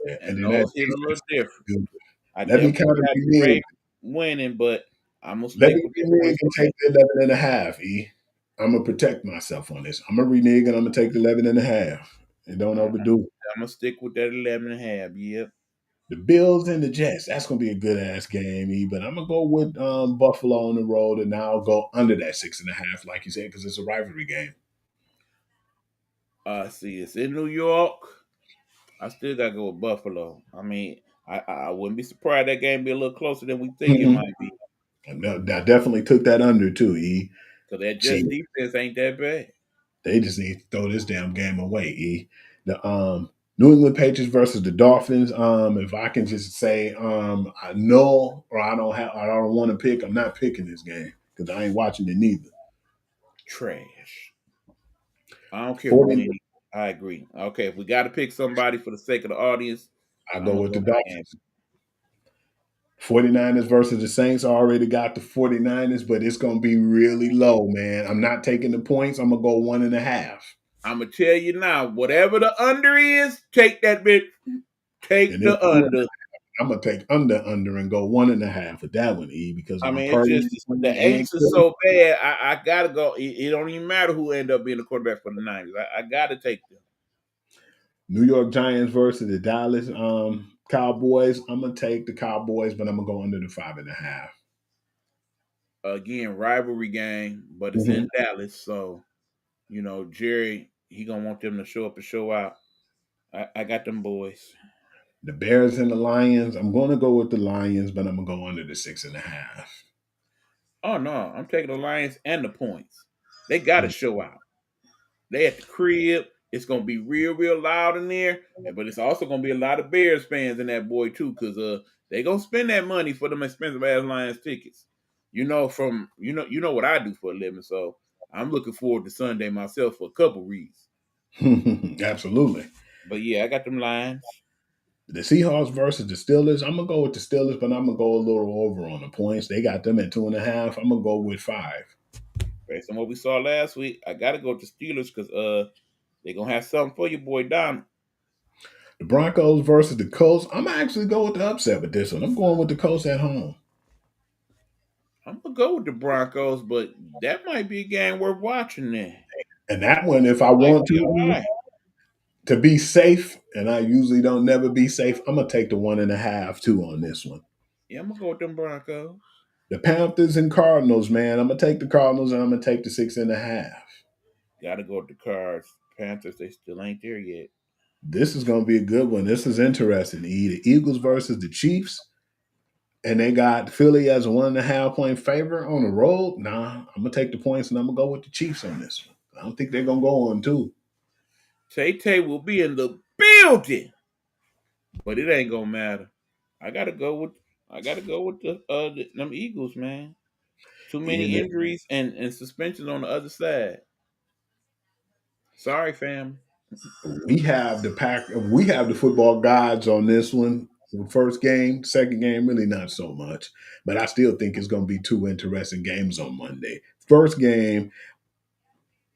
[SPEAKER 3] Yeah,
[SPEAKER 2] and those hit a little different. I
[SPEAKER 3] Let me kind of
[SPEAKER 2] be Ravens winning, but I'm going to
[SPEAKER 3] let me renege and take the 11.5, E. I'm going to protect myself on this. I'm going to renege and I'm going to take the 11.5. And don't overdo it.
[SPEAKER 2] I'm going to stick with that 11.5, yep.
[SPEAKER 3] The Bills and the Jets. That's going to be a good-ass game, E. But I'm going to go with Buffalo on the road, and now I'll go under that 6.5, like you said, because it's a rivalry game.
[SPEAKER 2] See, it's in New York. I still got to go with Buffalo. I mean, I wouldn't be surprised that game be a little closer than we think it might be.
[SPEAKER 3] I definitely took that under, too, E.
[SPEAKER 2] Because that Jets defense ain't that bad.
[SPEAKER 3] They just need to throw this damn game away, E. The New England Patriots versus the Dolphins. If I can just say I know or I don't want to pick, I'm not picking this game because I ain't watching it neither.
[SPEAKER 2] Trash. I don't care who any. I agree. Okay, if we got to pick somebody for the sake of the audience,
[SPEAKER 3] I go with the Dolphins. 49ers versus the Saints. I already got the 49ers, but it's going to be really low, man. I'm not taking the points. I'm going to go 1.5.
[SPEAKER 2] I'm going to tell you now, whatever the under is, take that bit. Take the under.
[SPEAKER 3] I'm going to take under and go 1.5 with that one, E, because
[SPEAKER 2] I mean, it's just the angst is so bad. I got to go. It don't even matter who end up being the quarterback for the Niners. I got to take them.
[SPEAKER 3] New York Giants versus the Dallas Cowboys. I'm going to take the Cowboys, but I'm going to go under the 5.5.
[SPEAKER 2] Again, rivalry game, but it's in Dallas. So, Jerry, he going to want them to show up and show out. I got them boys.
[SPEAKER 3] The Bears and the Lions. I'm going to go with the Lions, but I'm going to go under the 6.5.
[SPEAKER 2] Oh, no. I'm taking the Lions and the points. They got to show out. They at the crib. It's going to be real, real loud in there. But it's also going to be a lot of Bears fans in that boy, too, because they going to spend that money for them expensive-ass Lions tickets. you know what I do for a living, so I'm looking forward to Sunday myself for a couple reasons.
[SPEAKER 3] Absolutely.
[SPEAKER 2] But yeah, I got them lines.
[SPEAKER 3] The Seahawks versus the Steelers. I'm gonna go with the Steelers, but I'm gonna go a little over on the points. They got them at 2.5. I'm gonna go with 5.
[SPEAKER 2] Based on what we saw last week, I gotta go with the Steelers because they're gonna have something for your boy Donald.
[SPEAKER 3] The Broncos versus the Colts. I'm actually go with the upset with this one. I'm going with the Colts at home.
[SPEAKER 2] I'm gonna go with the Broncos, but that might be a game worth watching then.
[SPEAKER 3] And that one, if I
[SPEAKER 2] Might
[SPEAKER 3] want
[SPEAKER 2] be all right.
[SPEAKER 3] to be safe, and I usually don't never be safe, I'm gonna take the 1.5 too on this one.
[SPEAKER 2] Yeah, I'm gonna go with them Broncos.
[SPEAKER 3] The Panthers and Cardinals, man. I'm gonna take the Cardinals and I'm gonna take the 6.5.
[SPEAKER 2] Gotta go with the Cards. Panthers, they still ain't there yet.
[SPEAKER 3] This is gonna be a good one. This is interesting. The Eagles versus the Chiefs. And they got Philly as a 1.5 point favorite on the road. Nah, I'm gonna take the points and I'm gonna go with the Chiefs on this one. I don't think they're gonna go on 2.
[SPEAKER 2] Tay will be in the building, but it ain't gonna matter. I gotta go with them Eagles, man. Too many
[SPEAKER 3] And
[SPEAKER 2] injuries and suspensions on the other side. Sorry, fam.
[SPEAKER 3] we have the football gods on this one. The first game, second game, really not so much. But I still think it's gonna be 2 interesting games on Monday. First game,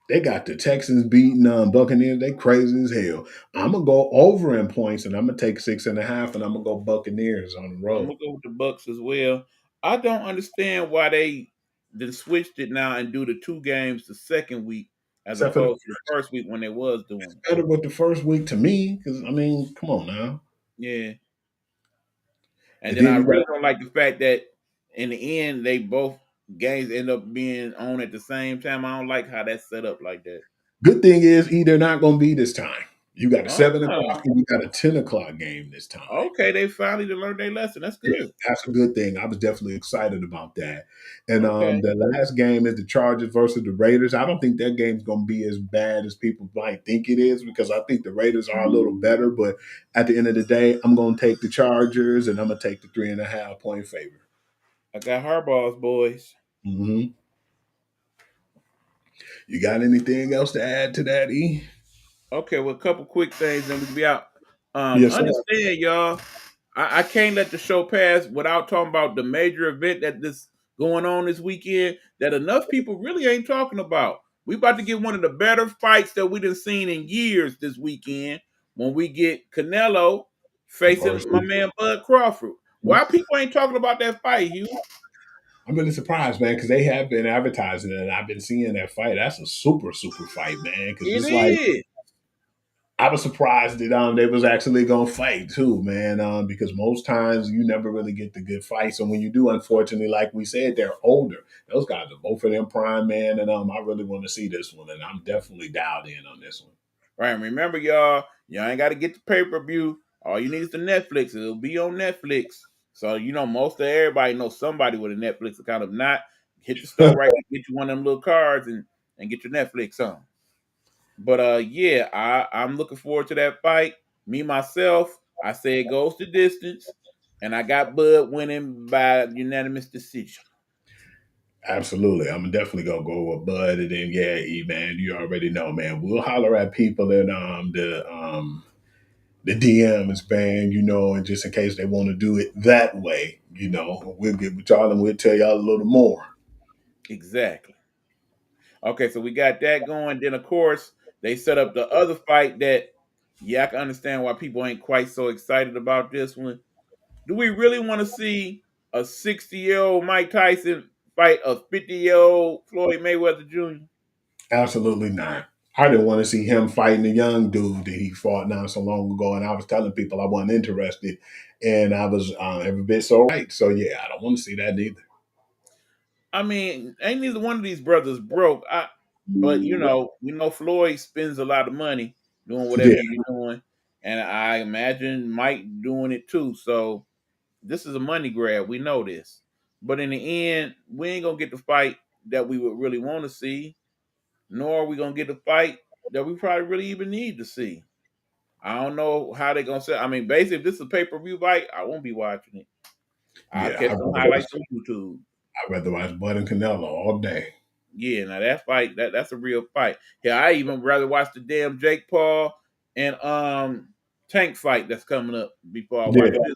[SPEAKER 3] they got the Texans beating Buccaneers. They crazy as hell. I'm gonna go over in points, and I'm gonna take 6.5, and I'm gonna go Buccaneers on the
[SPEAKER 2] I'm
[SPEAKER 3] road.
[SPEAKER 2] gonna go with the Bucks as well. I don't understand why they then switched it now and do the 2 games the second week as
[SPEAKER 3] Except for the
[SPEAKER 2] opposed to the first week when they was doing it.
[SPEAKER 3] better with the first week to me, because I mean, come on now.
[SPEAKER 2] Yeah. And
[SPEAKER 3] And
[SPEAKER 2] then
[SPEAKER 3] then
[SPEAKER 2] I
[SPEAKER 3] you got
[SPEAKER 2] really don't like the fact that in the end they both games end up being on at the same time. I don't like how that's set up like that.
[SPEAKER 3] good thing is they're not gonna be this time. You got a 7 o'clock
[SPEAKER 2] Oh,
[SPEAKER 3] and you got a 10 o'clock game this time.
[SPEAKER 2] okay. They finally learned their lesson. That's
[SPEAKER 3] Yeah,
[SPEAKER 2] good.
[SPEAKER 3] that's a good thing. I was definitely excited about that. And
[SPEAKER 2] Okay.
[SPEAKER 3] the last game is the Chargers versus the Raiders. I don't think that game's going to be as bad as people might think it is because I think the Raiders are a little better. But at the end of the day, I'm going to take the Chargers and I'm going to take the 3.5 point favor.
[SPEAKER 2] I got Harbaugh's boys.
[SPEAKER 3] Hmm. You got anything else to add to that, E?
[SPEAKER 2] Okay, well, a couple quick things, and we can be out.
[SPEAKER 3] Yes, sir.
[SPEAKER 2] Understand, y'all. I can't let the show pass without talking about the major event that this going on this weekend that enough people really ain't talking about. We about to get one of the better fights that we done seen in years this weekend when we get Canelo facing my
[SPEAKER 3] Versus-
[SPEAKER 2] man Bud Crawford. Why people ain't talking about that fight, Hugh?
[SPEAKER 3] I'm really surprised, man, because they have been advertising it and I've been seeing that fight. That's a super, super fight, man. Because
[SPEAKER 2] It
[SPEAKER 3] it's like,
[SPEAKER 2] is.
[SPEAKER 3] I was surprised that they was actually gonna fight too, man. Because most times you never really get the good fights, and when you do, unfortunately, like we said, they're older. Those guys are both of them prime, man, and I really want to see this one, and I'm definitely dialed in on this one.
[SPEAKER 2] Right. And remember, y'all ain't got to get the pay-per-view. All you need is the Netflix. It'll be on Netflix. So, most of everybody knows somebody with a Netflix account. If not, hit the store right quick, get you one of them little cards and get your Netflix on. But yeah, I'm looking forward to that fight. Me, myself, I say it goes the distance. And I got Bud winning by unanimous decision.
[SPEAKER 3] Absolutely, I'm definitely gonna go with Bud, and then yeah, E man, you already know, man. We'll holler at people in the DMs, man, and just in case they want to do it that way, we'll get with y'all and we'll tell y'all a little more.
[SPEAKER 2] Exactly. Okay, so we got that going. Then, of course, they set up the other fight that, yeah, I can understand why people ain't quite so excited about this one. Do we really want to see a 60-year-old Mike Tyson fight a 50-year-old Floyd Mayweather Jr.?
[SPEAKER 3] Absolutely not. I didn't want to see him fighting a young dude that he fought not so long ago, and I was telling people I wasn't interested, and I was every bit so right. So yeah, I don't want to see that either.
[SPEAKER 2] I mean, ain't neither one of these brothers broke. But we know Floyd spends a lot of money doing whatever
[SPEAKER 3] Yeah,
[SPEAKER 2] he's doing, and I imagine Mike doing it too. So this is a money grab. We know this. But in the end, we ain't gonna get the fight that we would really want to see, nor are we gonna get the fight that we probably really even need to see. I don't know how they're gonna say. I mean, basically, if this is a pay-per-view fight, I won't be watching it. I'll
[SPEAKER 3] yeah.
[SPEAKER 2] catch some highlights on YouTube.
[SPEAKER 3] I'd rather watch Bud and Canelo all day.
[SPEAKER 2] Yeah, now that fight, that's a real fight. Yeah, I even rather watch the damn Jake Paul and Tank fight that's coming up before I watch
[SPEAKER 3] Yeah,
[SPEAKER 2] this.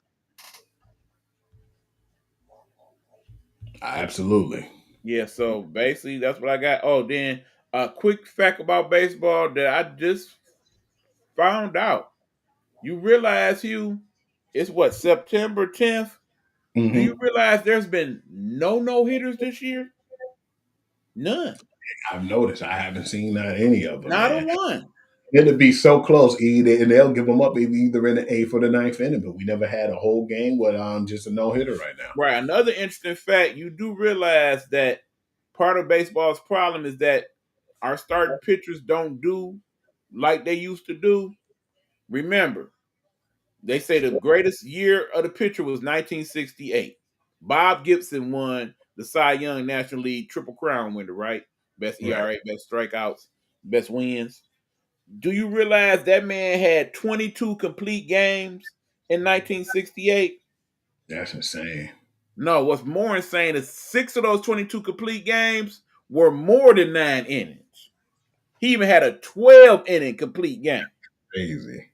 [SPEAKER 3] absolutely.
[SPEAKER 2] Yeah, so basically that's what I got. Oh, then a quick fact about baseball that I just found out. You realize, Hugh, it's what, September 10th? Do you
[SPEAKER 3] Hmm.
[SPEAKER 2] realize there's been no hitters this year? None.
[SPEAKER 3] I've noticed. I haven't seen not any of them,
[SPEAKER 2] Not a
[SPEAKER 3] man.
[SPEAKER 2] one.
[SPEAKER 3] It'll be so close, and they'll give them up either in the eighth or the ninth inning. But we never had a whole game with just a no hitter right now.
[SPEAKER 2] Right. Another interesting fact, you do realize that part of baseball's problem is that our starting pitchers don't do like they used to do. Remember, they say the greatest year of the pitcher was 1968. Bob Gibson won the Cy Young National League Triple Crown winner, right? Best
[SPEAKER 3] Right,
[SPEAKER 2] ERA, best strikeouts, best wins. Do you realize that man had 22 complete games in 1968?
[SPEAKER 3] that's insane.
[SPEAKER 2] No, what's more insane is 6 of those 22 complete games were more than 9 innings. He even had a 12 inning complete game.
[SPEAKER 3] Crazy.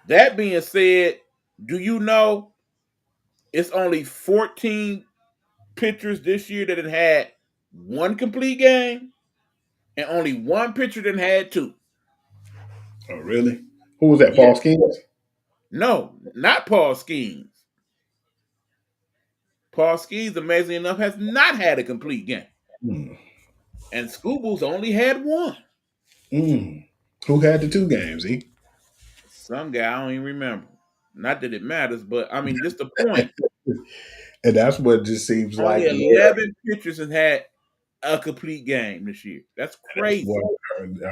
[SPEAKER 2] That being said, do you know it's only 14 pitchers this year that had one complete game and only one pitcher that had two?
[SPEAKER 3] Oh, really? Who was that?
[SPEAKER 2] Yeah.
[SPEAKER 3] Paul Skeens?
[SPEAKER 2] No, not Paul Skeens. Paul Skeens, amazingly enough, has not had a complete game.
[SPEAKER 3] Mm.
[SPEAKER 2] And Scoobles only had one.
[SPEAKER 3] Mm. Who had the two games?
[SPEAKER 2] Some guy, I don't even remember. Not that it matters, but I mean, just the point.
[SPEAKER 3] And that's what just seems
[SPEAKER 2] Only
[SPEAKER 3] like
[SPEAKER 2] 11 pitchers have had a complete game this year. That's
[SPEAKER 3] that's
[SPEAKER 2] crazy.
[SPEAKER 3] what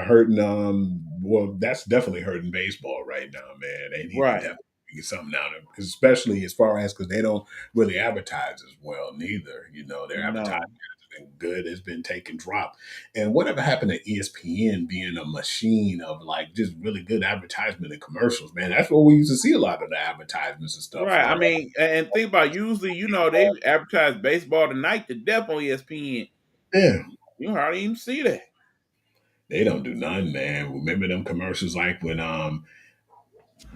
[SPEAKER 3] hurting. Well, that's definitely hurting baseball right now, man. They need to
[SPEAKER 2] Right.
[SPEAKER 3] definitely get something out of it, especially as far as because they don't really advertise as well, neither. Their advertising
[SPEAKER 2] No.
[SPEAKER 3] has been good. It's been taking drop. And whatever happened to ESPN being a machine of like just really good advertisement and commercials, man? That's what we used to see a lot of the advertisements and stuff
[SPEAKER 2] Right. I
[SPEAKER 3] on.
[SPEAKER 2] mean, and think about it, usually, they advertise baseball tonight to death on ESPN.
[SPEAKER 3] Yeah.
[SPEAKER 2] You hardly even see that.
[SPEAKER 3] They don't do nothing, man. Remember them commercials like when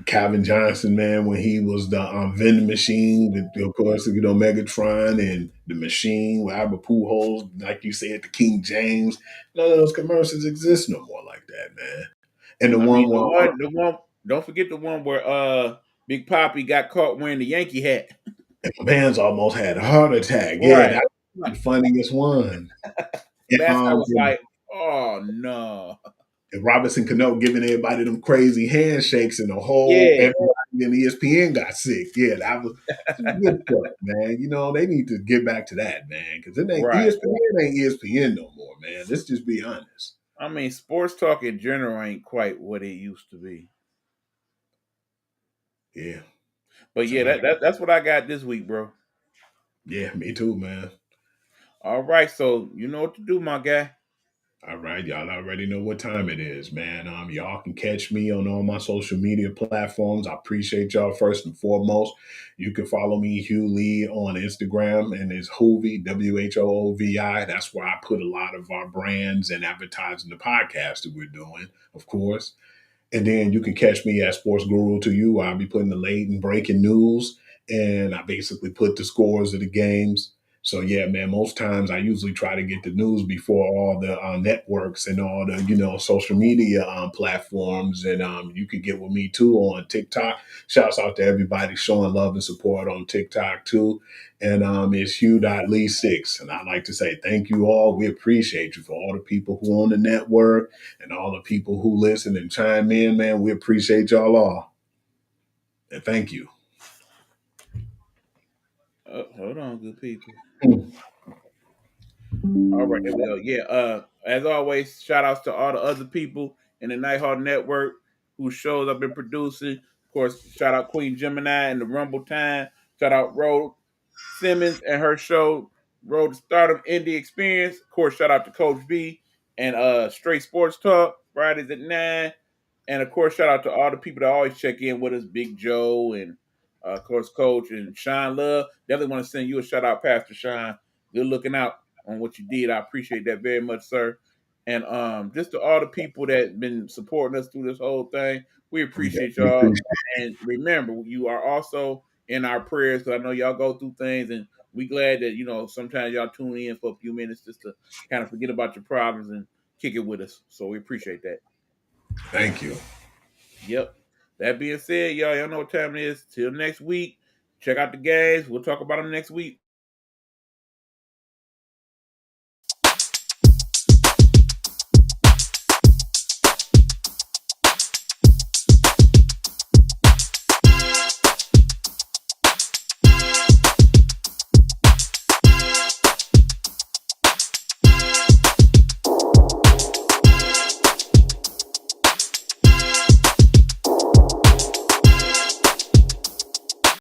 [SPEAKER 3] Calvin Johnson, man, when he was the vending machine, of course, Megatron and the machine with Albert Pujols, like you said, the King James. None of those commercials exist no more like that, man. And the
[SPEAKER 2] I
[SPEAKER 3] one
[SPEAKER 2] mean,
[SPEAKER 3] where
[SPEAKER 2] the one, don't forget the one where Big Poppy got caught wearing the Yankee hat.
[SPEAKER 3] man's almost had a heart attack. Yeah,
[SPEAKER 2] Right.
[SPEAKER 3] that's the funniest one. And,
[SPEAKER 2] That's I was like, oh no.
[SPEAKER 3] and Robinson Cano giving everybody them crazy handshakes and the whole
[SPEAKER 2] Yeah.
[SPEAKER 3] everybody in ESPN got sick. Yeah, that was good stuff, man. They need to get back to that, man, because it ain't
[SPEAKER 2] Right.
[SPEAKER 3] ESPN ain't ESPN no more, man. Let's just be honest.
[SPEAKER 2] I mean, sports talk in general ain't quite what it used to be.
[SPEAKER 3] Yeah,
[SPEAKER 2] But yeah,
[SPEAKER 3] so,
[SPEAKER 2] that's what I got this week, bro.
[SPEAKER 3] yeah, me too, man.
[SPEAKER 2] All right, so you know what to do, my guy.
[SPEAKER 3] All right, y'all already know what time it is, man. Y'all can catch me on all my social media platforms. I appreciate y'all first and foremost. You can follow me, Hugh Lee, on Instagram, and it's Hoovy, WHOOVI. That's where I put a lot of our brands and advertising the podcast that we're doing, of course. And then you can catch me at Sports Guru to You. I'll be putting the late and breaking news, and I basically put the scores of the games. So yeah, man, most times I usually try to get the news before all the networks and all the social media platforms, and you can get with me too on TikTok. Shouts out to everybody showing love and support on TikTok too. And it's Hugh.Lee6. And I'd like to say thank you all. We appreciate you for all the people who on the network and all the people who listen and chime in, man. We appreciate y'all all. And thank you.
[SPEAKER 2] Hold on, good people.
[SPEAKER 3] Mm.
[SPEAKER 2] All right, here we go. Yeah, as always, shout outs to all the other people in the Nighthawk Network whose shows I've been producing. Of course, shout out Queen Gemini and the Rumble Time. Shout out Rose Simmons and her show, Road to Stardom Indie Experience. Of course, shout out to Coach B and Straight Sports Talk, Fridays at 9. And of course, shout out to all the people that always check in with us, Big Joe and of course Coach and Sean Love. Definitely want to send you a shout out, Pastor Sean. good looking out on what you did. I appreciate that very much, sir. And just to all the people that been supporting us through this whole thing, we appreciate y'all. And remember, you are also in our prayers, because I know y'all go through things, and we glad that, you know, sometimes y'all tune in for a few minutes just to kind of forget about your problems and kick it with us. So we appreciate that.
[SPEAKER 3] Thank you.
[SPEAKER 2] Yep. That being said, y'all know what time it is. Till next week, check out the games. We'll talk about them next week.